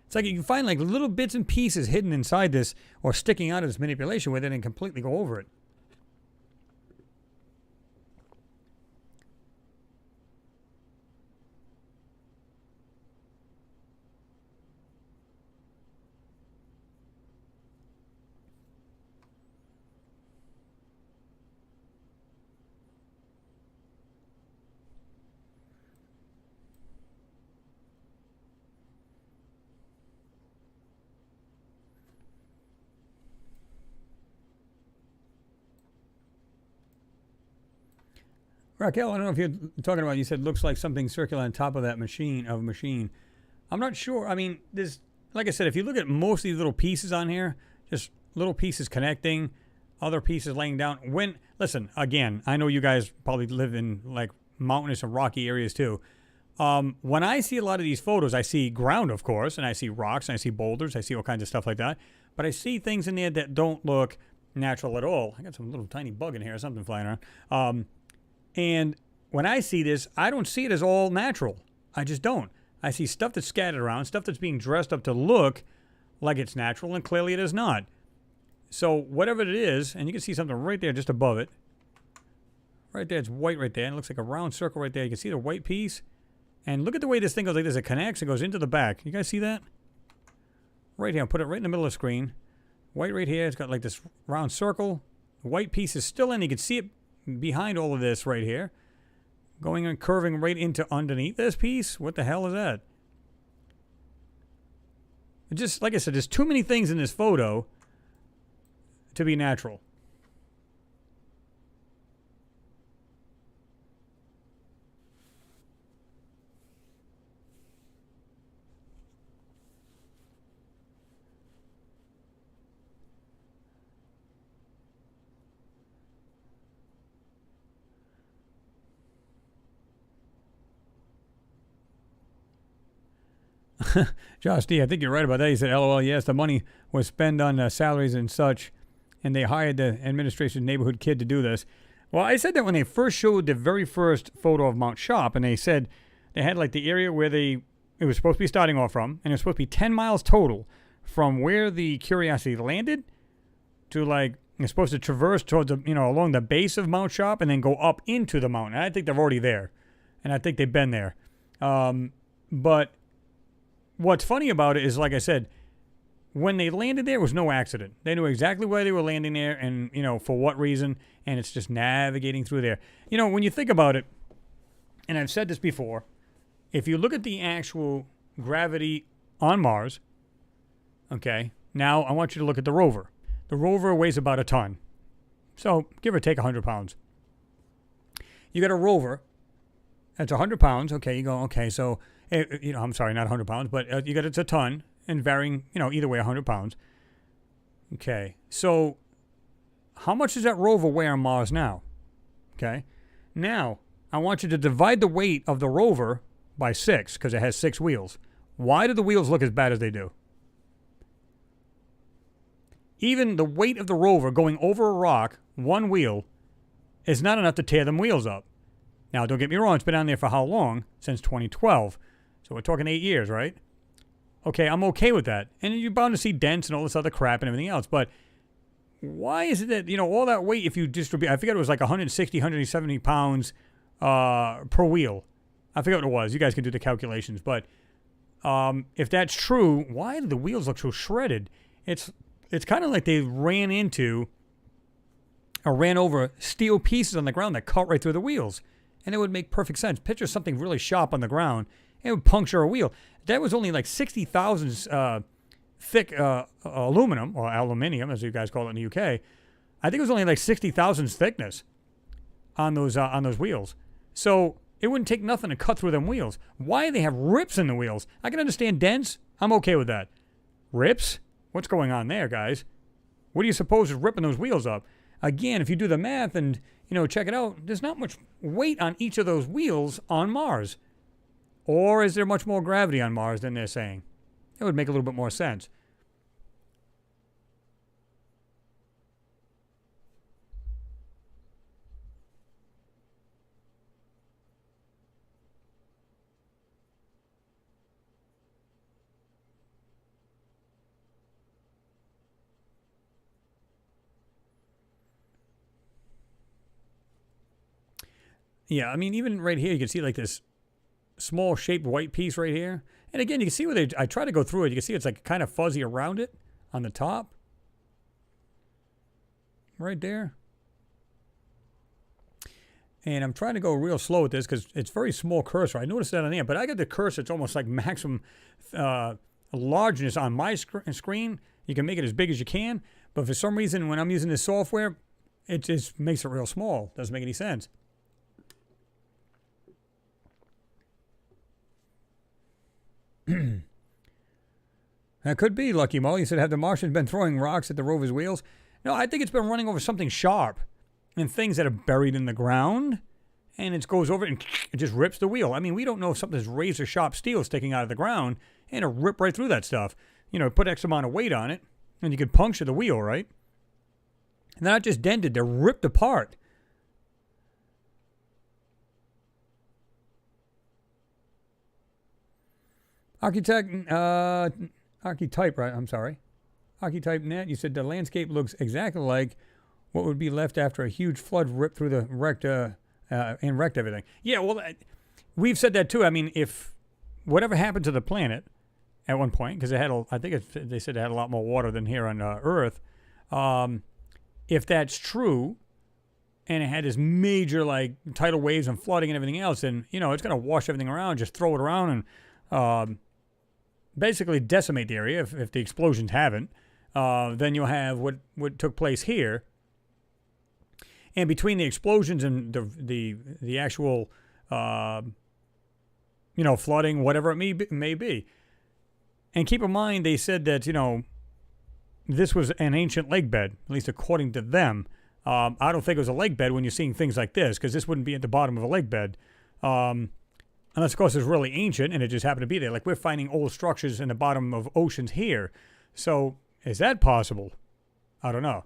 It's like you can find like little bits and pieces hidden inside this or sticking out of this manipulation where they didn't completely go over it. Raquel, I don't know if you're talking about, you said looks like something circular on top of that machine. I'm not sure. I mean, there's, like I said, if you look at most of these little pieces on here, just little pieces connecting, other pieces laying down. Listen, again, I know you guys probably live in like mountainous and rocky areas too. When I see a lot of these photos, I see ground, of course, and I see rocks, and I see boulders, I see all kinds of stuff like that. But I see things in there that don't look natural at all. I got some little tiny bug in here, something flying around. And when I see this, I don't see it as all natural. I just don't. I see stuff that's scattered around, stuff that's being dressed up to look like it's natural, and clearly it is not. So whatever it is, and you can see something right there just above it. Right there, it's white right there, and it looks like a round circle right there. You can see the white piece. And look at the way this thing goes like this. It connects, it goes into the back. You guys see that? Right here, I'll put it right in the middle of the screen. White right here, it's got like this round circle. The white piece is still in. You can see it behind all of this right here. Going and curving right into underneath this piece. What the hell is that? Just, like I said, there's too many things in this photo to be natural. Josh D, I think you're right about that. He said, LOL, yes, the money was spent on salaries and such, and they hired the administration's neighborhood kid to do this. Well, I said that when they first showed the very first photo of Mount Sharp, and they said they had like the area where it was supposed to be starting off from, and it was supposed to be 10 miles total from where the Curiosity landed to like, it's supposed to traverse towards the, along the base of Mount Sharp and then go up into the mountain. I think they're already there, and I think they've been there. But what's funny about it is, like I said, when they landed there, it was no accident. They knew exactly why they were landing there and, for what reason, and it's just navigating through there. When you think about it, and I've said this before, if you look at the actual gravity on Mars, okay, now I want you to look at the rover. The rover weighs about a ton, so give or take 100 pounds. You got a rover that's 100 pounds, okay, you go, okay, so I'm sorry, not 100 pounds, but it's a ton and varying, either way 100 pounds. Okay, so how much does that rover weigh on Mars now? Okay, now I want you to divide the weight of the rover by 6 because it has 6 wheels. Why do the wheels look as bad as they do? Even the weight of the rover going over a rock, one wheel, is not enough to tear them wheels up. Now, don't get me wrong, it's been on there for how long? Since 2012. So we're talking 8 years, right? Okay, I'm okay with that. And you're bound to see dents and all this other crap and everything else. But why is it that, all that weight, if you distribute, I forget it was like 160, 170 pounds per wheel. I forget what it was. You guys can do the calculations. But if that's true, why do the wheels look so shredded? It's kind of like they ran into or ran over steel pieces on the ground that cut right through the wheels. And it would make perfect sense. Picture something really sharp on the ground. It would puncture a wheel. That was only like 60 thousandths thick aluminum, or aluminium, as you guys call it in the UK. I think it was only like 60 thousandths thickness on those wheels. So it wouldn't take nothing to cut through them wheels. Why do they have rips in the wheels? I can understand dents. I'm okay with that. Rips? What's going on there, guys? What do you suppose is ripping those wheels up? Again, if you do the math and, check it out, there's not much weight on each of those wheels on Mars. Or is there much more gravity on Mars than they're saying? It would make a little bit more sense. Yeah, I mean, even right here, you can see like this small shaped white piece right here. And again, you can see where I try to go through it. You can see it's like kind of fuzzy around it on the top. Right there. And I'm trying to go real slow with this because it's very small cursor. I noticed that on there, but I got the cursor. It's almost like maximum largeness on my screen. You can make it as big as you can. But for some reason, when I'm using this software, it just makes it real small. Doesn't make any sense. That could be, Lucky Mo. You said, have the Martians been throwing rocks at the rover's wheels? No, I think it's been running over something sharp and things that are buried in the ground, and it goes over and it just rips the wheel. I mean, we don't know if something's razor sharp steel sticking out of the ground and it'll rip right through that stuff. You know, put X amount of weight on it, and you could puncture the wheel, right? And they're not just dented, they're ripped apart. Archetype, right? I'm sorry. Archetype Net, you said the landscape looks exactly like what would be left after a huge flood ripped through the wrecked everything. Yeah, well, we've said that too. I mean, if whatever happened to the planet at one point, because they said it had a lot more water than here on Earth. If that's true, and it had this major like tidal waves and flooding and everything else, then it's gonna wash everything around, just throw it around and basically decimate the area. If the explosions haven't, then you'll have what took place here. And between the explosions and the actual flooding, whatever it may be. And keep in mind, they said that this was an ancient lake bed, at least according to them. I don't think it was a lake bed when you're seeing things like this, because this wouldn't be at the bottom of a lake bed. Unless, of course, it's really ancient and it just happened to be there. Like, we're finding old structures in the bottom of oceans here. So, is that possible? I don't know.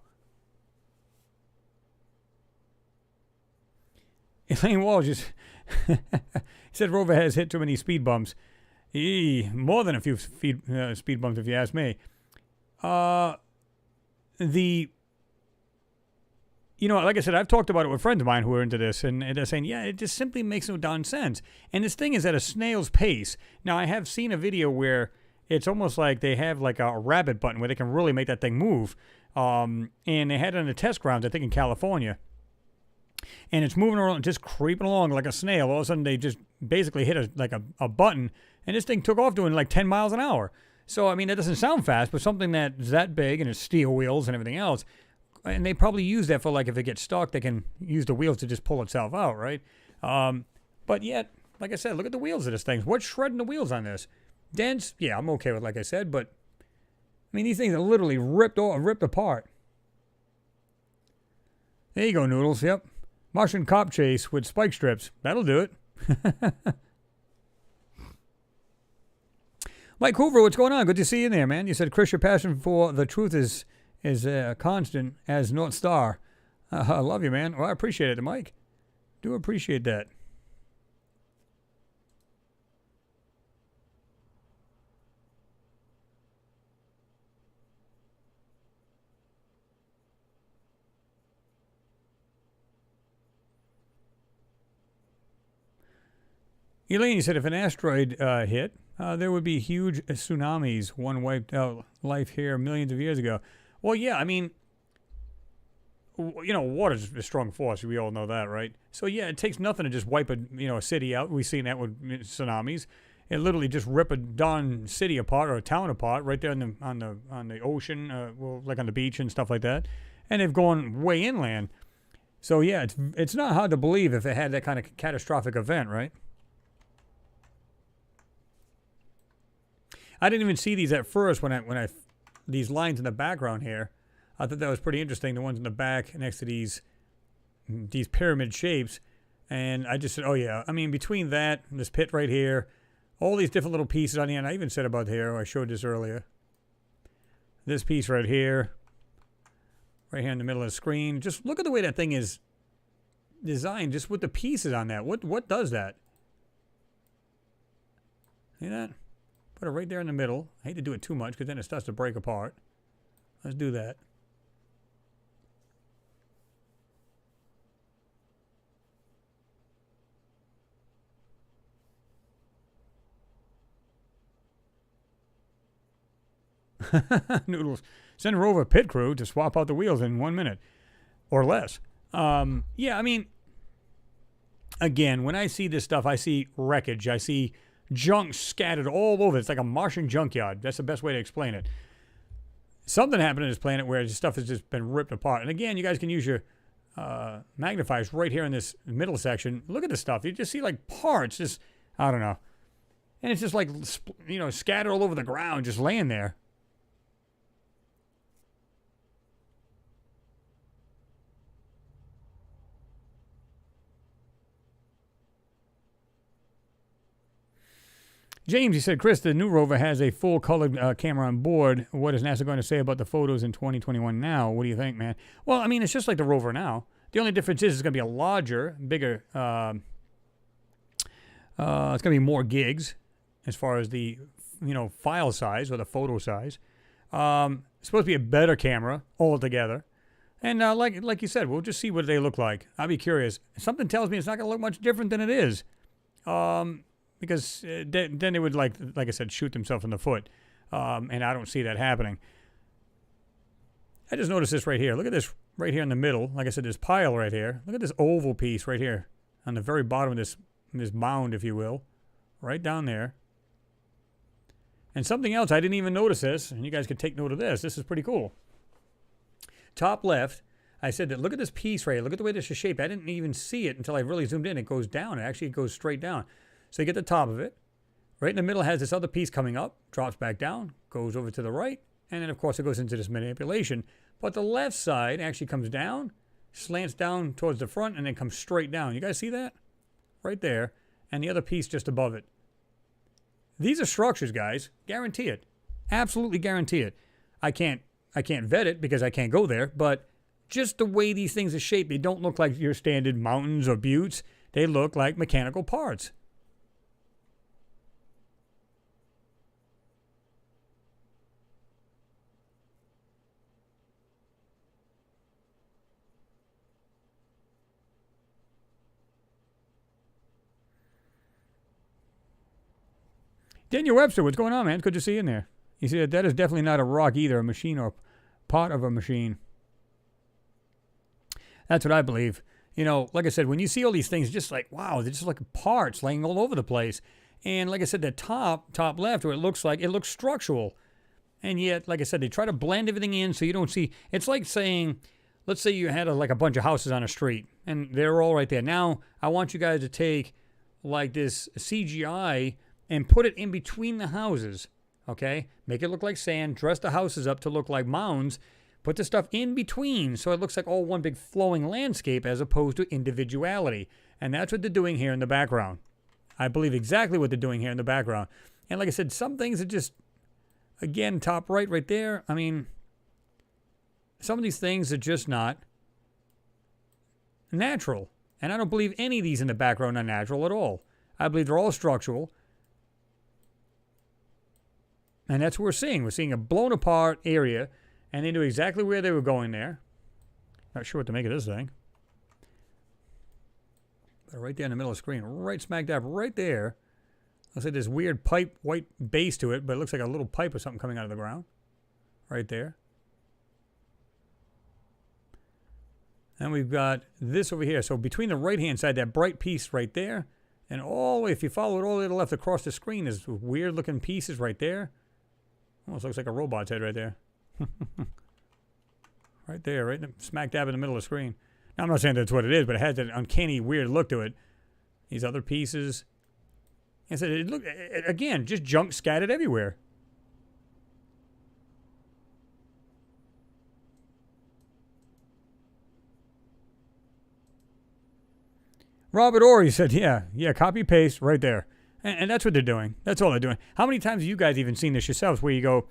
Elaine Wall just said rover has hit too many speed bumps. More than a few speed bumps, if you ask me. Like I said, I've talked about it with friends of mine who are into this, and they're saying, yeah, it just simply makes no darn sense. And this thing is at a snail's pace. Now, I have seen a video where it's almost like they have like a rabbit button where they can really make that thing move. And they had it on the test grounds, I think in California. And it's moving around, just creeping along like a snail. All of a sudden, they just basically hit a button, and this thing took off doing like 10 miles an hour. So, I mean, that doesn't sound fast, but something that's that big and it's steel wheels and everything else, and they probably use that for, like, if it gets stuck, they can use the wheels to just pull itself out, right? But yet, like I said, look at the wheels of this thing. What's shredding the wheels on this? Dents? Yeah, I'm okay with, like I said, but, I mean, these things are literally ripped apart. There you go, Noodles, yep. Martian cop chase with spike strips. That'll do it. Mike Hoover, what's going on? Good to see you in there, man. You said, Chris, your passion for the truth is constant as North Star. I love you, man. Well, I appreciate it, Mike. Do appreciate that. Elaine, you said if an asteroid hit, there would be huge tsunamis. One wiped out life here millions of years ago. Well, yeah, I mean, water's a strong force. We all know that, right? So, yeah, it takes nothing to just wipe a city out. We've seen that with tsunamis. It literally just rip a darn city apart or a town apart right there on the ocean, like on the beach and stuff like that. And they've gone way inland. So, yeah, it's not hard to believe if it had that kind of catastrophic event, right? I didn't even see these at first when I these lines in the background here. I thought that was pretty interesting. The ones in the back next to these pyramid shapes, and I just said, oh yeah. I mean, between that and this pit right here, all these different little pieces on here, and I even said about here. I showed this earlier. This piece right here in the middle of the screen. Just look at the way that thing is designed, just with the pieces on that. What does that? See that? Put it right there in the middle. I hate to do it too much because then it starts to break apart. Let's do that. Noodles. Send a rover pit crew to swap out the wheels in 1 minute or less. Yeah, I mean, again, when I see this stuff, I see wreckage. I see junk scattered all over. It's like a Martian junkyard. That's the best way to explain it. Something happened on this planet where this stuff has just been ripped apart. And again, you guys can use your magnifiers right here in this middle section. Look at this stuff. You just see like parts. Just, I don't know. And it's just like, you know, scattered all over the ground, just laying there. James, he said, Chris, the new rover has a full-colored camera on board. What is NASA going to say about the photos in 2021 now? What do you think, man? Well, I mean, it's just like the rover now. The only difference is it's going to be a larger, bigger, it's going to be more gigs as far as the, you know, file size or the photo size. It's supposed to be a better camera altogether. And like you said, we'll just see what they look like. I'll be curious. Something tells me it's not going to look much different than it is. Because then they would, like I said, shoot themselves in the foot. And I don't see that happening. I just noticed this right here. Look at this right here in the middle. Like I said, this pile right here. Look at this oval piece right here on the very bottom of this mound, if you will. Right down there. And something else, I didn't even notice this, and you guys could take note of this. This is pretty cool. Top left, I said that look at this piece right here. Look at the way this is shaped. I didn't even see it until I really zoomed in. It goes down. It actually goes straight down. So you get the top of it. Right in the middle has this other piece coming up, drops back down, goes over to the right, and then, of course, it goes into this manipulation. But the left side actually comes down, slants down towards the front, and then comes straight down. You guys see that? Right there. And the other piece just above it. These are structures, guys. Guarantee it. Absolutely guarantee it. I can't vet it because I can't go there, but just the way these things are shaped, they don't look like your standard mountains or buttes. They look like mechanical parts. Daniel Webster, what's going on, man? Good to see you in there. You see, that is definitely not a rock either, a machine or part of a machine. That's what I believe. You know, like I said, when you see all these things, just like, wow, they're just like parts laying all over the place. And like I said, the top left, where it looks structural. And yet, like I said, they try to blend everything in so you don't see. It's like saying, let's say you had like a bunch of houses on a street, and they're all right there. Now, I want you guys to take like this CGI and put it in between the houses, okay? Make it look like sand, dress the houses up to look like mounds, put the stuff in between so it looks like all one big flowing landscape as opposed to individuality. And that's what they're doing here in the background. I believe exactly what they're doing here in the background. And like I said, some things are just, again, top right there. I mean, some of these things are just not natural. And I don't believe any of these in the background are natural at all. I believe they're all structural. And that's what we're seeing. We're seeing a blown apart area, and they knew exactly where they were going there. Not sure what to make of this thing. But right there in the middle of the screen, right smack dab, right there. Looks like this weird pipe, white base to it, but it looks like a little pipe or something coming out of the ground. Right there. And we've got this over here. So between the right-hand side, that bright piece right there, and all the way, if you follow it all the way to the left across the screen, there's weird-looking pieces right there. Almost looks like a robot's head right there. Right there, right smack dab in the middle of the screen. Now, I'm not saying that's what it is, but it has that uncanny, weird look to it. These other pieces. I said, again, just junk scattered everywhere. Robert Orr, said, yeah, copy paste right there. And that's what they're doing. That's all they're doing. How many times have you guys even seen this yourselves where you go,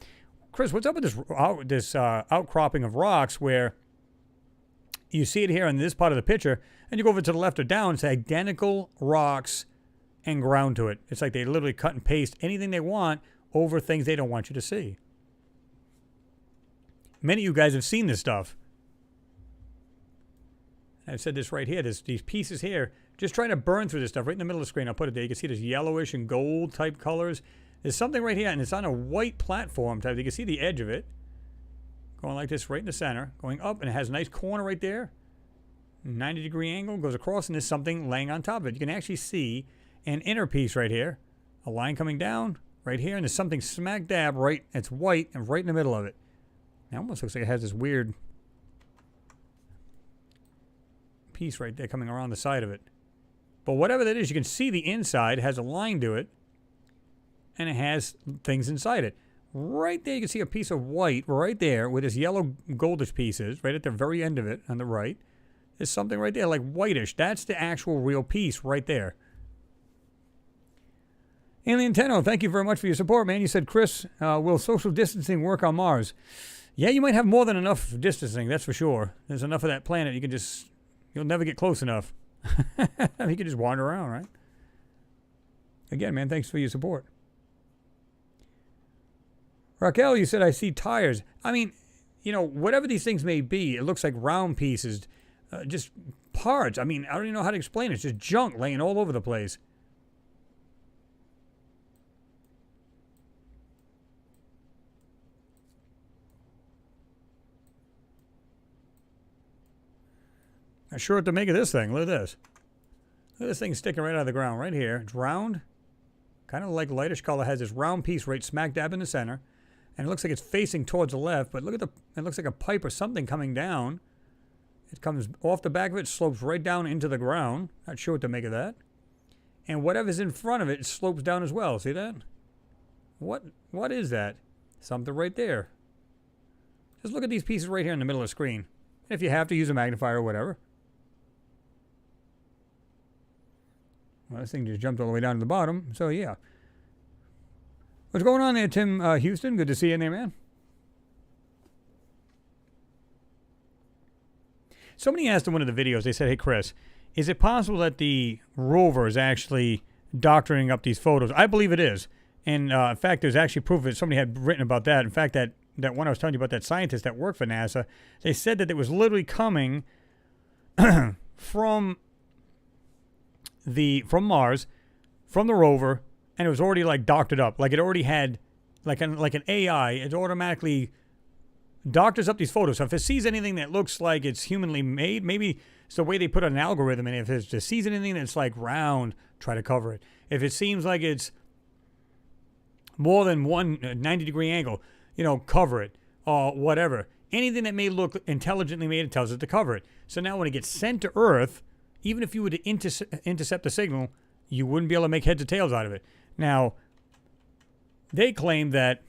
Chris, what's up with this outcropping of rocks where you see it here in this part of the picture, and you go over to the left or down, it's identical rocks and ground to it. It's like they literally cut and paste anything they want over things they don't want you to see. Many of you guys have seen this stuff. I've said this right here. These pieces here, just trying to burn through this stuff right in the middle of the screen. I'll put it there. You can see this yellowish and gold type colors. There's something right here, and it's on a white platform type. You can see the edge of it. Going like this right in the center. Going up, and it has a nice corner right there. 90-degree angle. Goes across, and there's something laying on top of it. You can actually see an inner piece right here. A line coming down right here, and there's something smack dab right. It's white and right in the middle of it. It almost looks like it has this weird piece right there coming around the side of it. But whatever that is, you can see the inside has a line to it. and it has things inside it. Right there, you can see a piece of white right there where this yellow goldish piece is, right at the very end of it on the right. There's something right there, like whitish. That's the actual real piece right there. Alien Tenno, thank you very much for your support, man. You said, Chris, will social distancing work on Mars? Yeah, you might have more than enough distancing, that's for sure. There's enough of that planet, you'll never get close enough. You can just wander around, right? Again, man, thanks for your support. Raquel, you said, I see tires. I mean, whatever these things may be, it looks like round pieces, just parts. I mean, I don't even know how to explain it. It's just junk laying all over the place. Not sure what to make of this thing. Look at this. Look at this thing sticking right out of the ground right here. It's round, kind of like lightish color. Has this round piece right smack dab in the center. And it looks like it's facing towards the left, but look at it looks like a pipe or something coming down. It comes off the back of it, slopes right down into the ground. Not sure what to make of that. And whatever's in front of it slopes down as well. See that? What is that? Something right there. Just look at these pieces right here in the middle of the screen. If you have to, use a magnifier or whatever. Well, this thing just jumped all the way down to the bottom, so yeah. What's going on there, Tim Houston? Good to see you in there, man. Somebody asked in one of the videos, they said, hey, Chris, is it possible that the rover is actually doctoring up these photos? I believe it is. And in fact, there's actually proof of it. Somebody had written about that. In fact, that one I was telling you about, that scientist that worked for NASA, they said that it was literally coming from Mars, from the rover, and it was already like doctored up. Like it already had, like an AI, it automatically doctors up these photos. So if it sees anything that looks like it's humanly made, maybe it's the way they put an algorithm in. If it just sees anything that's like round, try to cover it. If it seems like it's more than one 90-degree angle, cover it, or whatever. Anything that may look intelligently made, it tells it to cover it. So now when it gets sent to Earth, even if you were to intercept the signal, you wouldn't be able to make heads or tails out of it. Now, they claim that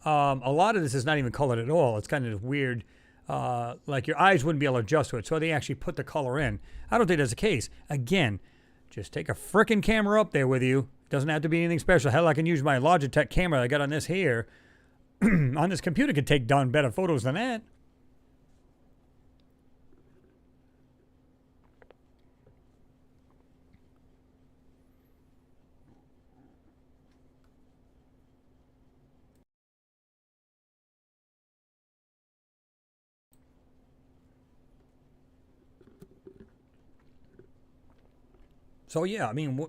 a lot of this is not even colored at all. It's kind of weird, like your eyes wouldn't be able to adjust to it, so they actually put the color in. I don't think that's the case. Again, just take a frickin' camera up there with you. Doesn't have to be anything special. Hell, I can use my Logitech camera I got on this here. On this computer could take down better photos than that. So yeah, I mean,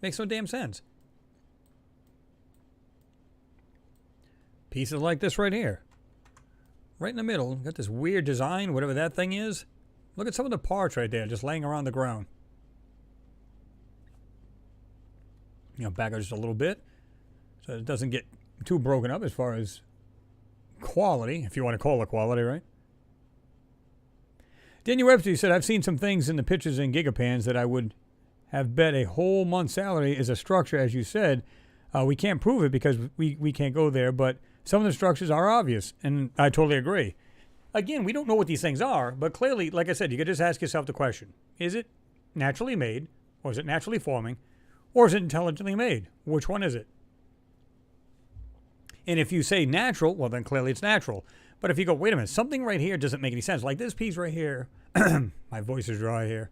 makes no damn sense. Pieces like this right here. Right in the middle, got this weird design, whatever that thing is. Look at some of the parts right there, just laying around the ground. Back up just a little bit, so it doesn't get too broken up as far as quality, if you want to call it quality, right? Daniel Webster said, I've seen some things in the pictures in Gigapans that I would have bet a whole month's salary is a structure, as you said. We can't prove it because we can't go there, but some of the structures are obvious, and I totally agree. Again, we don't know what these things are, but clearly, like I said, you could just ask yourself the question, is it naturally made, or is it naturally forming, or is it intelligently made? Which one is it? And if you say natural, well, then clearly it's natural. But if you go, wait a minute, something right here doesn't make any sense, like this piece right here, my voice is dry here.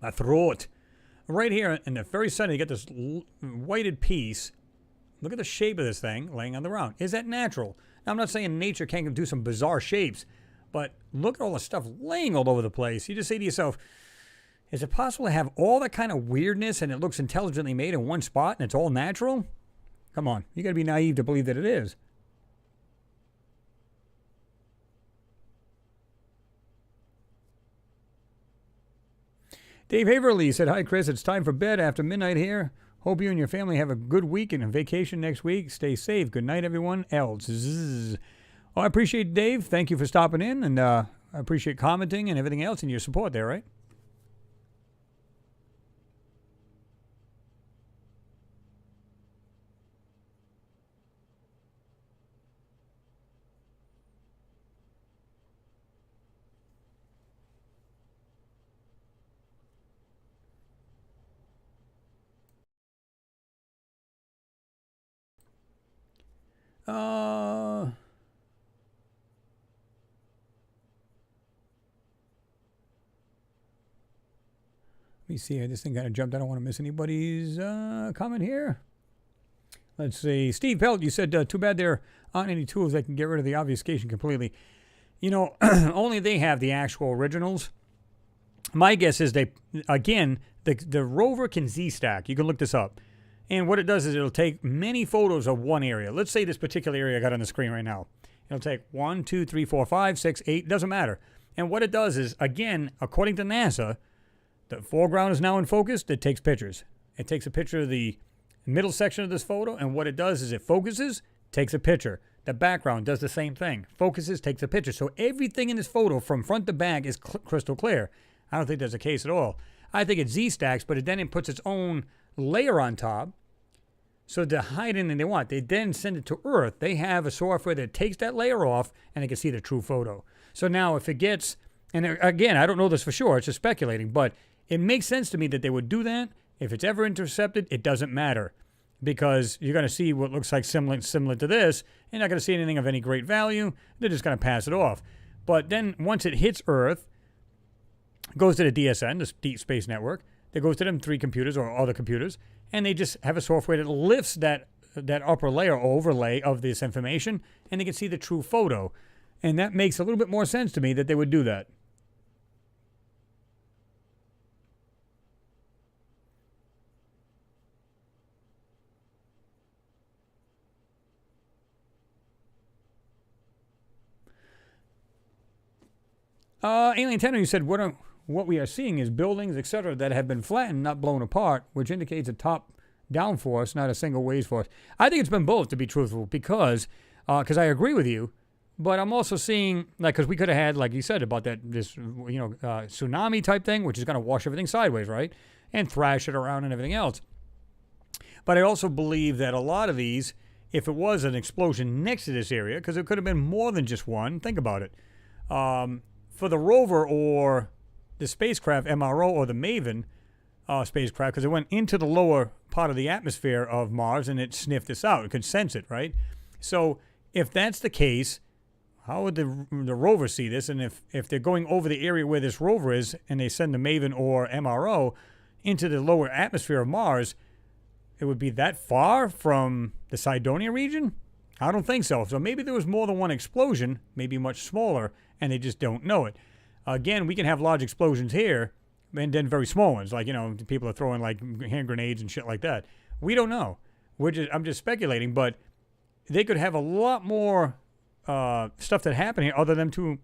My throat. Right here in the very center, you get this whited piece. Look at the shape of this thing laying on the ground. Is that natural? Now, I'm not saying nature can't do some bizarre shapes, but look at all the stuff laying all over the place. You just say to yourself, is it possible to have all that kind of weirdness and it looks intelligently made in one spot and it's all natural? Come on. You got to be naive to believe that it is. Dave Haverly said, hi, Chris. It's time for bed after midnight here. Hope you and your family have a good week and a vacation next week. Stay safe. Good night, everyone else. Oh, I appreciate Dave. Thank you for stopping in, and I appreciate commenting and everything else and your support there, right? Let me see here. This thing kind of jumped. I don't want to miss anybody's comment here. Let's see. Steve Pelt, you said, too bad there aren't any tools that can get rid of the obfuscation completely. You know, only they have the actual originals. My guess is the rover can Z-stack. You can look this up. And what it does is it'll take many photos of one area. Let's say this particular area I got on the screen right now. It'll take 1, 2, 3, 4, 5, 6, 8, doesn't matter. And what it does is, again, according to NASA, the foreground is now in focus. It takes pictures. It takes a picture of the middle section of this photo, and what it does is it focuses, takes a picture. The background does the same thing. Focuses, takes a picture. So everything in this photo from front to back is crystal clear. I don't think that's the case at all. I think it Z-stacks, but then it puts its own layer on top. So to hide anything they want, they then send it to Earth. They have a software that takes that layer off, and they can see the true photo. So now if it gets, and again, I don't know this for sure, it's just speculating, but it makes sense to me that they would do that. If it's ever intercepted, it doesn't matter, because you're going to see what looks like similar to this. You're not going to see anything of any great value. They're just going to pass it off. But then once it hits Earth, goes to the DSN, the Deep Space Network. That goes to them 3 computers or other computers, and they just have a software that lifts that upper layer or overlay of this information, and they can see the true photo. And that makes a little bit more sense to me that they would do that. Alien Tenor, you said, what we are seeing is buildings, etc., that have been flattened, not blown apart, which indicates a top-down force, not a single waves force. I think it's been both, to be truthful, because I agree with you, but I'm also seeing, like, because we could have had, like you said, about this tsunami type thing, which is going to wash everything sideways, right, and thrash it around and everything else. But I also believe that a lot of these, if it was an explosion next to this area, because it could have been more than just one, think about it. For the rover or the spacecraft MRO or the Maven spacecraft, because it went into the lower part of the atmosphere of Mars and it sniffed this out. It could sense it, right? So if that's the case, how would the rover see this? And if they're going over the area where this rover is and they send the Maven or MRO into the lower atmosphere of Mars, it would be that far from the Cydonia region? I don't think so. So maybe there was more than one explosion, maybe much smaller, and they just don't know it. Again, we can have large explosions here, and then very small ones, like, people are throwing like hand grenades and shit like that. We don't know. I'm just speculating, but they could have a lot more stuff that happened here other than 2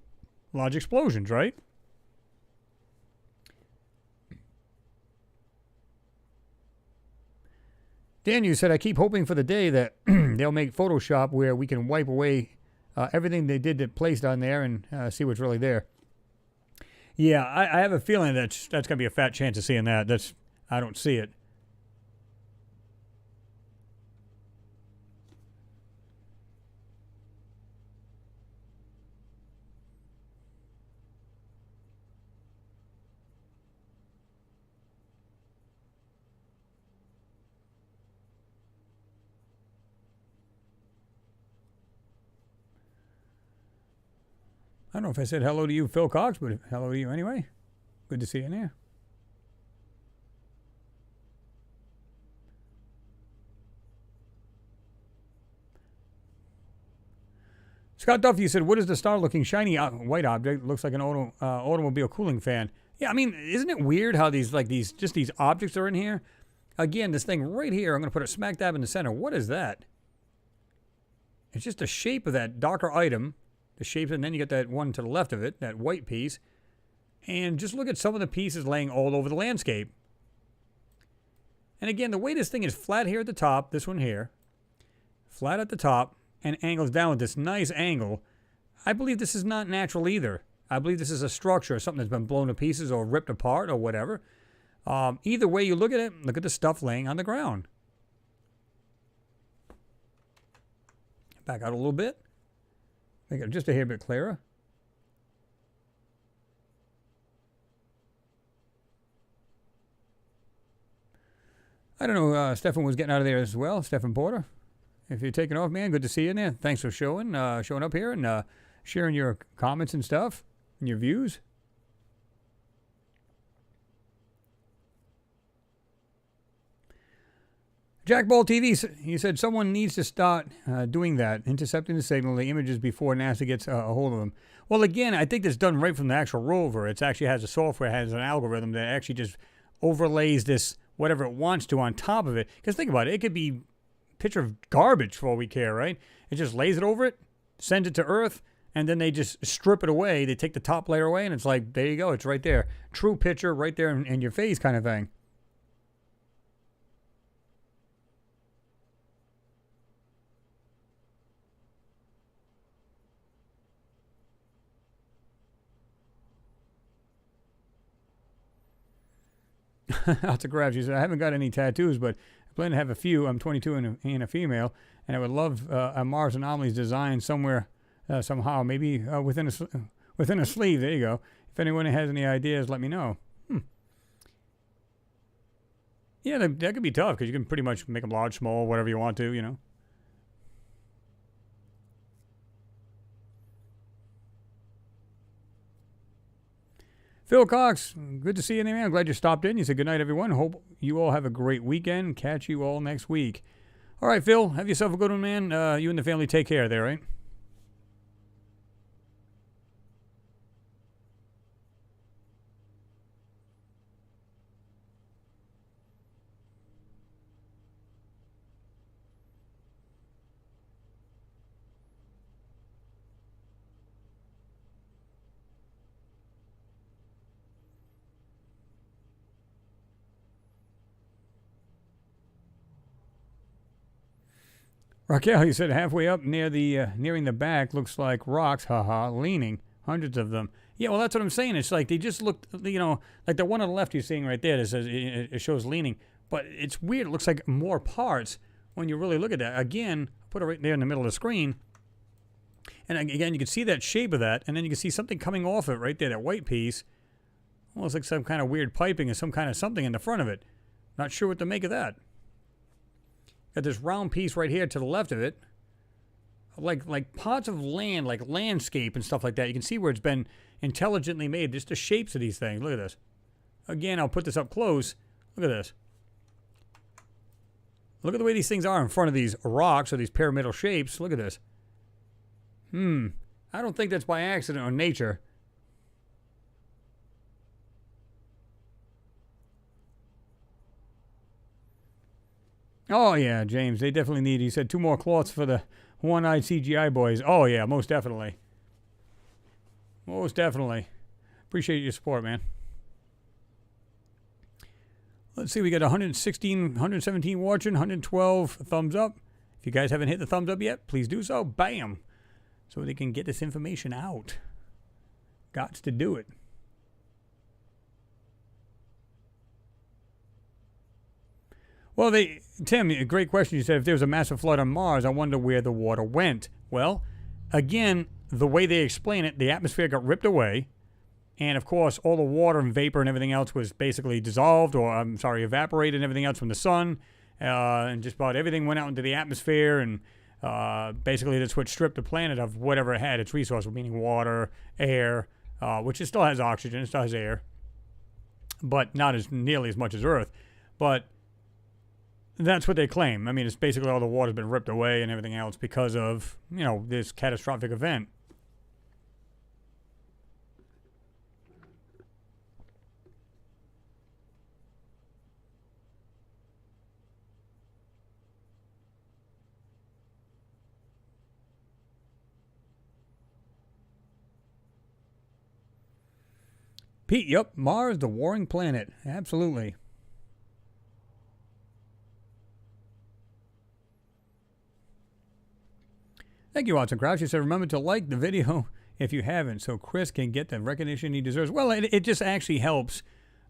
large explosions, right? Dan, you said, I keep hoping for the day that they'll make Photoshop where we can wipe away everything they did that placed on there and see what's really there. Yeah, I have a feeling that's going to be a fat chance of seeing that. I don't see it. I don't know if I said hello to you, Phil Cox, but hello to you anyway. Good to see you in here. Scott Duffy, you said, what is the star-looking shiny white object? It looks like an automobile cooling fan. Yeah, I mean, isn't it weird how these objects are in here? Again, this thing right here, I'm going to put it smack dab in the center. What is that? It's just the shape of that darker item. The shapes, and then you get that one to the left of it, that white piece. And just look at some of the pieces laying all over the landscape. And again, the way this thing is flat here at the top, this one here, flat at the top, and angles down with this nice angle, I believe this is not natural either. I believe this is a structure, something that's been blown to pieces or ripped apart or whatever. Either way you look at it, look at the stuff laying on the ground. Back out a little bit. Make it just a hair bit clearer. I don't know, Stefan was getting out of there as well, Stefan Porter. if you're taking off, man, good to see you in there. Thanks for showing up here and sharing your comments and stuff and your views. Jack Ball TV, he said someone needs to start doing that, intercepting the signal, the images before NASA gets a hold of them. Well, again, I think that's done right from the actual rover. It actually has a software, has an algorithm that actually just overlays this, whatever it wants to, on top of it. Because think about it, it could be a picture of garbage for all we care, right? It just lays it over it, sends it to Earth, and then they just strip it away. They take the top layer away, and it's like, there you go, it's right there. True picture right there in your face kind of thing. Autographs. She said, I haven't got any tattoos, but I plan to have a few. I'm 22 and a female, and I would love a Mars Anomalies design somewhere, somehow, maybe within a sleeve. There you go. If anyone has any ideas, let me know. Yeah, that could be tough because you can pretty much make them large, small, whatever you want to, you know. Phil Cox, good to see you there, man. I'm glad you stopped in. You said good night, everyone. Hope you all have a great weekend. Catch you all next week. All right, Phil, have yourself a good one, man. You and the family take care there, right? Raquel, you said halfway up near the nearing the back looks like rocks, haha, leaning, hundreds of them. Yeah, well, that's what I'm saying. It's like they just look, you know, like the one on the left you're seeing right there that says it shows leaning, but it's weird. It looks like more parts when you really look at that. Again, put it right there in the middle of the screen, and again you can see that shape of that, and then you can see something coming off it right there, that white piece, almost like some kind of weird piping or some kind of something in the front of it. Not sure what to make of that. Got this round piece right here to the left of it, like parts of land, like landscape and stuff like that. You can see where it's been intelligently made. Just the shapes of these things. Look at this. Again, I'll put this up close. Look at this. Look at the way these things are in front of these rocks or these pyramidal shapes. Look at this. I don't think that's by accident or nature. Oh, yeah, James, they definitely need, he said, 2 more cloths for the one-eyed CGI boys. Oh, yeah, most definitely. Most definitely. Appreciate your support, man. Let's see, we got 117 watching, 112 thumbs up. If you guys haven't hit the thumbs up yet, please do so. Bam! So they can get this information out. Gots to do it. Well, Tim, a great question. You said if there was a massive flood on Mars, I wonder where the water went. Well, again, the way they explain it, the atmosphere got ripped away. And, of course, all the water and vapor and everything else was basically dissolved or, evaporated and everything else from the sun. And just about everything went out into the atmosphere. And basically that's what stripped the planet of whatever it had, its resources, meaning water, air, which it still has oxygen, it still has air. But not as nearly as much as Earth. But that's what they claim. I mean, it's basically all the water's been ripped away and everything else because of, you know, this catastrophic event. Pete, yep, Mars, the warring planet. Absolutely. Thank you, Watson Crouch. You said, remember to like the video if you haven't, so Chris can get the recognition he deserves. Well, it just actually helps.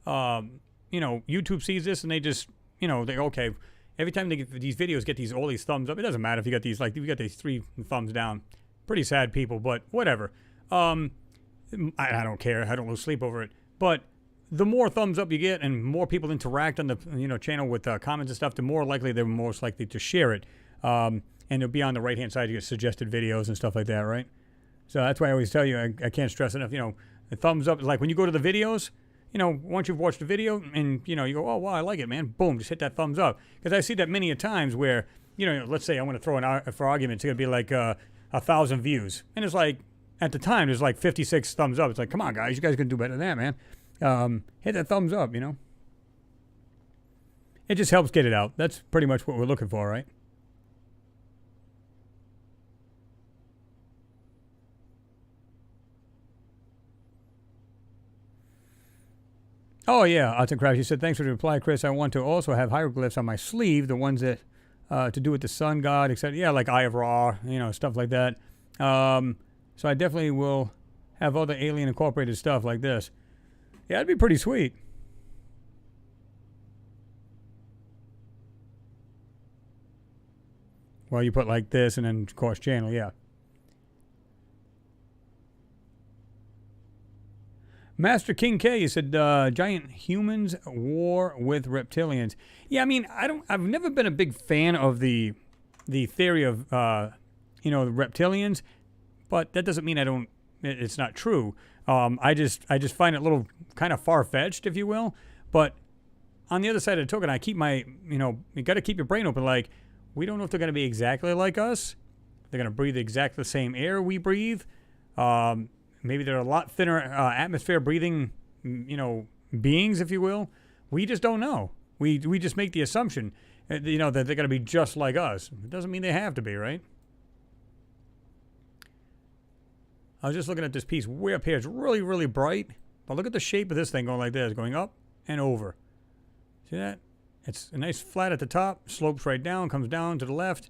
You know, YouTube sees this and they just, you know, they okay. Every time they get these videos, get all these thumbs up. It doesn't matter if you got these, like, if you got these 3 thumbs down. Pretty sad people, but whatever. I don't care. I don't lose sleep over it. But the more thumbs up you get and more people interact on the channel with comments and stuff, the more likely they're most likely to share it. and it'll be on the right-hand side. You get suggested videos and stuff like that, right? So that's why I always tell you, I can't stress enough, the thumbs up. Like when you go to the videos, once you've watched the video and, you go, oh, wow, I like it, man. Boom, just hit that thumbs up. Because I see that many a times where, let's say I want to throw for argument, it's going to be like 1,000 views. And it's like, at the time, there's like 56 thumbs up. It's like, come on, guys, you guys can do better than that, man. Hit that thumbs up, It just helps get it out. That's pretty much what we're looking for, right? Oh, yeah, Arts and Crafts. You said, thanks for the reply, Chris. I want to also have hieroglyphs on my sleeve, the ones that to do with the sun god, etc. Yeah, like Eye of Ra, stuff like that. So I definitely will have other alien incorporated stuff like this. Yeah, it'd be pretty sweet. Well, you put like this and then, of course, channel, yeah. Master King K, you said giant humans war with reptilians. Yeah, I mean, I've never been a big fan of the theory of the reptilians, but that doesn't mean it's not true. I just find it a little kind of far-fetched, if you will. But on the other side of the token, I keep my, you got to keep your brain open. Like, we don't know if they're going to be exactly like us. They're going to breathe exactly the same air we breathe. Maybe they're a lot thinner atmosphere breathing, beings, if you will. We just don't know. We just make the assumption, that they're going to be just like us. It doesn't mean they have to be, right? I was just looking at this piece way up here. It's really, really bright. But look at the shape of this thing going like this, going up and over. See that? It's a nice flat at the top, slopes right down, comes down to the left,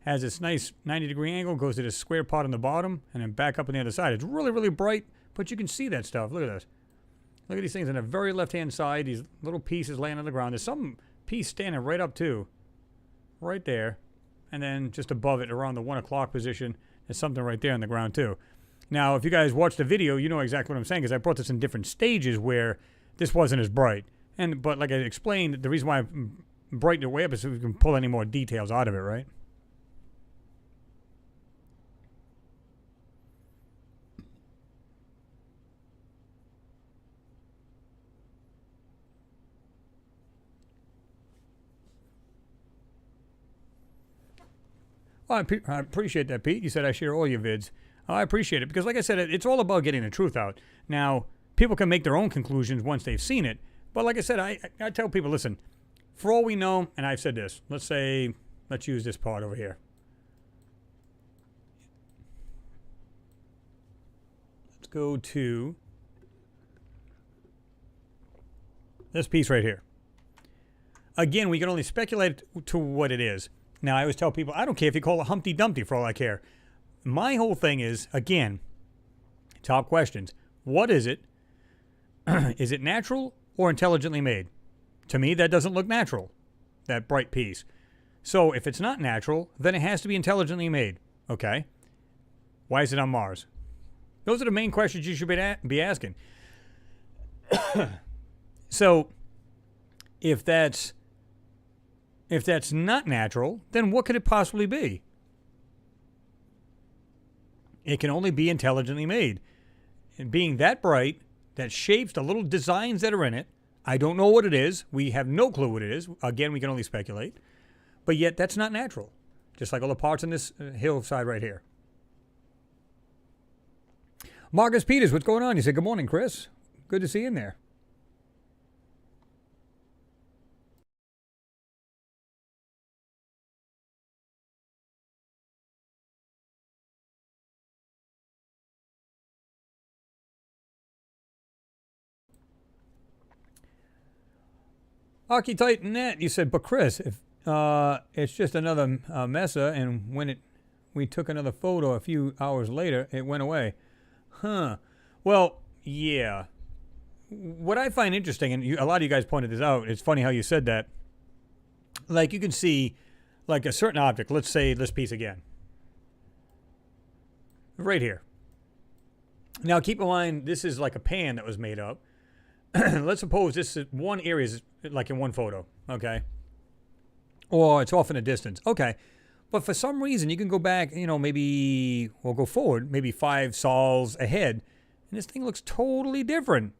has this nice 90-degree angle, goes to this square part on the bottom, and then back up on the other side. It's really, really bright, but you can see that stuff. Look at this. Look at these things on the very left-hand side, these little pieces laying on the ground. There's some piece standing right up too, right there. And then just above it, around the 1 o'clock position, there's something right there on the ground too. Now, if you guys watch the video, you know exactly what I'm saying, because I brought this in different stages where this wasn't as bright. But like I explained, the reason why I brightened it way up is so we can pull any more details out of it, right? Well, I appreciate that, Pete. You said I share all your vids. I appreciate it because, like I said, it's all about getting the truth out. Now, people can make their own conclusions once they've seen it. But like I said, I tell people, listen, for all we know, and I've said this, let's use this part over here. Let's go to this piece right here. Again, we can only speculate to what it is. Now, I always tell people, I don't care if you call it Humpty Dumpty for all I care. My whole thing is, again, top questions. What is it? Is it natural or intelligently made? To me, that doesn't look natural, that bright piece. So if it's not natural, then it has to be intelligently made. Okay? Why is it on Mars? Those are the main questions you should be asking. So if that's not natural, then what could it possibly be? It can only be intelligently made. And being that bright, that shapes, the little designs that are in it, I don't know what it is. We have no clue what it is. Again, we can only speculate. But yet, that's not natural. Just like all the parts on this hillside right here. Marcus Peters, what's going on? You said, good morning, Chris. Good to see you in there. Archititanette, you said, but Chris, if it's just another mesa, and when we took another photo a few hours later, it went away. Huh. Well, yeah. What I find interesting, and a lot of you guys pointed this out, it's funny how you said that. Like, you can see, like, a certain object. Let's say this piece again. Right here. Now, keep in mind, this is like a pan that was made up. Let's suppose this is one area is like in one photo, okay? Or it's off in a distance. Okay. But for some reason, you can go back, you know, maybe, we'll go forward, maybe 5 sols ahead, and this thing looks totally different.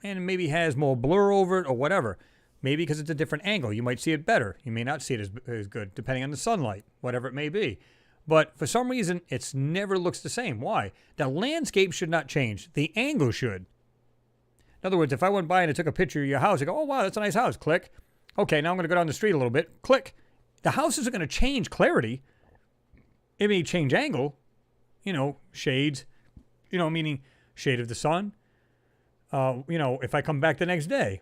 And it maybe has more blur over it or whatever. Maybe because it's a different angle. You might see it better. You may not see it as good, depending on the sunlight, whatever it may be. But for some reason, it never looks the same. Why? The landscape should not change. The angle should. In other words, if I went by and I took a picture of your house, I go, oh, wow, that's a nice house. Click. Okay, now I'm going to go down the street a little bit. Click. The house isn't going to change clarity. It may change angle. You know, shades. You know, meaning shade of the sun. You know, if I come back the next day.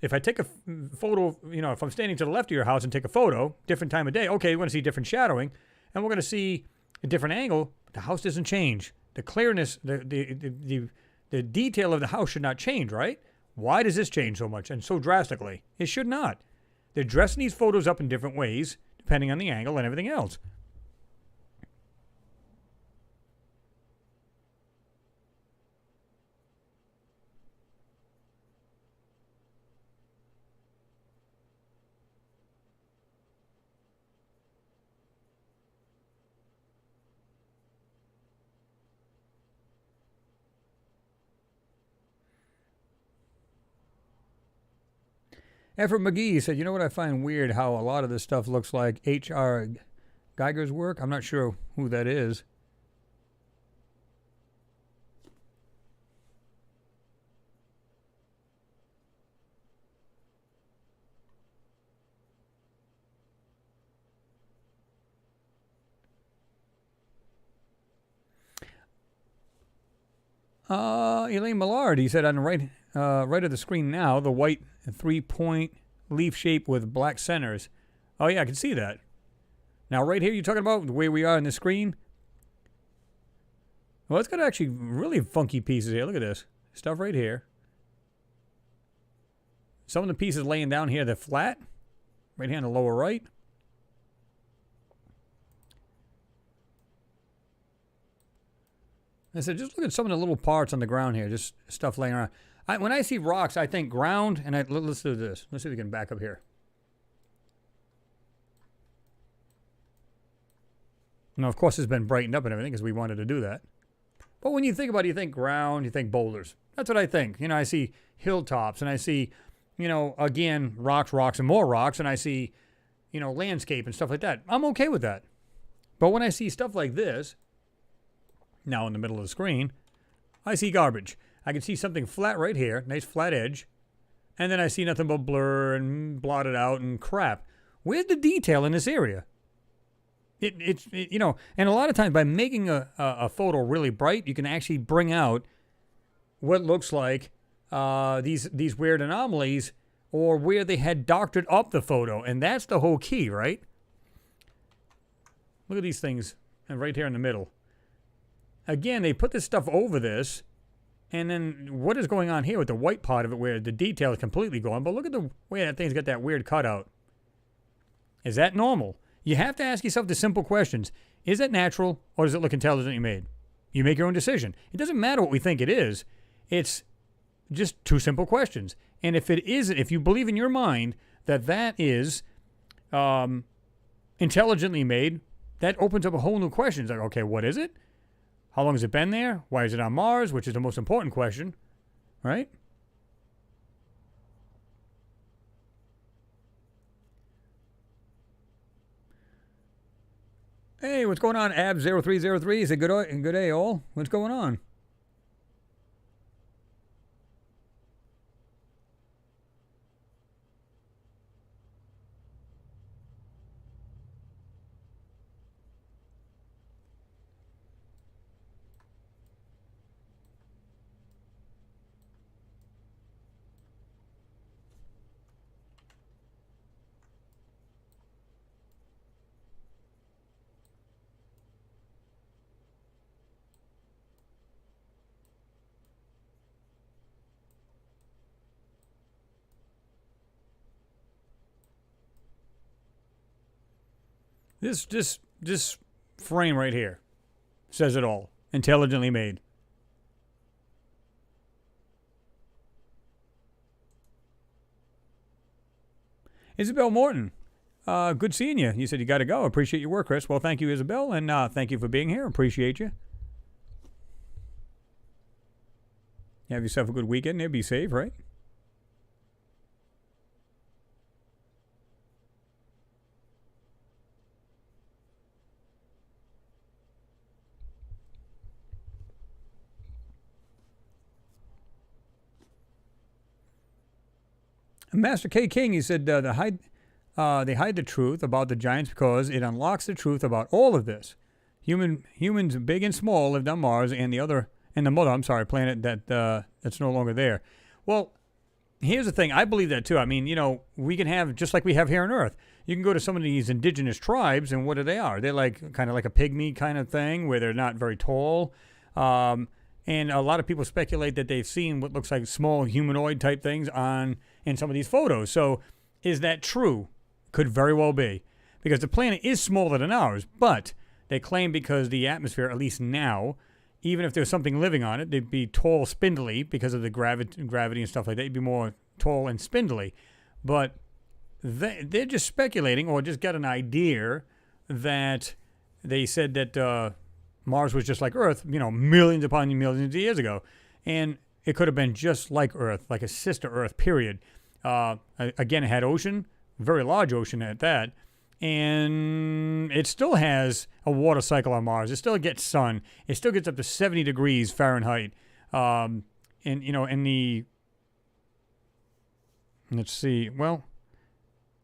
If I take a photo, you know, if I'm standing to the left of your house and take a photo, different time of day, okay, we're going to see different shadowing, and we're going to see a different angle. The house doesn't change. The clearness, the detail of the house should not change, right? Why does this change so much and so drastically? It should not. They're dressing these photos up in different ways, depending on the angle and everything else. Effort McGee said, you know what I find weird? How a lot of this stuff looks like H.R. Geiger's work. I'm not sure who that is. Elaine Millard, he said on the right of the screen now, the white 3-point leaf shape with black centers. Oh, yeah, I can see that. Now, right here, you're talking about the way we are on the screen? Well, it's got actually really funky pieces here. Look at this. Stuff right here. Some of the pieces laying down here, they're flat. Right here on the lower right. I said, just look at some of the little parts on the ground here. Just stuff laying around. When I see rocks, I think ground, and let's do this. Let's see if we can back up here. Now, of course, it's been brightened up and everything because we wanted to do that. But when you think about it, you think ground, you think boulders. That's what I think. You know, I see hilltops, and I see, you know, again, rocks, and more rocks, and I see, you know, landscape and stuff like that. I'm okay with that. But when I see stuff like this, now in the middle of the screen, I see garbage. I can see something flat right here, nice flat edge, and then I see nothing but blur and blotted out and crap. Where's the detail in this area? It's you know, and a lot of times by making a photo really bright, you can actually bring out what looks like these weird anomalies or where they had doctored up the photo, and that's the whole key, right? Look at these things, and right here in the middle. Again, they put this stuff over this, and then what is going on here with the white part of it where the detail is completely gone? But look at the way that thing's got that weird cutout. Is that normal? You have to ask yourself the simple questions. Is it natural, or does it look intelligently made? You make your own decision. It doesn't matter what we think it is. It's just 2 simple questions. And if it is, if you believe in your mind that that is intelligently made, that opens up a whole new question. It's like, okay, what is it? How long has it been there? Why is it on Mars? Which is the most important question, right? Hey, what's going on, Ab0303? Is it good day, all? What's going on? This frame right here says it all. Intelligently made. Isabel Morton. Good seeing you. You said you got to go. Appreciate your work, Chris. Well, thank you, Isabel, and thank you for being here. Appreciate you. Have yourself a good weekend there. Be safe, right? Master K. King, he said they hide the truth about the giants because it unlocks the truth about all of this. Humans, big and small, lived on Mars and the mother planet that's no longer there. Well, here's the thing. I believe that too. I mean, we can have, just like we have here on Earth, you can go to some of these indigenous tribes, and what are they? They're like kind of like a pygmy kind of thing where they're not very tall. And a lot of people speculate that they've seen what looks like small humanoid type things in some of these photos. So is that true? Could very well be. Because the planet is smaller than ours, but they claim because the atmosphere, at least now, even if there's something living on it, they'd be tall, spindly because of the gravity and stuff like that. They'd be more tall and spindly. But they're just speculating or just got an idea that they said that Mars was just like Earth, millions upon millions of years ago. And it could have been just like Earth, like a sister Earth, period. Again, it had ocean, very large ocean at that. And it still has a water cycle on Mars. It still gets sun. It still gets up to 70 degrees Fahrenheit. And, let's see, well,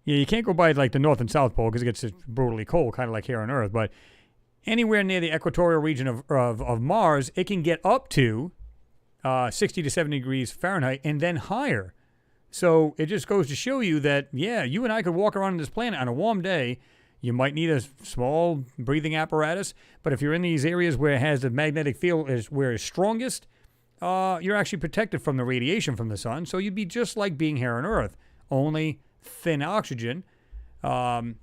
yeah, you can't go by like the North and South Pole because it gets brutally cold, kind of like here on Earth. But anywhere near the equatorial region of Mars, it can get up to 60 to 70 degrees Fahrenheit and then higher. So it just goes to show you that, yeah, you and I could walk around on this planet on a warm day. You might need a small breathing apparatus, but if you're in these areas where it has the magnetic field where it's strongest, you're actually protected from the radiation from the sun. So you'd be just like being here on Earth, only thin oxygen or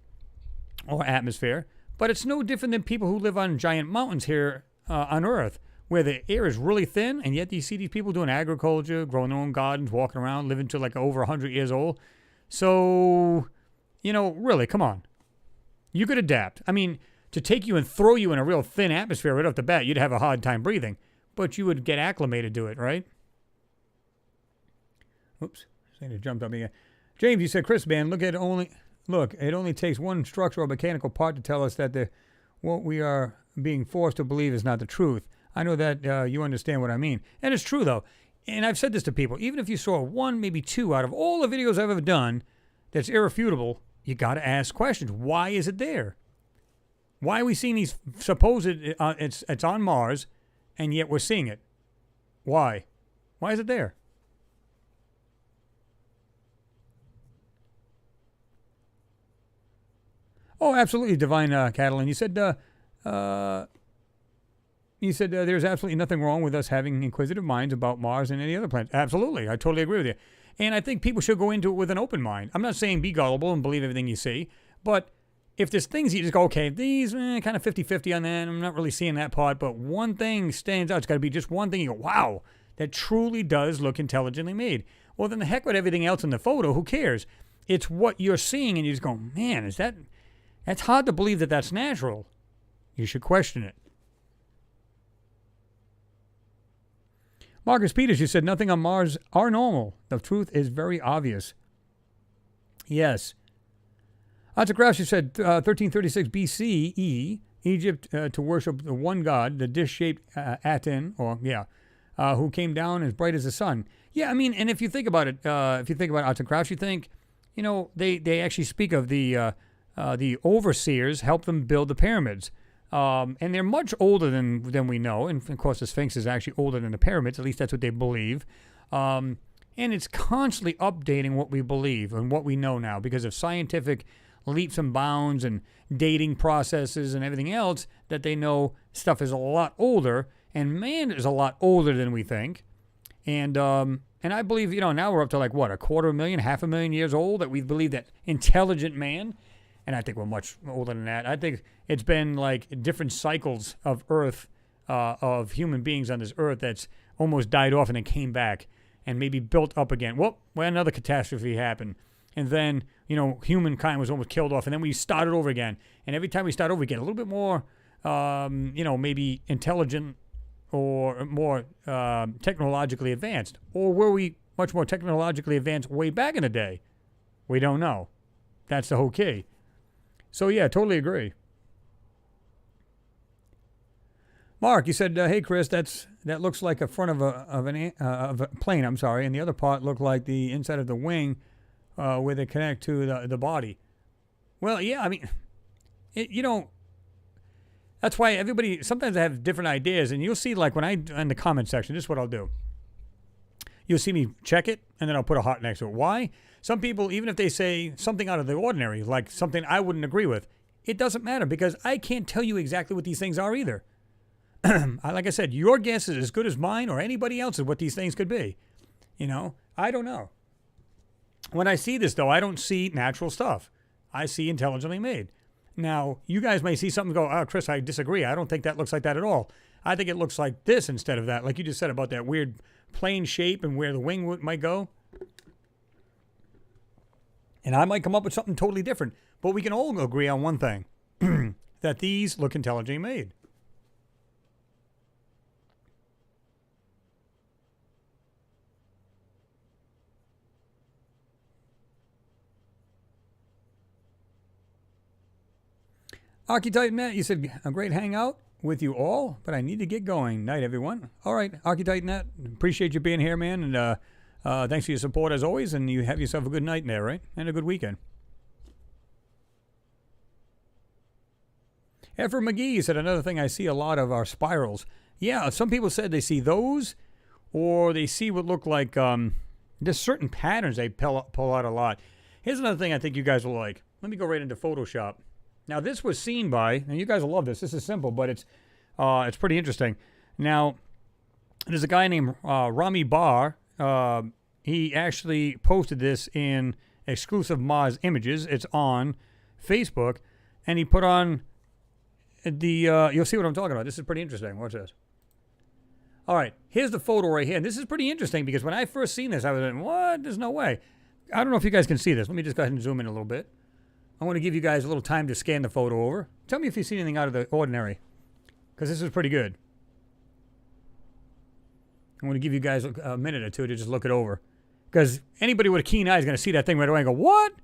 atmosphere. But it's no different than people who live on giant mountains here on Earth, where the air is really thin, and yet you see these people doing agriculture, growing their own gardens, walking around, living to like over 100 years old. So, really, come on. You could adapt. I mean, to take you and throw you in a real thin atmosphere right off the bat, you'd have a hard time breathing. But you would get acclimated to it, right? Oops. I just jumped up again. James, you said, Chris, man, it only takes one structural or mechanical part to tell us that what we are being forced to believe is not the truth. I know that you understand what I mean. And it's true, though. And I've said this to people. Even if you saw one, maybe two out of all the videos I've ever done that's irrefutable, you got to ask questions. Why is it there? Why are we seeing these supposed, it's on Mars, and yet we're seeing it? Why? Why is it there? Oh, absolutely, Divine Catalan. You said there's absolutely nothing wrong with us having inquisitive minds about Mars and any other planet. Absolutely. I totally agree with you. And I think people should go into it with an open mind. I'm not saying be gullible and believe everything you see, but if there's things you just go, okay, these kind of 50-50 on that, I'm not really seeing that part, but one thing stands out. It's got to be just one thing. You go, wow, that truly does look intelligently made. Well, then the heck with everything else in the photo. Who cares? It's what you're seeing, and you just go, man, that's hard to believe that that's natural. You should question it. Marcus Peters, you said nothing on Mars are normal. The truth is very obvious. Yes. Artagraphs, you said 1336 BCE, Egypt to worship the one God, the dish-shaped Aten, who came down as bright as the sun. Yeah, I mean, and if you think about it, if you think about Artagraphs, you think, they actually speak of the overseers helped them build the pyramids. And they're much older than we know. And, of course, the Sphinx is actually older than the pyramids. At least that's what they believe. And it's constantly updating what we believe and what we know now because of scientific leaps and bounds and dating processes and everything else that they know stuff is a lot older. And man is a lot older than we think. And I believe, now we're up to like, what, 250,000, 500,000 years old that we believe that intelligent man. And I think we're much older than that. I think it's been like different cycles of Earth, of human beings on this Earth that's almost died off and then came back and maybe built up again. Well, another catastrophe happened. and then, humankind was almost killed off, and then we started over again. And every time we start over, we get a little bit more, maybe intelligent or more technologically advanced. Or were we much more technologically advanced way back in the day? We don't know. That's the whole key. So, yeah, totally agree. Mark, you said, hey, Chris, that looks like a front of a plane, and the other part looked like the inside of the wing where they connect to the body. Well, yeah, that's why everybody, sometimes I have different ideas, and you'll see, like, in the comment section, this is what I'll do. You'll see me check it, and then I'll put a heart next to it. Why? Some people, even if they say something out of the ordinary, like something I wouldn't agree with, it doesn't matter, because I can't tell you exactly what these things are either. Like I said, your guess is as good as mine or anybody else's what these things could be. I don't know. When I see this, though, I don't see natural stuff. I see intelligently made. Now, you guys may see something and go, oh, Chris, I disagree. I don't think that looks like that at all. I think it looks like this instead of that. Like you just said about that weird plane shape and where the wing might go. And I might come up with something totally different. But we can all agree on one thing, that these look intelligently made. Archetype Net, you said a great hangout with you all, but I need to get going. Night, everyone. All right, Archetype Net, appreciate you being here, man, and thanks for your support as always, and you have yourself a good night in there, right? And a good weekend. Effer McGee, you said another thing I see a lot of are spirals. Yeah, some people said they see those, or they see what look like, there's certain patterns they pull out a lot. Here's another thing I think you guys will like. Let me go right into Photoshop. Now, this was seen by, and you guys will love this. This is simple, but it's pretty interesting. Now, there's a guy named Rami Bar. He actually posted this in exclusive Mars images. It's on Facebook, and he put on the, you'll see what I'm talking about. This is pretty interesting. Watch this. All right, here's the photo right here. And this is pretty interesting because when I first seen this, I was like, what? There's no way. I don't know if you guys can see this. Let me just go ahead and zoom in a little bit. I want to give you guys a little time to scan the photo over. Tell me if you see anything out of the ordinary, because this is pretty good. I want to give you guys a minute or two to just look it over, because anybody with a keen eye is going to see that thing right away and go, what?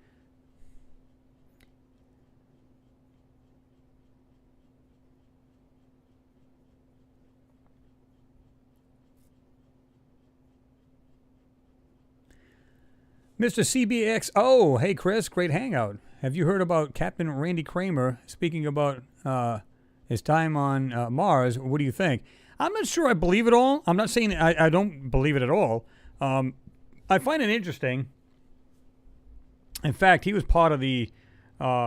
Mr. CBX, oh, hey, Chris, great hangout. Have you heard about Captain Randy Kramer speaking about his time on Mars? What do you think? I'm not sure I believe it all. I'm not saying I don't believe it at all. I find it interesting. In fact, he was part of the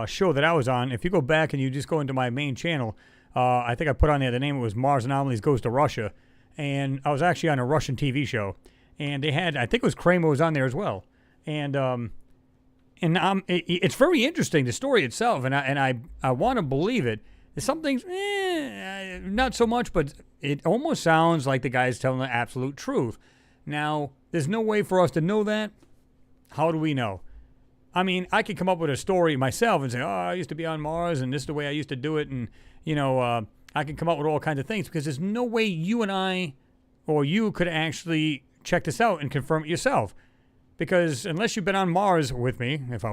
show that I was on. If you go back and you just go into my main channel, I think I put on there, the name was Mars Anomalies Goes to Russia. And I was actually on a Russian TV show. And they had, I think it was Kramer was on there as well. And it's very interesting, the story itself, and I want to believe it. There's some things, not so much, but it almost sounds like the guy's telling the absolute truth. Now, there's no way for us to know that. How do we know? I mean, I could come up with a story myself and say, oh, I used to be on Mars, and this is the way I used to do it, and, I can come up with all kinds of things, because there's no way you and I, or you could actually check this out and confirm it yourself. Because unless you've been on Mars with me, if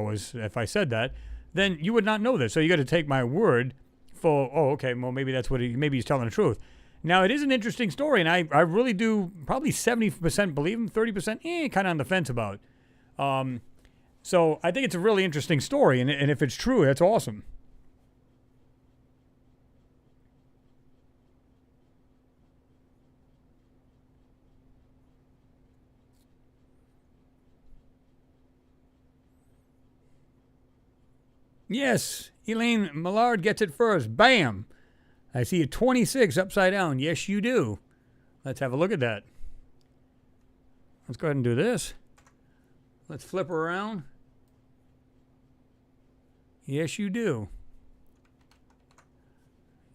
I said that, then you would not know this. So you got to take my word for, oh, okay, well, maybe that's what maybe he's telling the truth. Now, it is an interesting story, and I really do probably 70% believe him, 30% kind of on the fence about. So I think it's a really interesting story, and if it's true, that's awesome. Yes, Elaine Millard gets it first. Bam! I see a 26 upside down. Yes, you do. Let's have a look at that. Let's go ahead and do this. Let's flip her around. Yes, you do.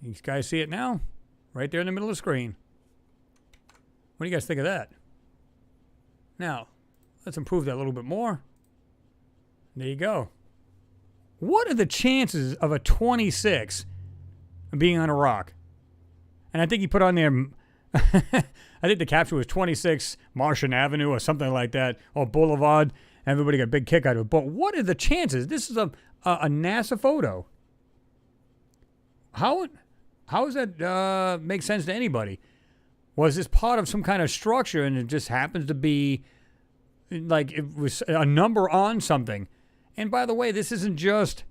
You guys see it now? Right there in the middle of the screen. What do you guys think of that? Now, let's improve that a little bit more. There you go. What are the chances of a 26 being on a rock? And I think he put on there, I think the caption was 26 Martian Avenue or something like that, or Boulevard. Everybody got a big kick out of it. But what are the chances? This is a NASA photo. How does that make sense to anybody? Was this part of some kind of structure and it just happens to be like it was a number on something? And by the way, this isn't just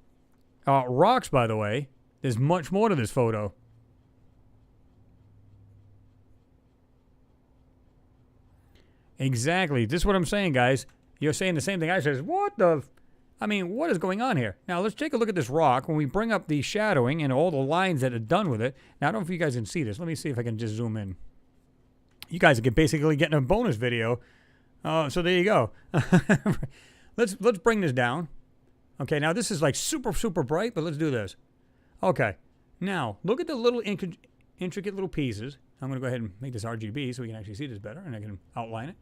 rocks, by the way. There's much more to this photo. Exactly. This is what I'm saying, guys. You're saying the same thing I said. What is going on here? Now, let's take a look at this rock. When we bring up the shadowing and all the lines that are done with it. Now, I don't know if you guys can see this. Let me see if I can just zoom in. You guys are basically getting a bonus video. So there you go. Let's bring this down. Okay, now this is like super, super bright, but let's do this. Okay, now look at the little intricate little pieces. I'm going to go ahead and make this RGB so we can actually see this better, and I can outline it.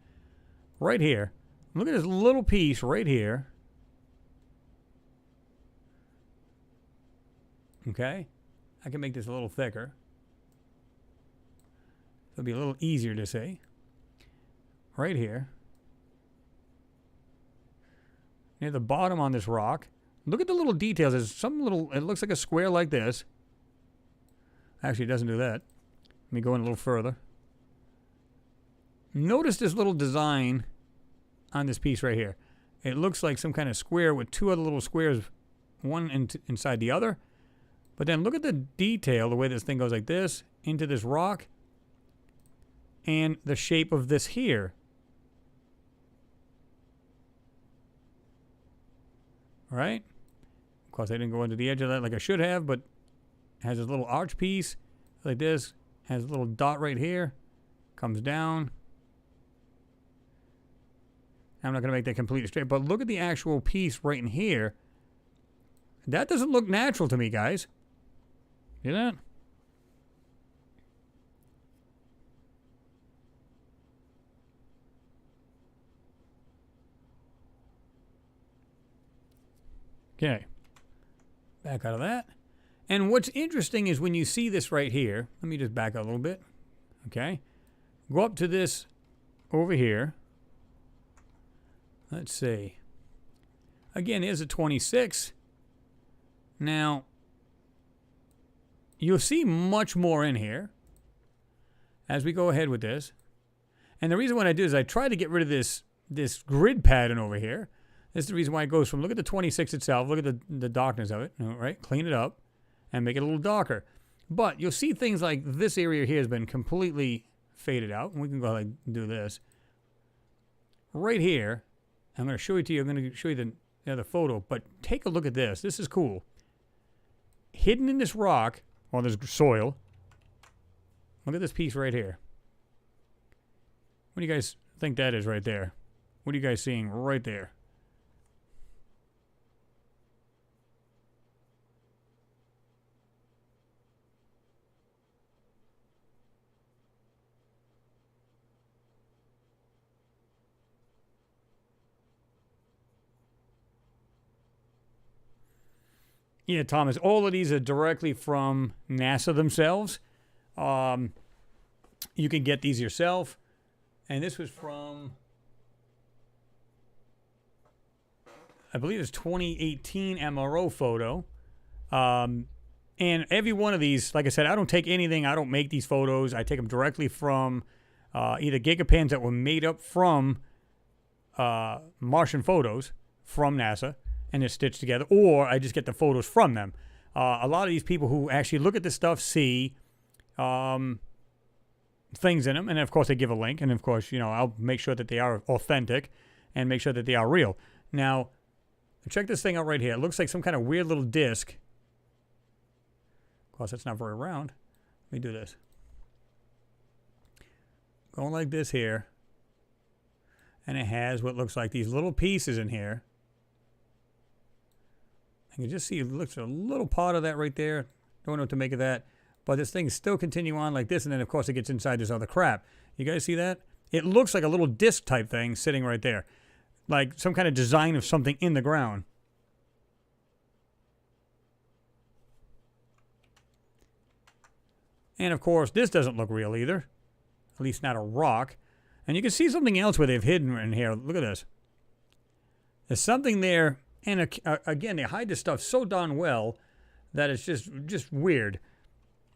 Right here. Look at this little piece right here. Okay, I can make this a little thicker. It'll be a little easier to see. Right here. Near the bottom on this rock. Look at the little details. There's some little, it looks like a square like this. Actually, it doesn't do that. Let me go in a little further. Notice this little design on this piece right here. It looks like some kind of square with two other little squares, one inside the other. But then look at the detail, the way this thing goes like this, into this rock, and the shape of this here. Right? Of course, I didn't go into the edge of that like I should have, but it has this little arch piece like this. Has a little dot right here. Comes down. I'm not going to make that completely straight, but look at the actual piece right in here. That doesn't look natural to me, guys. See that? Okay, back out of that. And what's interesting is when you see this right here, let me just back out a little bit. Okay, go up to this over here. Let's see. Again, here's a 26. Now, you'll see much more in here as we go ahead with this. And the reason what I do is I try to get rid of this grid pattern over here. This is the reason why it goes from, look at the 26 itself, look at the darkness of it, all right? Clean it up and make it a little darker. But you'll see things like this area here has been completely faded out. And we can go ahead and do this. Right here, I'm going to show it to you. I'm going to show you the other photo, but take a look at this. This is cool. Hidden in this rock, or this soil, look at this piece right here. What do you guys think that is right there? What are you guys seeing right there? Yeah, Thomas, all of these are directly from NASA themselves. You can get these yourself. And this was from, I believe it's 2018 MRO photo. And every one of these, like I said, I don't take anything. I don't make these photos. I take them directly from either gigapans that were made up from Martian photos from NASA. And they're stitched together, or I just get the photos from them. A lot of these people who actually look at this stuff see things in them, and of course they give a link, and of course, you know, I'll make sure that they are authentic and make sure that they are real. Now, check this thing out right here. It looks like some kind of weird little disc. Of course, that's not very round. Let me do this. Going like this here, and it has what looks like these little pieces in here. I can just see it looks a little part of that right there. Don't know what to make of that. But this thing still continue on like this, and then of course it gets inside this other crap. You guys see that? It looks like a little disc type thing sitting right there. Like some kind of design of something in the ground. And of course, this doesn't look real either. At least not a rock. And you can see something else where they've hidden in here. Look at this. There's something there. And again, they hide this stuff so darn well that it's just weird.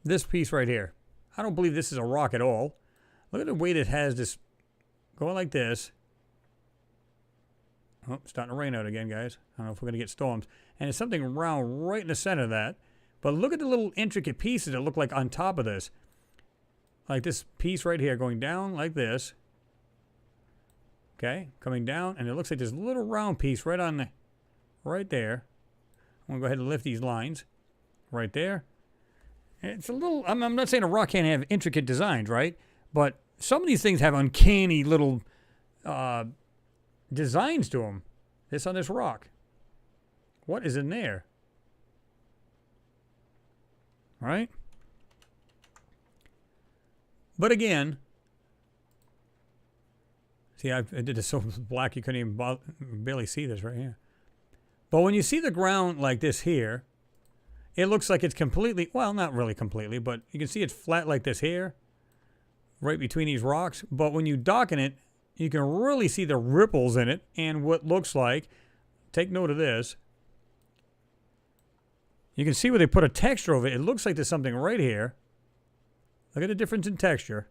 This piece right here. I don't believe this is a rock at all. Look at the way that it has this going like this. Oh, it's starting to rain out again, guys. I don't know if we're going to get storms. And there's something round right in the center of that. But look at the little intricate pieces that look like on top of this. Like this piece right here going down like this. Okay, coming down. And it looks like this little round piece right on the, right there. I'm going to go ahead and lift these lines. Right there. It's a little, I'm not saying a rock can't have intricate designs, right? But some of these things have uncanny little designs to them. This on this rock. What is in there? Right? But again, see, I did this so black you couldn't even barely see this right here. But when you see the ground like this here, it looks like it's completely, well, not really completely, but you can see it's flat like this here, right between these rocks. But when you darken it, you can really see the ripples in it and what looks like, take note of this. You can see where they put a texture over it. It looks like there's something right here. Look at the difference in texture.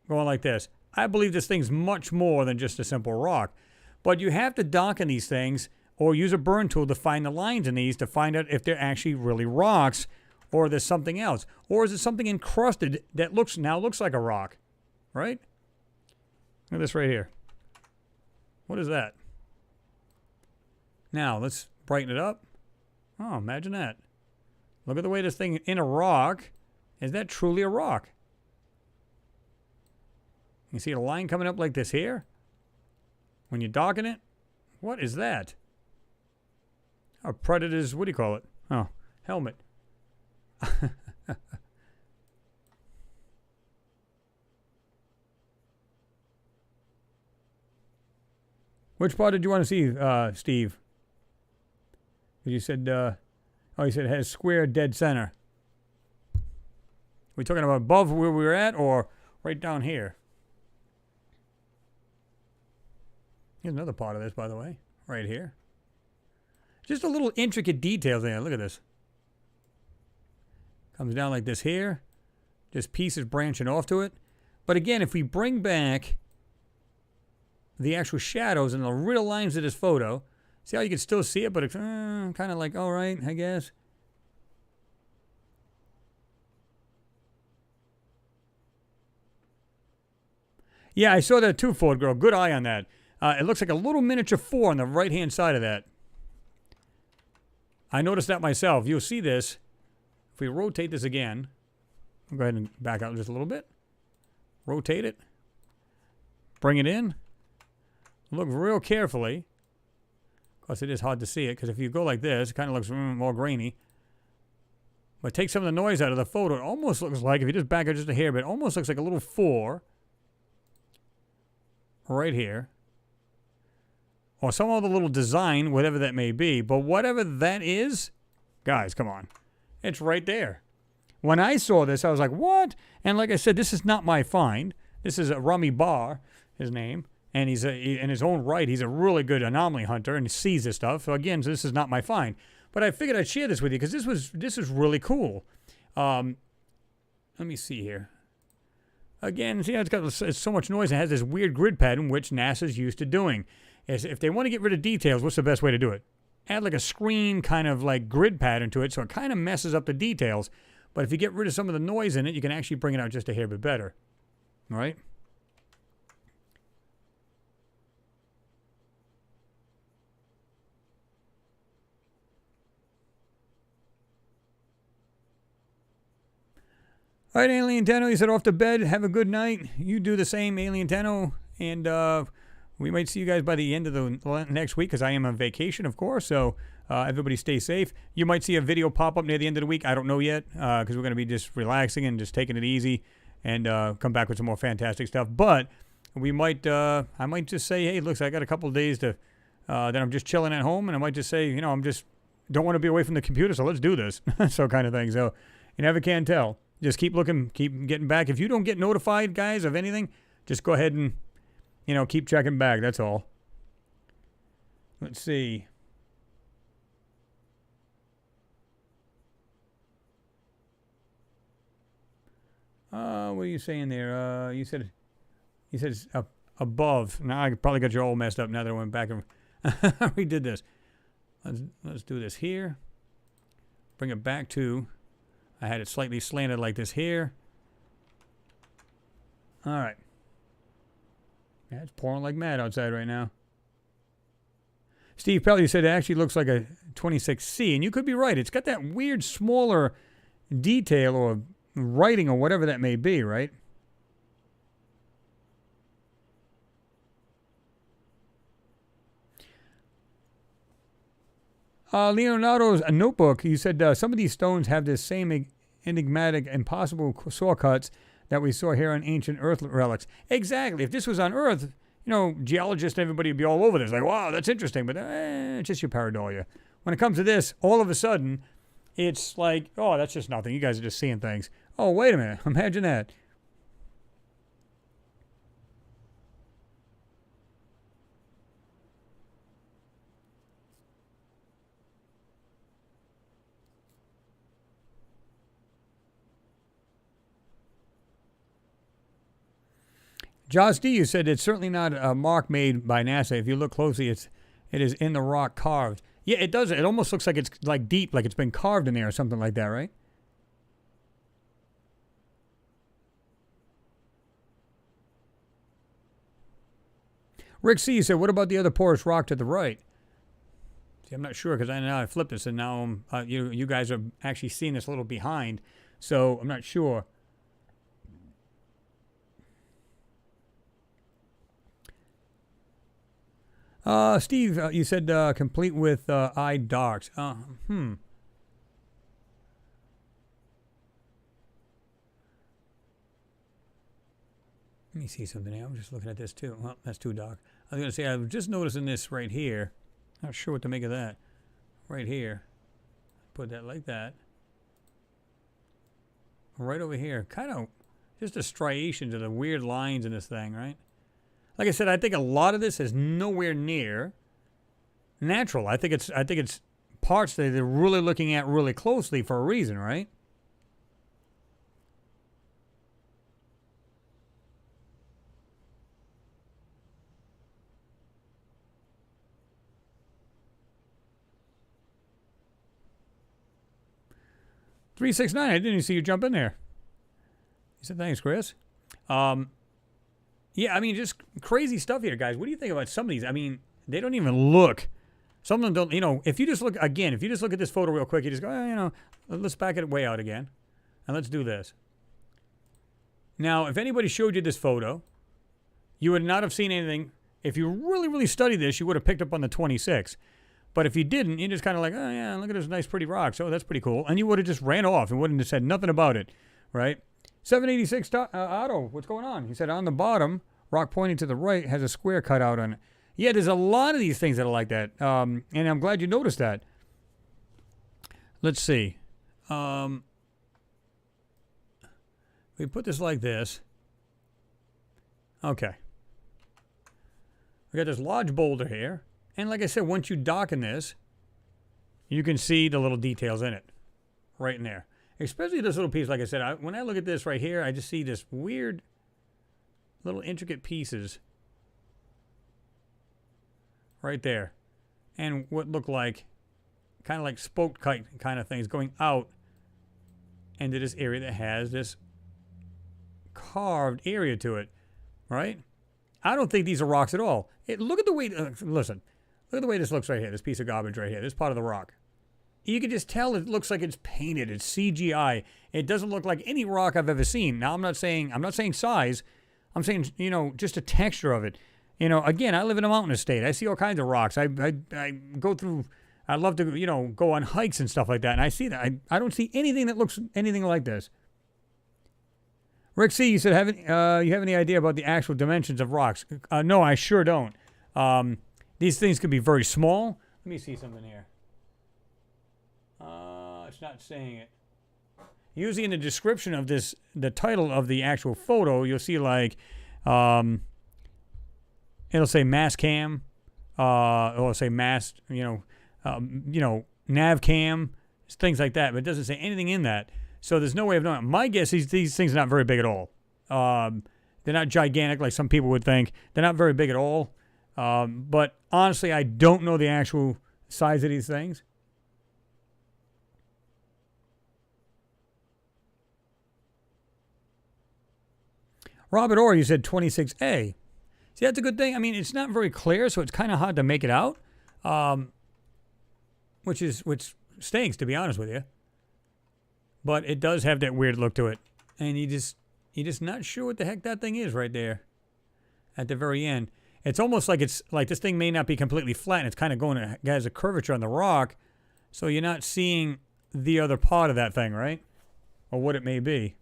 Going like this. I believe this thing's much more than just a simple rock. But you have to darken these things or use a burn tool to find the lines in these to find out if they're actually really rocks or there's something else. Or is it something encrusted that now looks like a rock? Right? Look at this right here. What is that? Now, let's brighten it up. Oh, imagine that. Look at the way this thing in a rock. Is that truly a rock? You see a line coming up like this here? When you darken it? What is that? A predator's, what do you call it? Oh, helmet. Which part did you want to see, Steve? You said, oh, you said it has square dead center. We talking about above where we were at or right down here? Here's another part of this, by the way, right here. Just a little intricate detail there. Look at this. Comes down like this here. Just pieces branching off to it. But again, if we bring back the actual shadows and the real lines of this photo, see how you can still see it, but it's kind of like, all right, I guess. Yeah, I saw that too, Ford Girl. Good eye on that. It looks like a little miniature 4 on the right-hand side of that. I noticed that myself. You'll see this. If we rotate this again, I'll go ahead and back out just a little bit. Rotate it. Bring it in. Look real carefully. Of course, it is hard to see it, because if you go like this, it kind of looks more grainy. But take some of the noise out of the photo. It almost looks like, if you just back it just a hair bit, it almost looks like a little 4 right here. Or some other little design, whatever that may be. But whatever that is, guys, come on. It's right there. When I saw this, I was like, what? And like I said, this is not my find. This is Rami Bar, his name. And he's in his own right, he's a really good anomaly hunter and he sees this stuff. So again, this is not my find. But I figured I'd share this with you because this is really cool. Let me see here. Again, see how it's so much noise and it has this weird grid pattern, which NASA's used to doing. If they want to get rid of details, what's the best way to do it? Add like a screen kind of like grid pattern to it so it kind of messes up the details. But if you get rid of some of the noise in it, you can actually bring it out just a hair bit better. All right? All right, Alien Tenno, you said off to bed. Have a good night. You do the same, Alien Tenno. And we might see you guys by the end of the next week because I am on vacation, of course. So everybody stay safe. You might see a video pop up near the end of the week. I don't know yet because we're going to be just relaxing and just taking it easy and come back with some more fantastic stuff. But we might, I might just say, hey, looks, I got a couple of days to that I'm just chilling at home. And I might just say, you know, I'm just don't want to be away from the computer. So let's do this. So kind of thing. So You never can tell. Just keep looking, keep getting back. If you don't get notified, guys, of anything, just go ahead and, keep checking back. That's all. Let's see. What are you saying there? You said it's above. Now I probably got you all messed up now that I went back and redid this. Let's do this here. Bring it back to, I had it slightly slanted like this here. All right. Yeah, it's pouring like mad outside right now. Steve Pelly said it actually looks like a 26C, and you could be right. It's got that weird smaller detail or writing or whatever that may be, right? Leonardo's notebook, you said some of these stones have this same enigmatic, impossible saw cuts that we saw here on ancient Earth relics. Exactly. If this was on Earth, geologists and everybody would be all over this. Like, wow, that's interesting. But it's just your pareidolia. When it comes to this, all of a sudden, it's like, oh, that's just nothing. You guys are just seeing things. Oh, wait a minute. Imagine that. Josh D, you said it's certainly not a mark made by NASA. If you look closely, it is in the rock carved. Yeah, it does. It almost looks like it's like deep, like it's been carved in there or something like that, right? Rick C said, what about the other porous rock to the right? See, I'm not sure because I flipped this and now you guys are actually seeing this a little behind, so I'm not sure. Steve, you said complete with eye darks. Let me see something here. I'm just looking at this too. Well, that's too dark. I was going to say, I was just noticing this right here. Not sure what to make of that. Right here. Put that like that. Right over here. Kind of just a striation to the weird lines in this thing, right? Like I said, I think a lot of this is nowhere near natural. I think it's parts that they're really looking at really closely for a reason, right? $369. I didn't even see you jump in there. He said, "Thanks, Chris." Yeah, I mean, just crazy stuff here, guys. What do you think about some of these? I mean, they don't even look. Some of them don't, if you just look, again, if you just look at this photo real quick, you just go, let's back it way out again. And let's do this. Now, if anybody showed you this photo, you would not have seen anything. If you really, really studied this, you would have picked up on the 26. But if you didn't, you just kind of like, oh, yeah, look at this nice, pretty rock. So that's pretty cool. And you would have just ran off and wouldn't have said nothing about it, right? 786 Otto, what's going on? He said on the bottom, rock pointing to the right has a square cut out on it. Yeah, there's a lot of these things that are like that. And I'm glad you noticed that. Let's see. We put this like this. Okay. We got this large boulder here. And like I said, once you darken this, you can see the little details in it. Right in there. Especially this little piece, like I said, when I look at this right here, I just see this weird little intricate pieces right there. And what look like, kind of like spoke kite kind of things going out into this area that has this carved area to it, right? I don't think these are rocks at all. Look at the way, listen, look at the way this looks right here, this piece of garbage right here, this part of the rock. You can just tell it looks like it's painted. It's CGI. It doesn't look like any rock I've ever seen. Now, I'm not saying size. I'm saying, just a texture of it. Again, I live in a mountain estate. I see all kinds of rocks. I go through, I love to, go on hikes and stuff like that. And I see that. I don't see anything that looks anything like this. Rick C., you said, you have any idea about the actual dimensions of rocks? No, I sure don't. These things could be very small. Let me see something here. It's not saying it. usually in the description of this, the title of the actual photo, you'll see like, it'll say mass cam, or it'll say mass, nav cam, things like that, but it doesn't say anything in that. So there's no way of knowing. My guess is these things are not very big at all. They're not gigantic like some people would think. They're not very big at all. But honestly, I don't know the actual size of these things. Robert Orr, you said 26A. See, that's a good thing. I mean, it's not very clear, so it's kind of hard to make it out, which stinks, to be honest with you. But it does have that weird look to it, and you're just not sure what the heck that thing is right there at the very end. It's almost like it's like this thing may not be completely flat, and it's kind of has a curvature on the rock, so you're not seeing the other part of that thing, right? Or what it may be.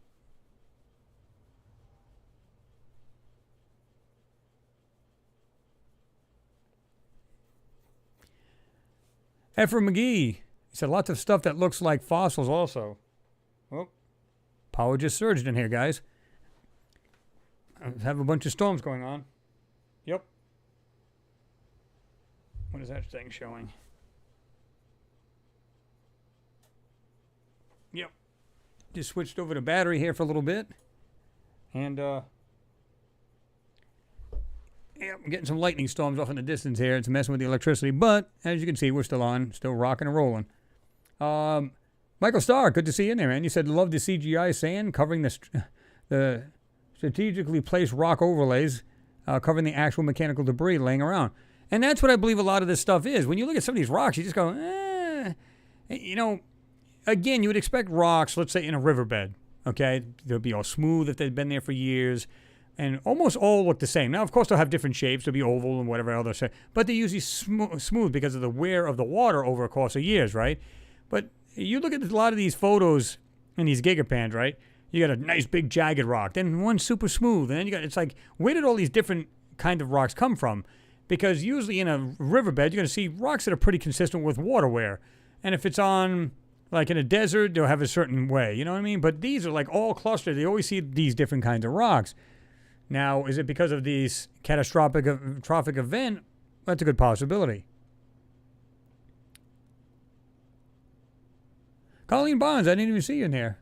Ephraim McGee, he said lots of stuff that looks like fossils also. Oh, power just surged in here, guys. I have a bunch of storms going on. Yep. What is that thing showing? Yep. Just switched over to battery here for a little bit. And, yeah, I'm getting some lightning storms off in the distance here. It's messing with the electricity, but as you can see, we're still on, still rocking and rolling. Michael Starr, good to see you in there, man. You said love the CGI sand covering the strategically placed rock overlays, covering the actual mechanical debris laying around. And that's what I believe a lot of this stuff is. When you look at some of these rocks, you just go, again, you would expect rocks, let's say in a riverbed, okay? They'll be all smooth if they've been there for years. And almost all look the same. Now, of course, they'll have different shapes. They'll be oval and whatever other shape. But they're usually smooth because of the wear of the water over a course of years, right? But you look at a lot of these photos in these gigapans, right? You got a nice big jagged rock. Then one super smooth. And then it's like, where did all these different kind of rocks come from? Because usually in a riverbed, you're going to see rocks that are pretty consistent with water wear. And if it's on, like in a desert, they'll have a certain way. You know what I mean? But these are like all clustered. You always see these different kinds of rocks. Now, is it because of these catastrophic event? That's a good possibility. Colleen Bonds, I didn't even see you in there.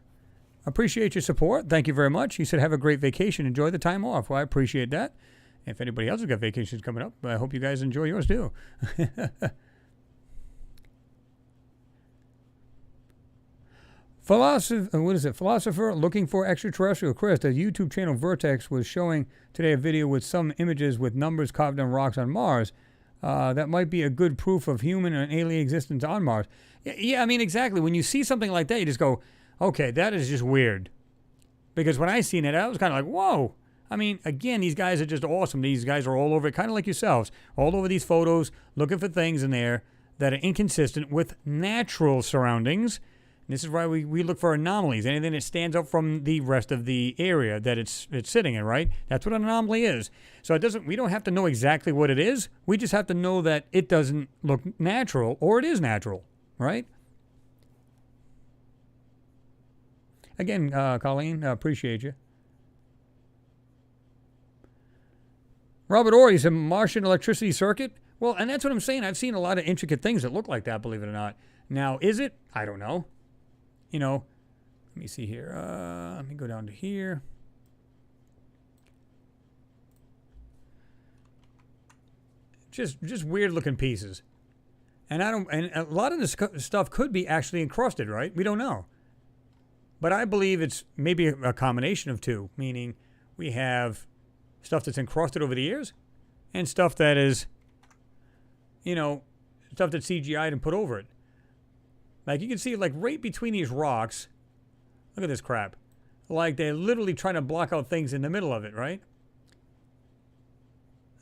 Appreciate your support. Thank you very much. You said have a great vacation. Enjoy the time off. Well, I appreciate that. If anybody else has got vacations coming up, I hope you guys enjoy yours too. Philosopher looking for extraterrestrial. Chris, the YouTube channel Vertex was showing today a video with some images with numbers carved on rocks on Mars. That might be a good proof of human and alien existence on Mars. Yeah, I mean, exactly. When you see something like that, you just go, okay, that is just weird. Because when I seen it, I was kind of like, whoa. I mean, again, these guys are just awesome. These guys are all over it, kind of like yourselves, all over these photos, looking for things in there that are inconsistent with natural surroundings. This is why we look for anomalies, anything that stands out from the rest of the area that it's sitting in, right? That's what an anomaly is. So we don't have to know exactly what it is. We just have to know that it doesn't look natural or it is natural, right? Again, Colleen, appreciate you. Robert Orr, he's a Martian electricity circuit. Well, and that's what I'm saying. I've seen a lot of intricate things that look like that, believe it or not. Now, is it? I don't know. Let me see here. Let me go down to here. Just weird looking pieces. And a lot of this stuff could be actually encrusted, right? We don't know. But I believe it's maybe a combination of two, meaning we have stuff that's encrusted over the years and stuff that is, stuff that's CGI'd and put over it. Like you can see, like right between these rocks, look at this crap. Like they're literally trying to block out things in the middle of it, right?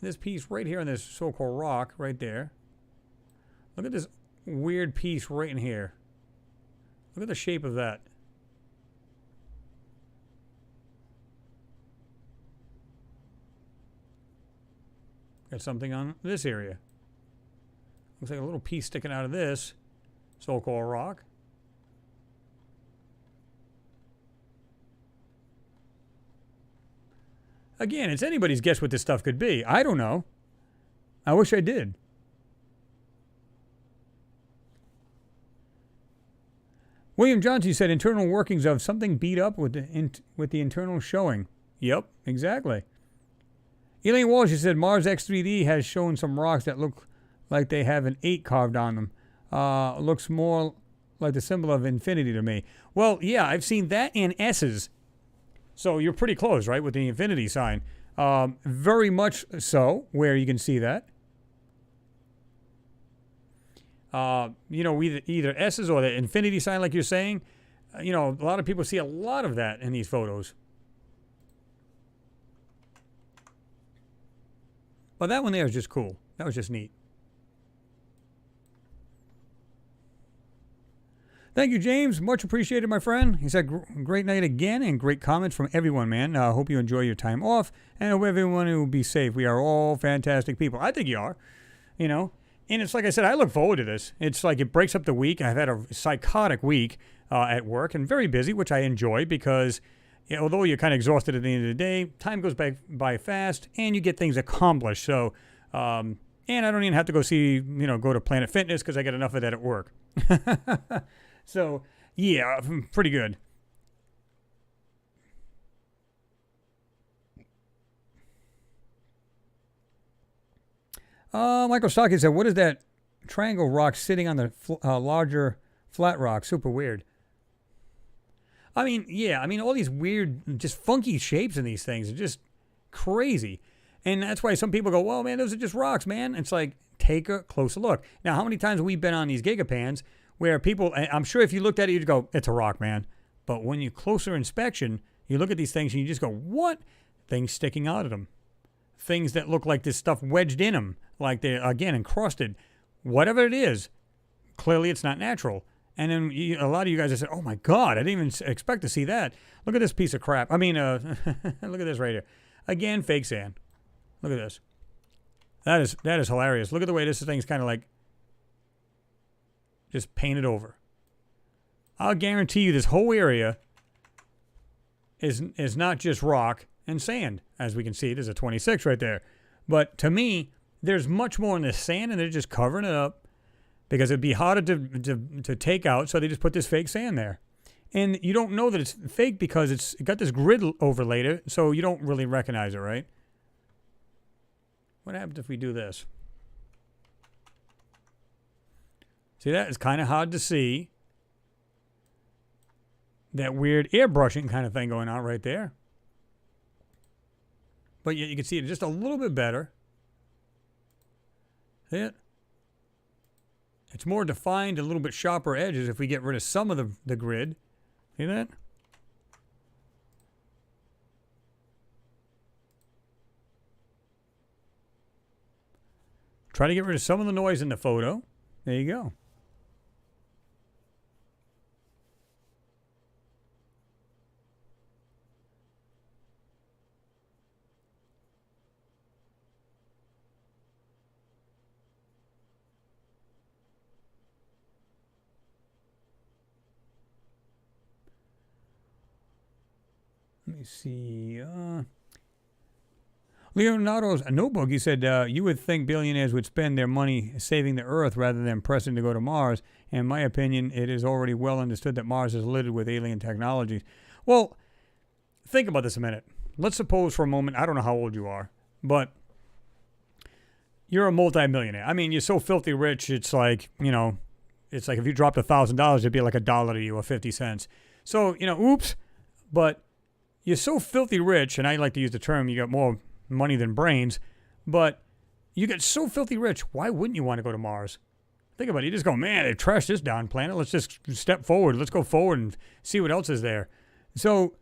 This piece right here on this so-called rock right there. Look at this weird piece right in here. Look at the shape of that. Got something on this area. Looks like a little piece sticking out of this so-called rock. Again, it's anybody's guess what this stuff could be. I don't know. I wish I did. William Johnson said internal workings of something beat up with the internal showing. Yep, exactly. Elaine Walsh said Mars X3D has shown some rocks that look like they have an 8 carved on them. Looks more like the symbol of infinity to me. Well, yeah, I've seen that and S's. So you're pretty close, right, with the infinity sign. Very much so, where you can see that. Either S's or the infinity sign, like you're saying. A lot of people see a lot of that in these photos. But that one there is just cool. That was just neat. Thank you, James. Much appreciated, my friend. He said, great night again and great comments from everyone, man. I hope you enjoy your time off and hope everyone will be safe. We are all fantastic people. I think you are, And it's like I said, I look forward to this. It's like it breaks up the week. I've had a psychotic week at work and very busy, which I enjoy because although you're kind of exhausted at the end of the day, time goes by fast and you get things accomplished. So, and I don't even have to go to Planet Fitness because I get enough of that at work. So, yeah, pretty good. Michael Stockey said, what is that triangle rock sitting on the larger flat rock? Super weird. All these weird, just funky shapes in these things are just crazy. And that's why some people go, well, man, those are just rocks, man. It's like, take a closer look. Now, how many times have we been on these gigapans where people, I'm sure if you looked at it, you'd go, it's a rock, man. But when you closer inspection, you look at these things and you just go, what? Things sticking out of them. Things that look like this stuff wedged in them, like they're, again, encrusted. Whatever it is, clearly it's not natural. And then a lot of you guys have said, oh my God, I didn't even expect to see that. Look at this piece of crap. Look at this right here. Again, fake sand. Look at this. That is hilarious. Look at the way this thing's kind of like just painted over. I'll guarantee you this whole area is not just rock and sand. As we can see, there's a 26 right there. But to me, there's much more in this sand, and they're just covering it up because it'd be harder to take out, so they just put this fake sand there. And you don't know that it's fake because it's got this grid overlaid it, so you don't really recognize it, right? What happens if we do this? See, that is kind of hard to see. That weird airbrushing kind of thing going on right there. But yet you can see it just a little bit better. See it? It's more defined, a little bit sharper edges if we get rid of some of the grid. See that? Try to get rid of some of the noise in the photo. There you go. Let me see. Leonardo's notebook, he said, you would think billionaires would spend their money saving the Earth rather than pressing to go to Mars. In my opinion, it is already well understood that Mars is littered with alien technologies. Well, think about this a minute. Let's suppose for a moment, I don't know how old you are, but you're a multi-millionaire. I mean, you're so filthy rich, it's like, it's like if you dropped $1,000, it'd be like $1 to you or 50 cents. So, oops, but you're so filthy rich, and I like to use the term, you got more money than brains, but you get so filthy rich, why wouldn't you want to go to Mars? Think about it. You just go, man, they've trashed this down planet. Let's just step forward. Let's go forward and see what else is there. So,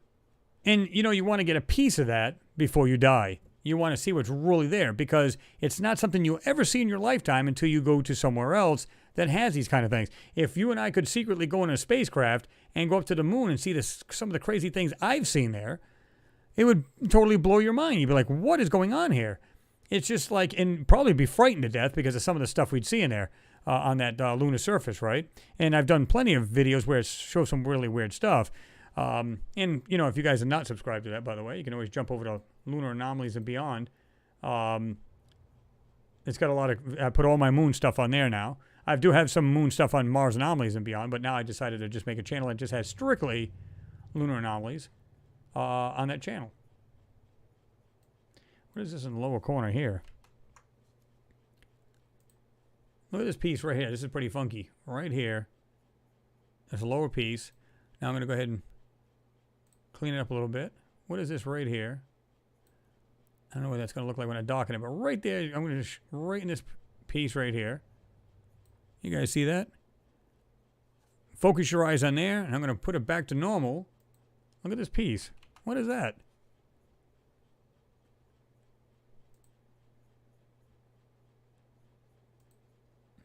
and you want to get a piece of that before you die. You want to see what's really there because it's not something you'll ever see in your lifetime until you go to somewhere else that has these kind of things. If you and I could secretly go in a spacecraft and go up to the moon and see some of the crazy things I've seen there, it would totally blow your mind. You'd be like, what is going on here? It's just like, and probably be frightened to death because of some of the stuff we'd see in there on that lunar surface, right? And I've done plenty of videos where it shows some really weird stuff. And, you know, if you guys are not subscribed to that, by the way, you can always jump over to Lunar Anomalies and Beyond. It's got a lot of, I put all my moon stuff on there now. I do have some moon stuff on Mars Anomalies and Beyond, but now I decided to just make a channel that just has strictly Lunar Anomalies on that channel. What is this in the lower corner here? Look at this piece right here. This is pretty funky. Right here. There's a lower piece. Now I'm going to go ahead and clean it up a little bit. What is this right here? I don't know what that's going to look like when I darken it, but right there, I'm going to just right in this piece right here. You guys see that? Focus your eyes on there, and I'm going to put it back to normal. Look at this piece. What is that?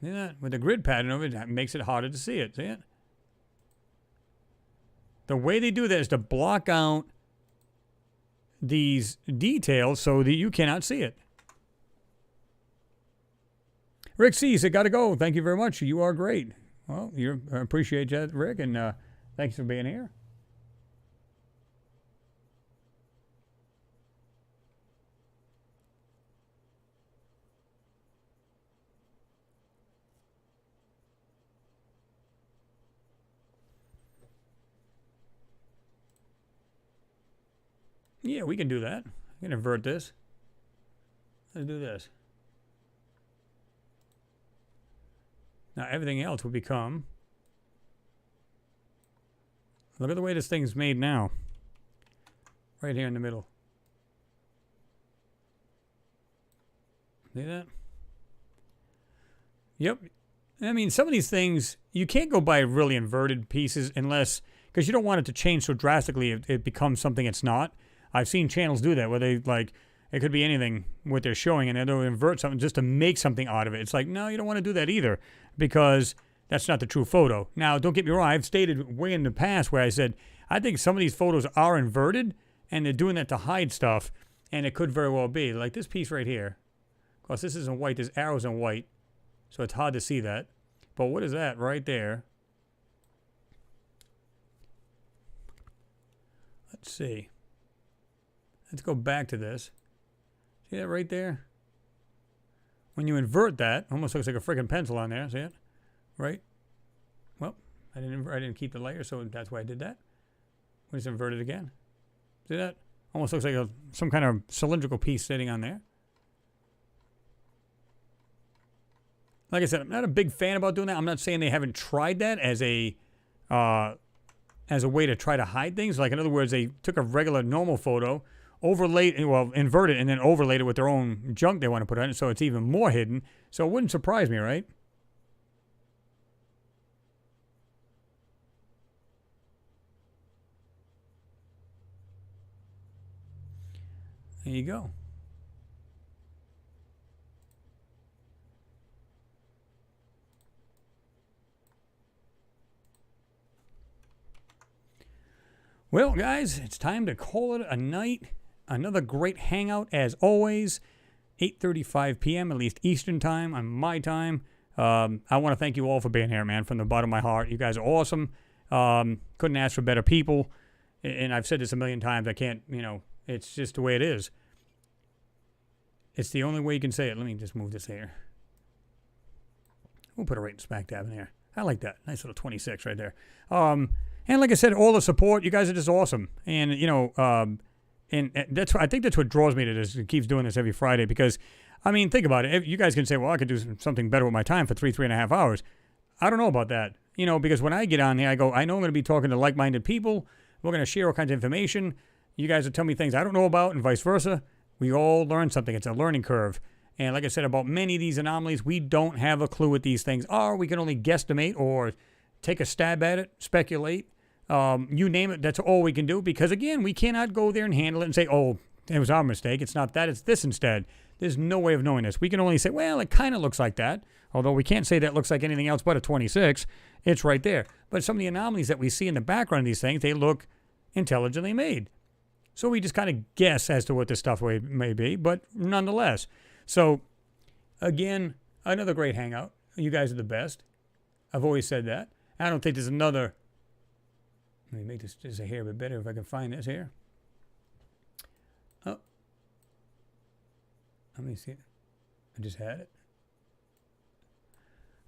See that? With the grid pattern of it, that makes it harder to see it. See it? The way they do that is to block out these details so that you cannot see it. Rick C said, "Gotta go. Thank you very much. You are great." Well, I appreciate that, Rick, and thanks for being here. Yeah, we can do that. I can invert this. Let's do this. Now everything else will become... Look at the way this thing's made now. Right here in the middle. See that? Yep. I mean, some of these things, you can't go by really inverted pieces unless... Because you don't want it to change so drastically it becomes something it's not. I've seen channels do that where they, like, it could be anything what they're showing, and they'll invert something just to make something out of it. It's like, no, you don't want to do that either, because that's not the true photo. Now, don't get me wrong. I've stated way in the past where I said, I think some of these photos are inverted, and they're doing that to hide stuff, and it could very well be. Like this piece right here. Of course, this isn't white. There's arrows in white, so it's hard to see that. But what is that right there? Let's see. Let's go back to this. See that right there? When you invert that, almost looks like a freaking pencil on there. See it? Right? Well, I didn't keep the layer, so that's why I did that. We just invert it again. See that? Almost looks like some kind of cylindrical piece sitting on there. Like I said, I'm not a big fan about doing that. I'm not saying they haven't tried that as a way to try to hide things. Like, in other words, they took a regular normal photo, inverted and then overlaid it with their own junk they want to put on it, so it's even more hidden. So it wouldn't surprise me, right? There you go. Well, guys, it's time to call it a night. Another great hangout, as always. 8:35 p.m., at least Eastern time, on my time. I want to thank you all for being here, man, from the bottom of my heart. You guys are awesome. Couldn't ask for better people. And I've said this a million times. I can't, it's just the way it is. It's the only way you can say it. Let me just move this here. We'll put it right in smack dab in there. I like that. Nice little 26 right there. And like I said, all the support, you guys are just awesome. And, and I think that's what draws me to this. It keeps doing this every Friday because, I mean, think about it. You guys can say, well, I could do something better with my time for 3.5 hours. I don't know about that, because when I get on here, I know I'm going to be talking to like-minded people. We're going to share all kinds of information. You guys will tell me things I don't know about and vice versa. We all learn something. It's a learning curve. And like I said, about many of these anomalies, we don't have a clue what these things are. We can only guesstimate or take a stab at it, speculate. You name it, that's all we can do. Because, again, we cannot go there and handle it and say, oh, it was our mistake. It's not that. It's this instead. There's no way of knowing this. We can only say, well, it kind of looks like that. Although we can't say that looks like anything else but a 26. It's right there. But some of the anomalies that we see in the background of these things, they look intelligently made. So we just kind of guess as to what this stuff may be. But nonetheless. So, again, another great hangout. You guys are the best. I've always said that. I don't think there's another Let me make this just a hair bit better if I can find this here. Oh. Let me see it. I just had it.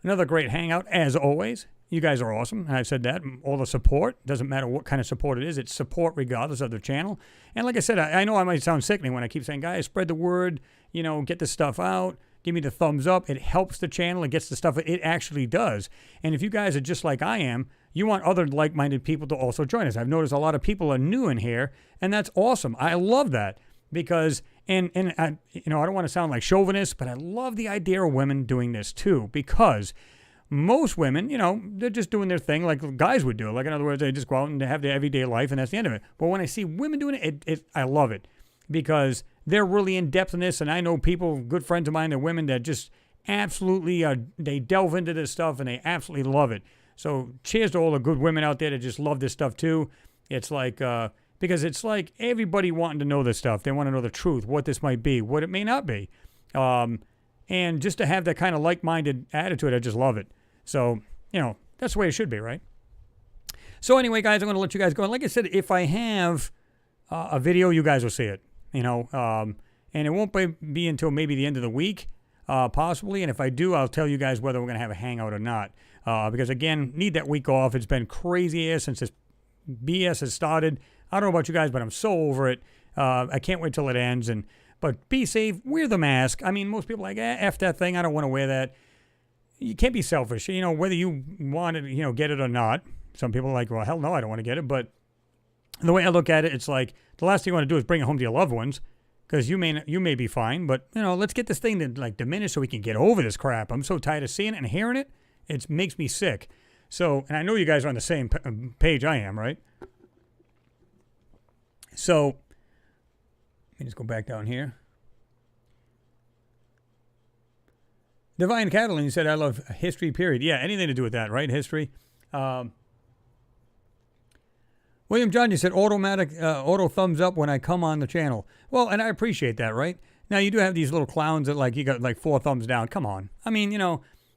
Another great hangout, as always. You guys are awesome, and I've said that. All the support, doesn't matter what kind of support it is, it's support regardless of the channel. And like I said, I know I might sound sickening when I keep saying, guys, spread the word, get the stuff out, give me the thumbs up. It helps the channel, it gets the stuff, it actually does. And if you guys are just like I am, you want other like-minded people to also join us. I've noticed a lot of people are new in here, and that's awesome. I love that because, and I don't want to sound like chauvinist, but I love the idea of women doing this too, because most women, they're just doing their thing like guys would do. Like, in other words, they just go out and have their everyday life, and that's the end of it. But when I see women doing it, I love it because they're really in-depth in this, and I know people, good friends of mine, they're women that just absolutely, they delve into this stuff, and they absolutely love it. So cheers to all the good women out there that just love this stuff too. It's like, because it's like everybody wanting to know this stuff. They want to know the truth, what this might be, what it may not be. And just to have that kind of like-minded attitude, I just love it. So, that's the way it should be, right? So anyway, guys, I'm going to let you guys go. And like I said, if I have a video, you guys will see it, and it won't be until maybe the end of the week, possibly. And if I do, I'll tell you guys whether we're going to have a hangout or not. Because, again, need that week off. It's been crazy here since this BS has started. I don't know about you guys, but I'm so over it. I can't wait till it ends. But be safe. Wear the mask. I mean, most people are like, F that thing. I don't want to wear that. You can't be selfish. Whether you want it, get it or not. Some people are like, well, hell no, I don't want to get it. But the way I look at it, it's like the last thing you want to do is bring it home to your loved ones because you may be fine. But, let's get this thing to, diminish so we can get over this crap. I'm so tired of seeing it and hearing it. It makes me sick. So, and I know you guys are on the same page I am, right? So, let me just go back down here. Divine Catalan said, I love history, period. Yeah, anything to do with that, right? History. William John, you said auto thumbs up when I come on the channel. Well, and I appreciate that, right? Now, you do have these little clowns that, you got, 4 thumbs down. Come on. I mean,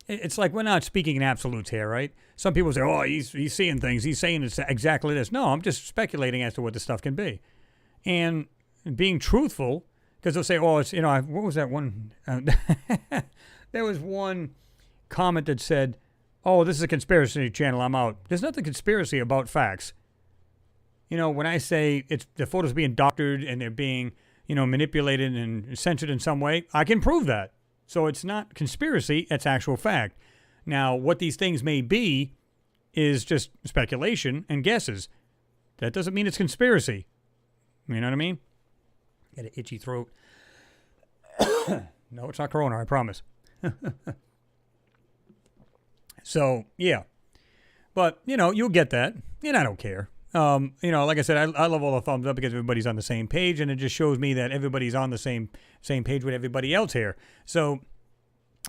it's like we're not speaking in absolutes here, right? Some people say, oh, he's seeing things. He's saying it's exactly this. No, I'm just speculating as to what the stuff can be. And being truthful, because they'll say, oh, it's, what was that one? There was one comment that said, oh, this is a conspiracy channel, I'm out. There's nothing conspiracy about facts. When I say the photos being doctored and they're being, manipulated and censored in some way, I can prove that. So it's not conspiracy, it's actual fact. Now, what these things may be is just speculation and guesses. That doesn't mean it's conspiracy. You know what I mean? Got an itchy throat. No, it's not corona, I promise. So, yeah. But, you'll get that. And I don't care. Like I said, I love all the thumbs up because everybody's on the same page, and it just shows me that everybody's on the same page with everybody else here. So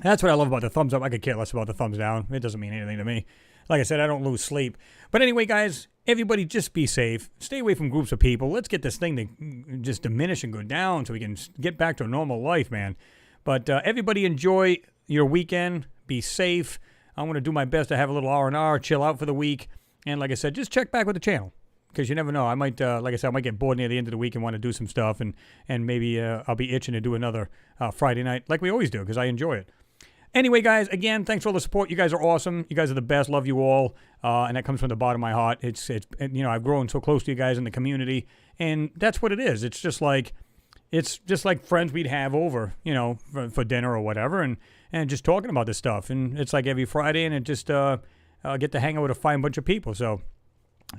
that's what I love about the thumbs up. I could care less about the thumbs down. It doesn't mean anything to me. Like I said, I don't lose sleep. But anyway, guys, everybody just be safe. Stay away from groups of people. Let's get this thing to just diminish and go down so we can get back to a normal life, man. But everybody enjoy your weekend. Be safe. I'm going to do my best to have a little R&R, chill out for the week. And like I said, just check back with the channel because you never know. I might, like I said, I might get bored near the end of the week and want to do some stuff. And maybe I'll be itching to do another Friday night like we always do because I enjoy it. Anyway, guys, again, thanks for all the support. You guys are awesome. You guys are the best. Love you all. And that comes from the bottom of my heart. It's I've grown so close to you guys in the community. And that's what it is. It's just like friends we'd have over, for dinner or whatever. And just talking about this stuff. And it's like every Friday and it just get to hang out with a fine bunch of people. So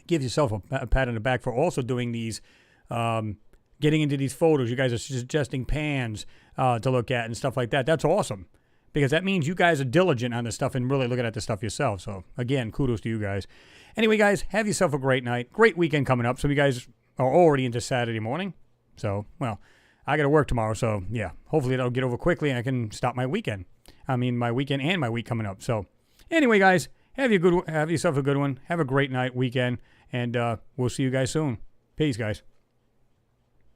give yourself a pat on the back for also doing these, getting into these photos. You guys are suggesting pans to look at and stuff like that. That's awesome. Because that means you guys are diligent on this stuff and really looking at this stuff yourself. So, again, kudos to you guys. Anyway, guys, have yourself a great night. Great weekend coming up. So, you guys are already into Saturday morning. So, well, I got to work tomorrow. So, yeah, hopefully that'll get over quickly and I can stop my weekend. My weekend and my week coming up. So, anyway, guys, have yourself a good one. Have a great night, weekend. And we'll see you guys soon. Peace, guys.